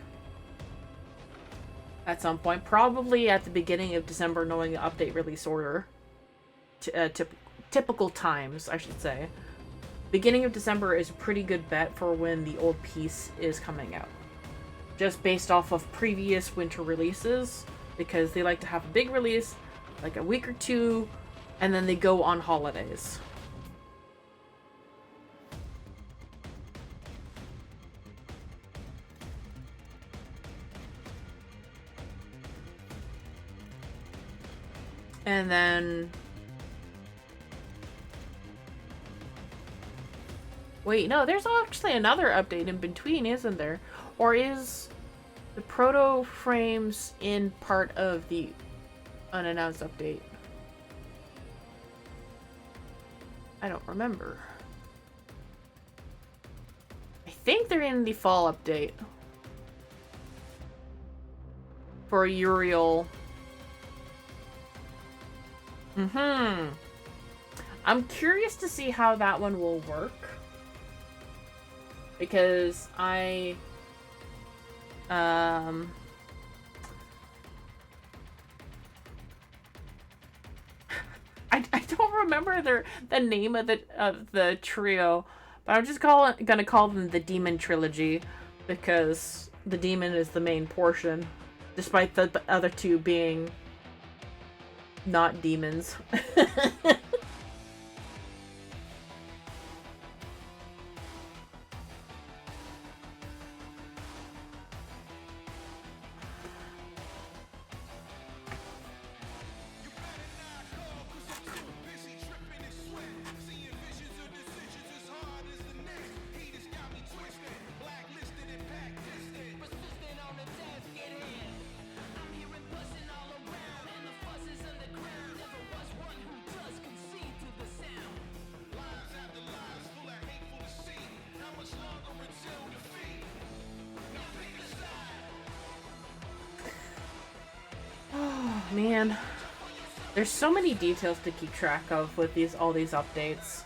at some point, probably at the beginning of December, knowing the update release order. Typical times, I should say. Beginning of December is a pretty good bet for when the old piece is coming out. Just based off of previous winter releases, because they like to have a big release, like a week or two, and then they go on holidays. And then... Wait, no, there's actually another update in between, isn't there? Or is the proto frames in part of the unannounced update? I don't remember. I think they're in the fall update. For Uriel. I'm curious to see how that one will work. Because I don't remember the name of the trio, but I'm just gonna call them the Demon Trilogy, because the demon is the main portion, despite the other two being not demons. Man, there's so many details to keep track of with all these updates.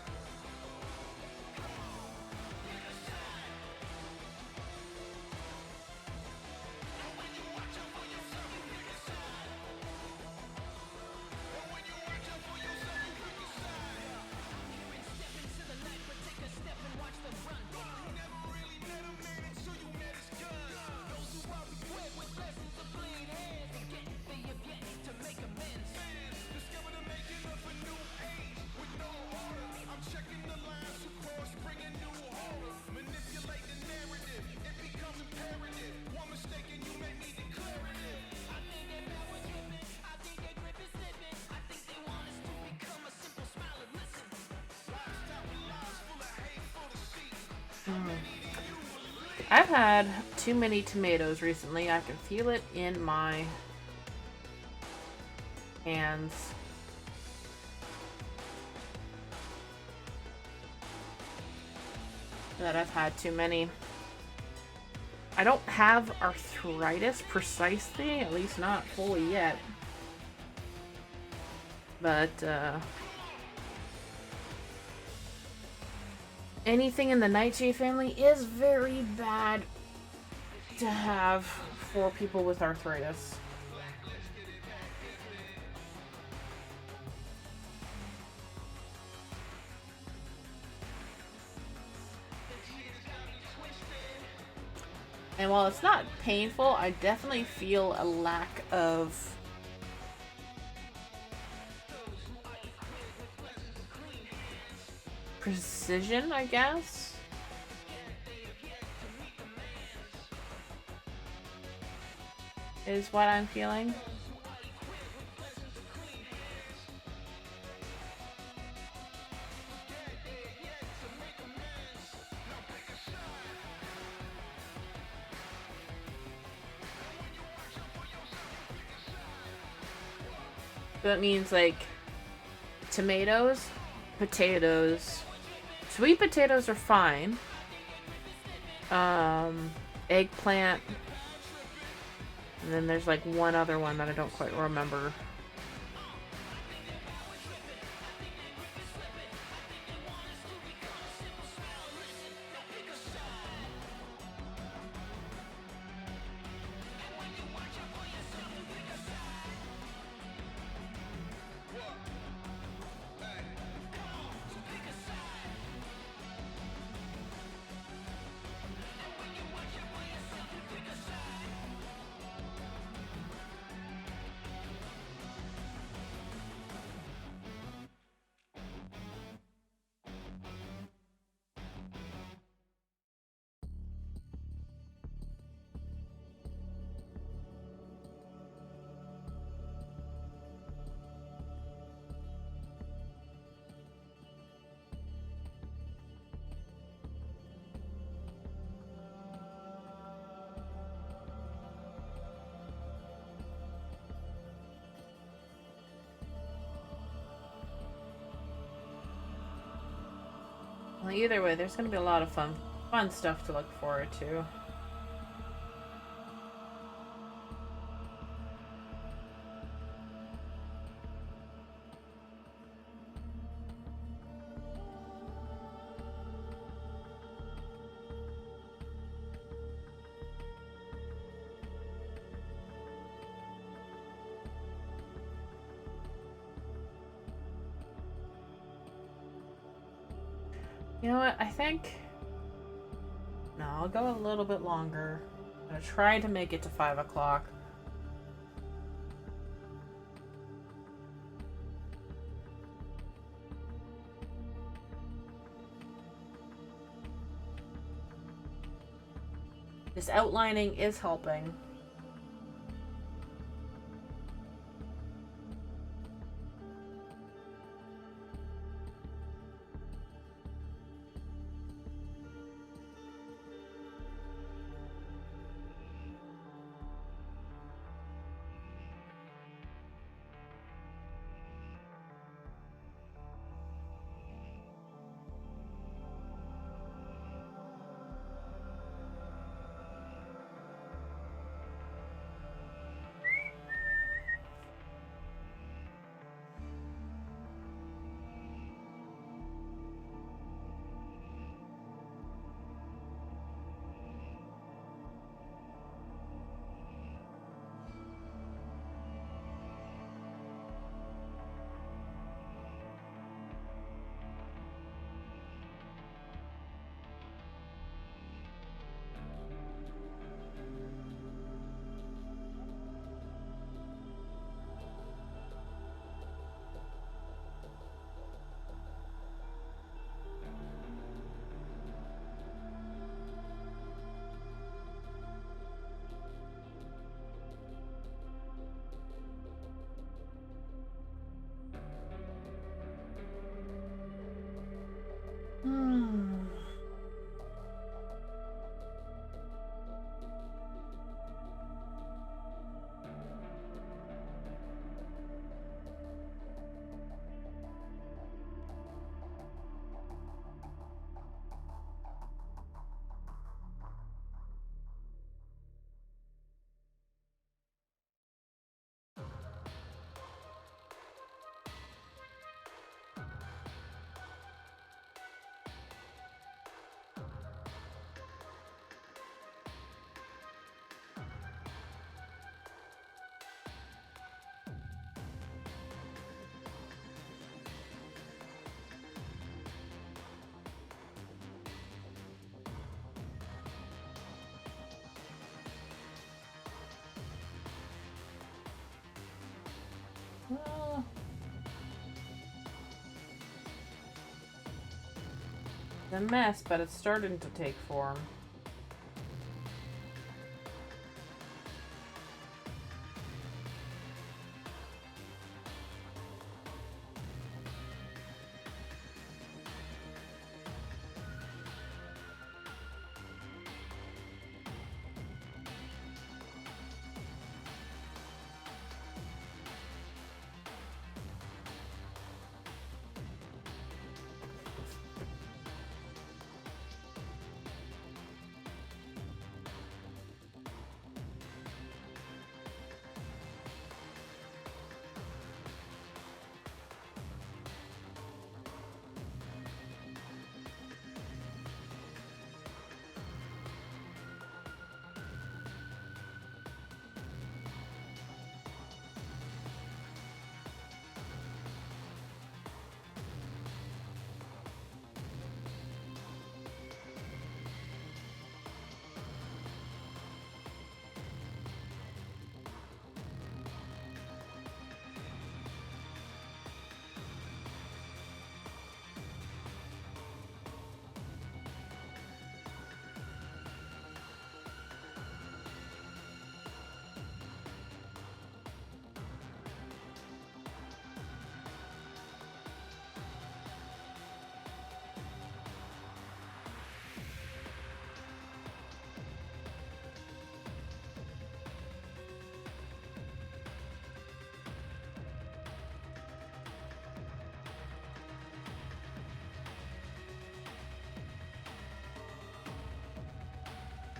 I've had too many tomatoes recently. I can feel it in my hands. That I've had too many. I don't have arthritis precisely, at least not fully yet. But, anything in the nightshade family is very bad to have for people with arthritis. And while it's not painful, I definitely feel a lack of precision, I guess. Is what I'm feeling. So it means like tomatoes, potatoes. Sweet potatoes are fine. Eggplant. And then there's like one other one that I don't quite remember. Well, either way, there's going to be a lot of fun stuff to look forward to. You know what? I think... No, I'll go a little bit longer. I'm going to try to make it to 5 o'clock. This outlining is helping. a mess, but it's starting to take form.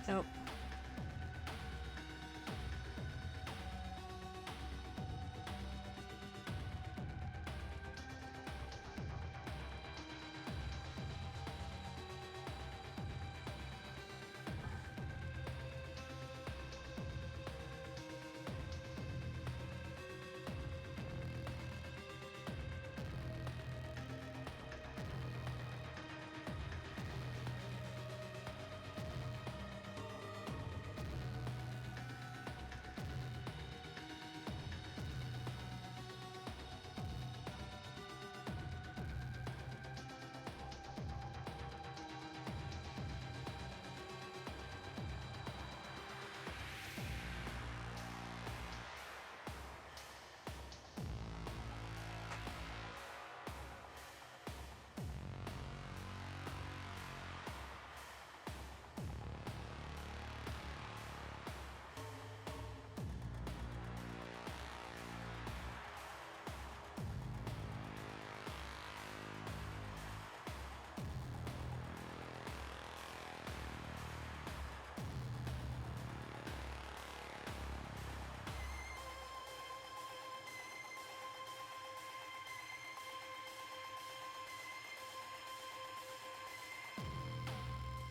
Nope.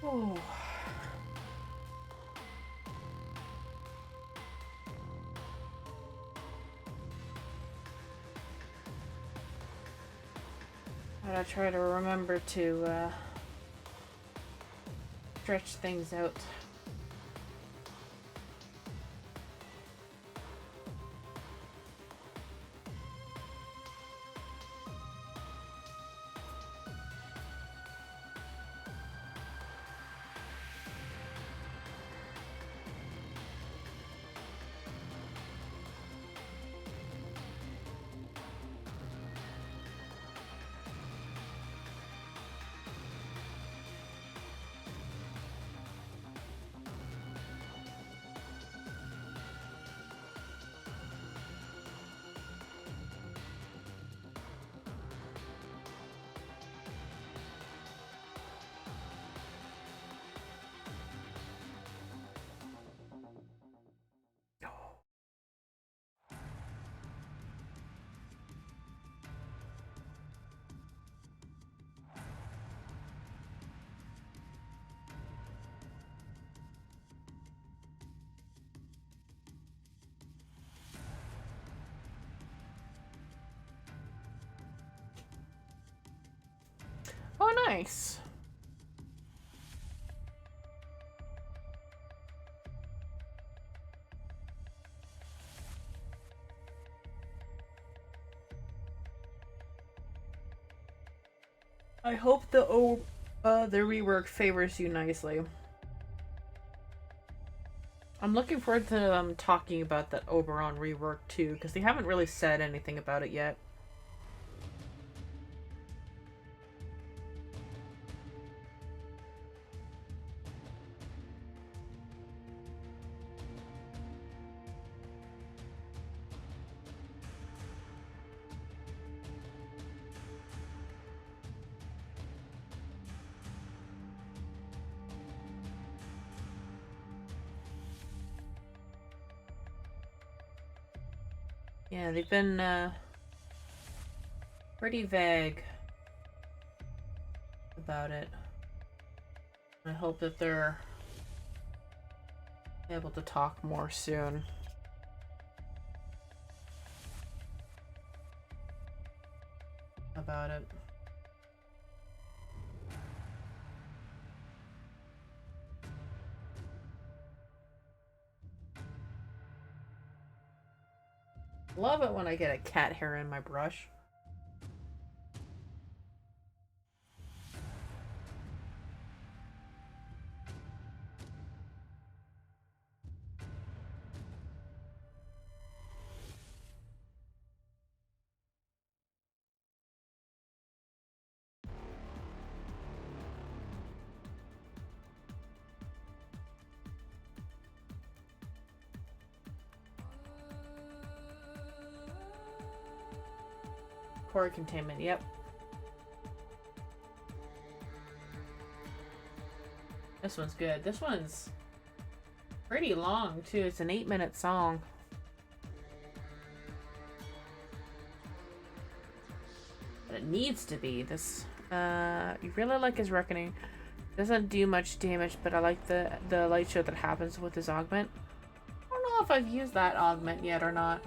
Oh. Gotta try to remember to stretch things out. Oh, nice. I hope the The rework favors you nicely. I'm looking forward to them talking about that Oberon rework too, because they haven't really said anything about it yet. Yeah, they've been pretty vague about it. I hope that they're able to talk more soon. About it. Love it when I get a cat hair in my brush. Core containment, yep. This one's good. This one's pretty long too. It's an 8-minute song. But it needs to be. This you really like his reckoning. Doesn't do much damage, but I like the light show that happens with his augment. I don't know if I've used that augment yet or not.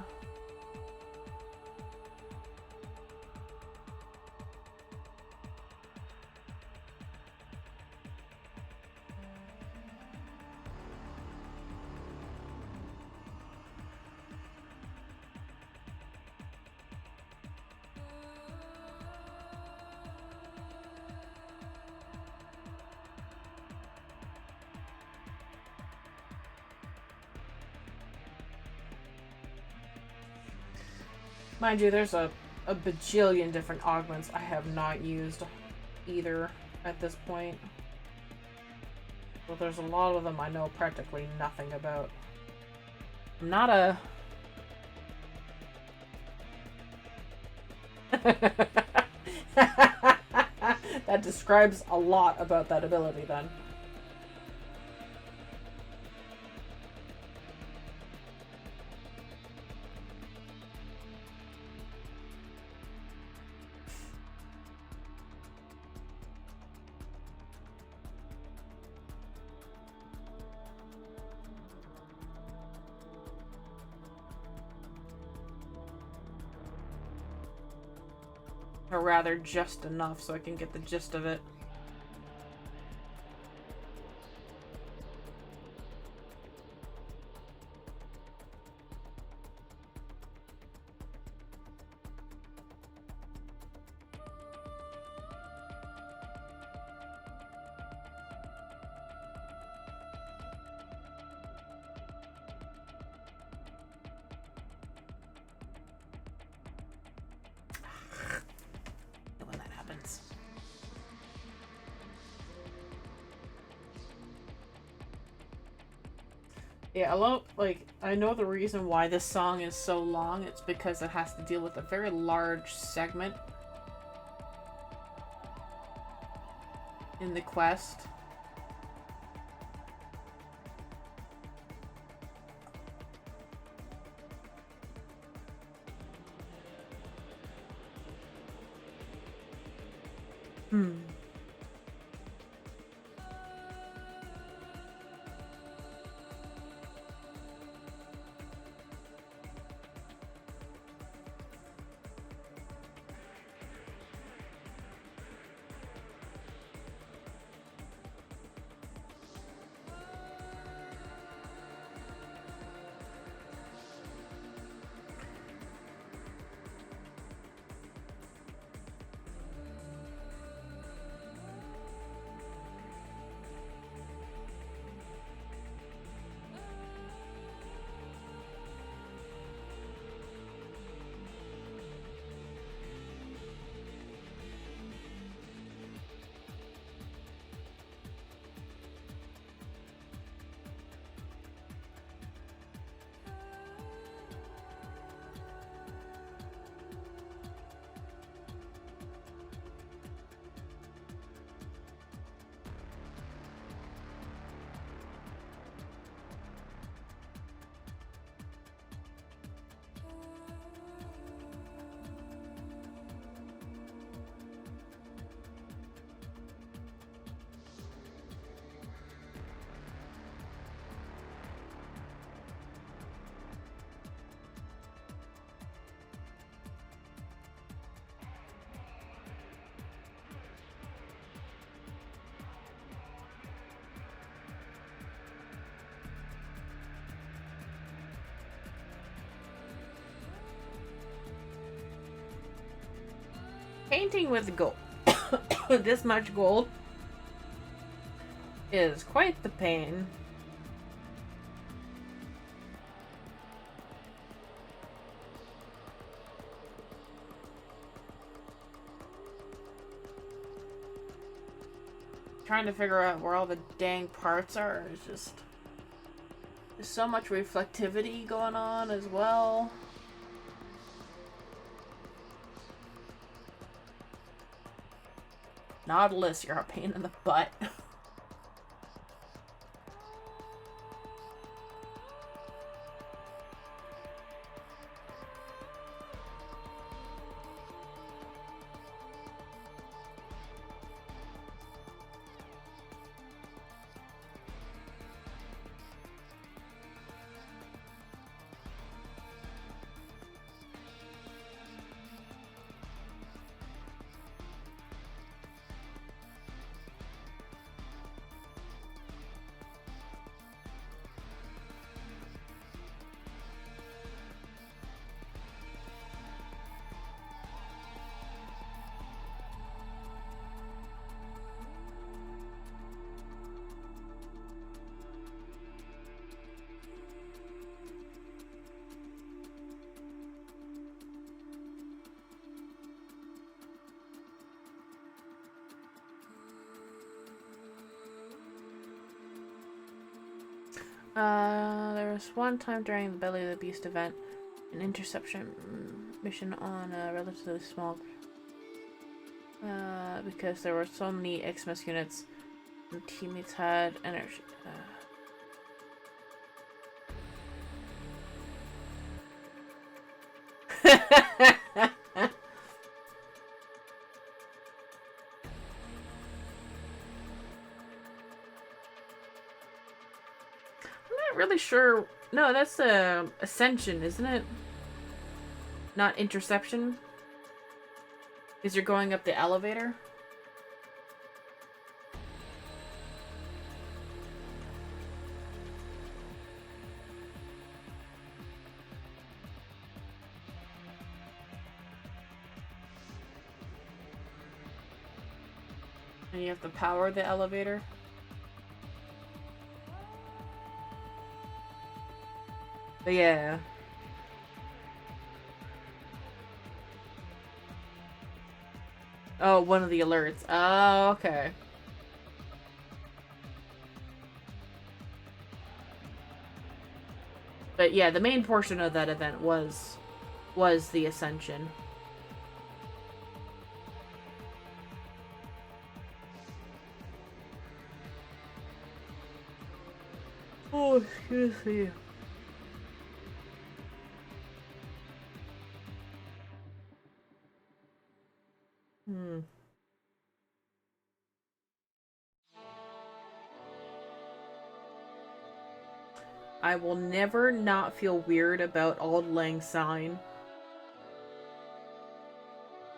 Mind you, there's a bajillion different augments I have not used either at this point. So there's a lot of them I know practically nothing about. I'm not a... That describes a lot about that ability then. Or rather, just enough so I can get the gist of it. When that happens. Yeah, I know the reason why this song is so long. It's because it has to deal with a very large segment in the quest. Painting with gold, this much gold, is quite the pain. Trying to figure out where all the dang parts are is just... There's so much reflectivity going on as well. Nautilus, you're a pain in the butt. There was one time during the Belly of the Beast event, an interception mission on a relatively small, because there were so many Xmas units and teammates had energy. Really sure. No, that's ascension, isn't it? Not interception. Is you're going up the elevator? And you have to power the elevator? But yeah. Oh, one of the alerts. Oh, okay. But yeah, the main portion of that event was the Ascension. Oh, excuse me. I will never not feel weird about Auld Lang Syne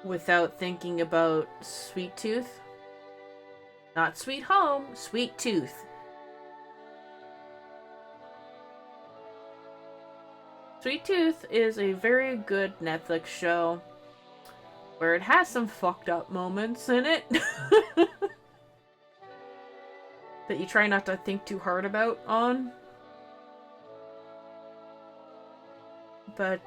without thinking about Sweet Tooth. Not Sweet Home, Sweet Tooth. Sweet Tooth is a very good Netflix show where it has some fucked up moments in it that you try not to think too hard about on. But,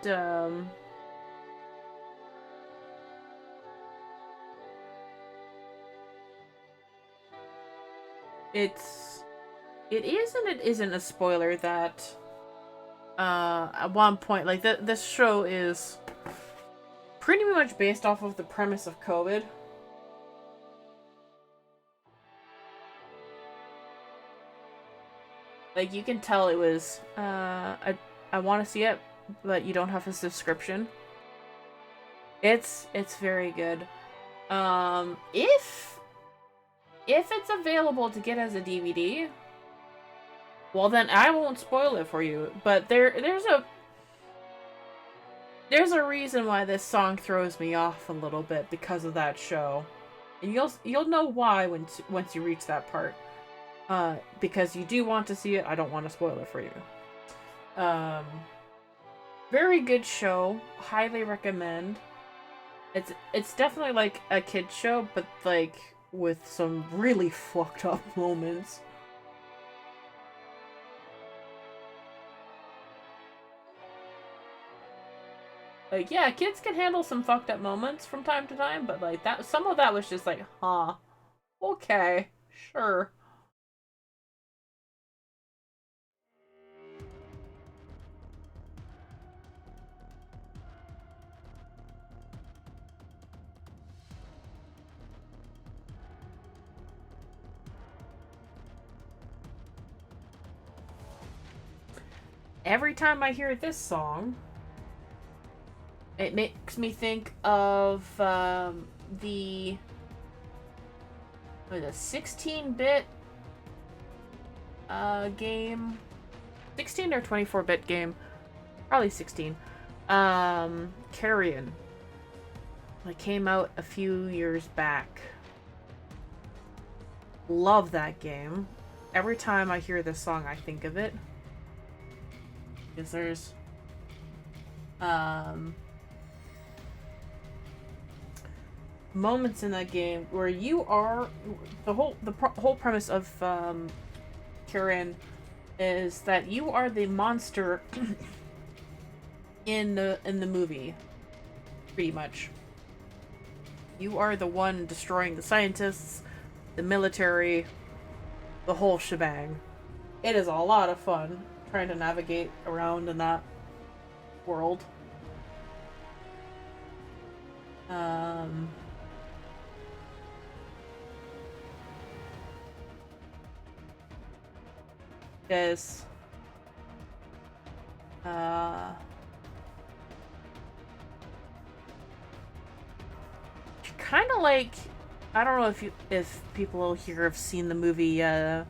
it is and it isn't a spoiler that, at one point, like, this show is pretty much based off of the premise of COVID. Like, you can tell it was, I want to see it, but you don't have a subscription. It's very good. If it's available to get as a DVD, well then I won't spoil it for you. But there's a reason why this song throws me off a little bit because of that show, and you'll know why once you reach that part. Because you do want to see it. I don't want to spoil it for you. Very good show. Highly recommend. It's definitely like a kid show, but like with some really fucked up moments. Like, yeah, kids can handle some fucked up moments from time to time, but like that, some of that was just like, huh, okay, sure. Every time I hear this song, it makes me think of the 16-bit game, 16 or 24-bit game, probably 16. Carrion. It came out a few years back. Love that game. Every time I hear this song, I think of it. Because there's moments in that game where you are the whole premise of Carrion is that you are the monster in the movie, pretty much. You are the one destroying the scientists, the military, the whole shebang. It is a lot of fun trying to navigate around in that world. Is kind of like, I don't know if people here have seen the movie The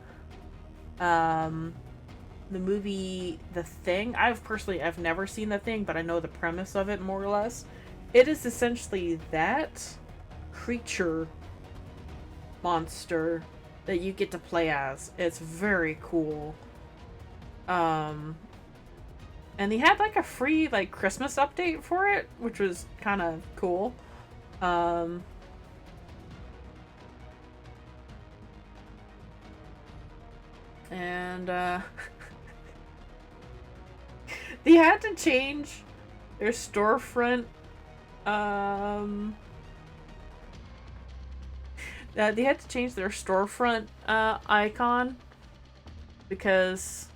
Thing. I've never seen The Thing, but I know the premise of it more or less. It is essentially that creature monster that you get to play as. It's very cool. And they had like a free like Christmas update for it, which was kind of cool. And they had to change their storefront. They had to change their storefront icon because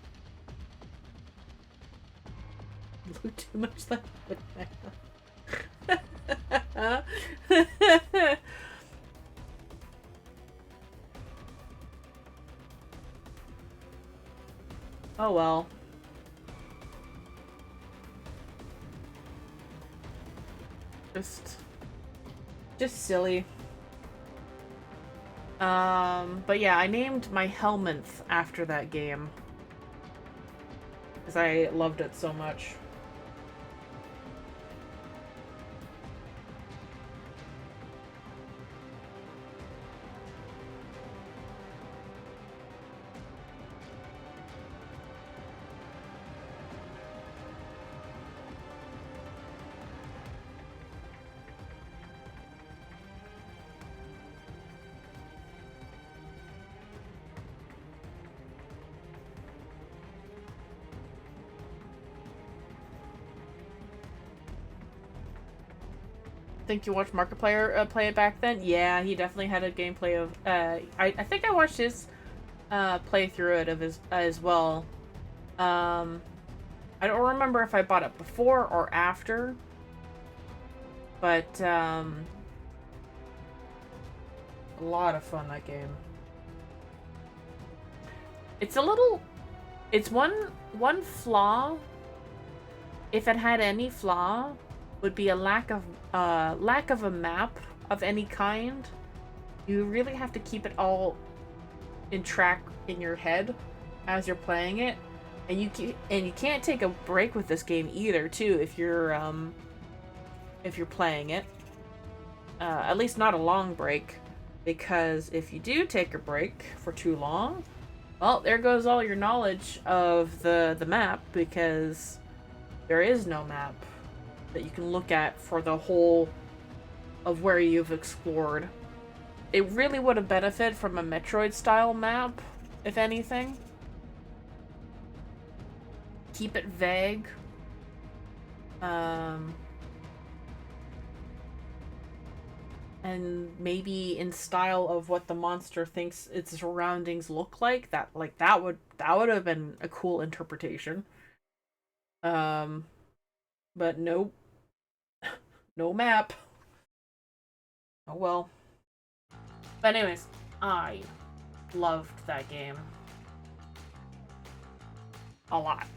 look too much like oh well. Just silly. But yeah, I named my Helminth after that game because I loved it so much. Think you watched Markiplier play it back then? Yeah, he definitely had a gameplay of. I think I watched his playthrough it of his as well. I don't remember if I bought it before or after, but a lot of fun, that game. It's one flaw. If it had any flaw, would be a lack of a map of any kind. You really have to keep it all in track in your head as you're playing it, and you can't take a break with this game either too if you're playing it. At least not a long break, because if you do take a break for too long, well, there goes all your knowledge of the map, because there is no map that you can look at for the whole of where you've explored. It really would have benefited from a Metroid-style map, if anything. Keep it vague. And maybe in style of what the monster thinks its surroundings look like. That would have been a cool interpretation. But nope. No map. Oh well. But anyways, I loved that game. A lot.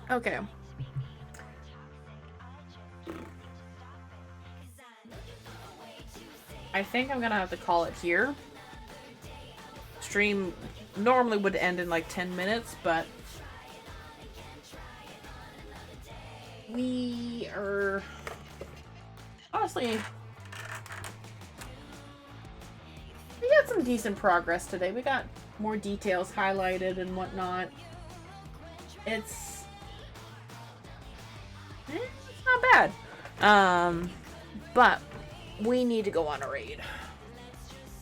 Okay. I think I'm gonna have to call it here. Stream normally would end in like 10 minutes, but we are honestly, we got some decent progress today. We got more details highlighted and whatnot. It's not bad. But we need to go on a raid.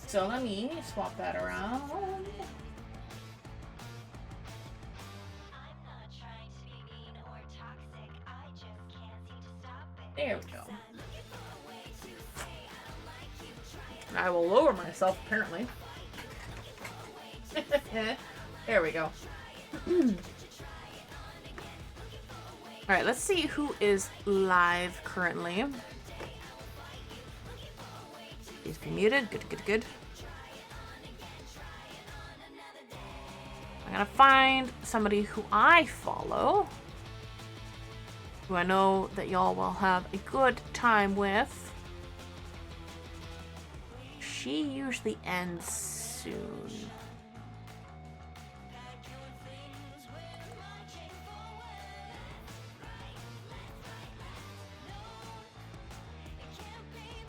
So let me swap that around. There we go. I will lower myself, apparently. There we go. Alright, let's see who is live currently. Please be muted. Good, good, good. I'm gonna find somebody who I follow, who I know that y'all will have a good time with. She usually ends soon.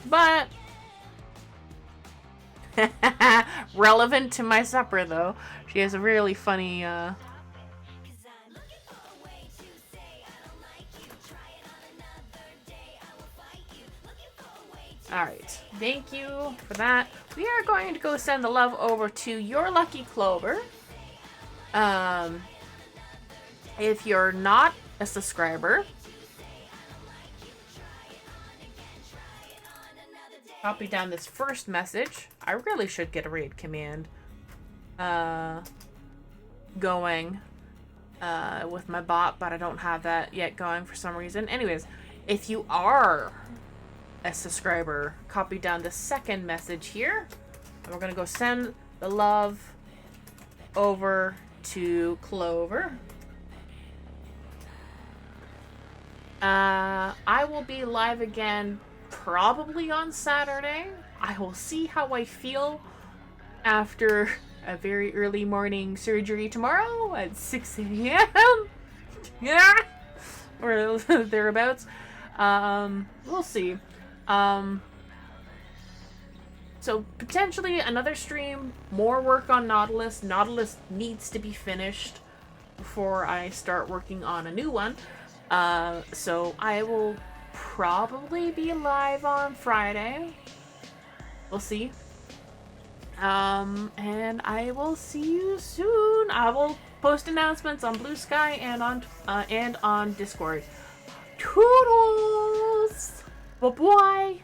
But relevant to my supper, though. She has a really funny, Alright, thank you for that. We are going to go send the love over to Your Lucky Clover. If you're not a subscriber, copy down this first message. I really should get a raid command going with my bot, but I don't have that yet going for some reason. Anyways, if you are a subscriber, copy down the second message here, and we're gonna go send the love over to Clover. I will be live again probably on Saturday. I will see how I feel after a very early morning surgery tomorrow at 6 a.m. Yeah, or thereabouts. We'll see. So potentially another stream, more work on Nautilus. Nautilus needs to be finished before I start working on a new one. So I will probably be live on Friday. We'll see. And I will see you soon. I will post announcements on Blue Sky and on Discord. Toodles! Bye-bye!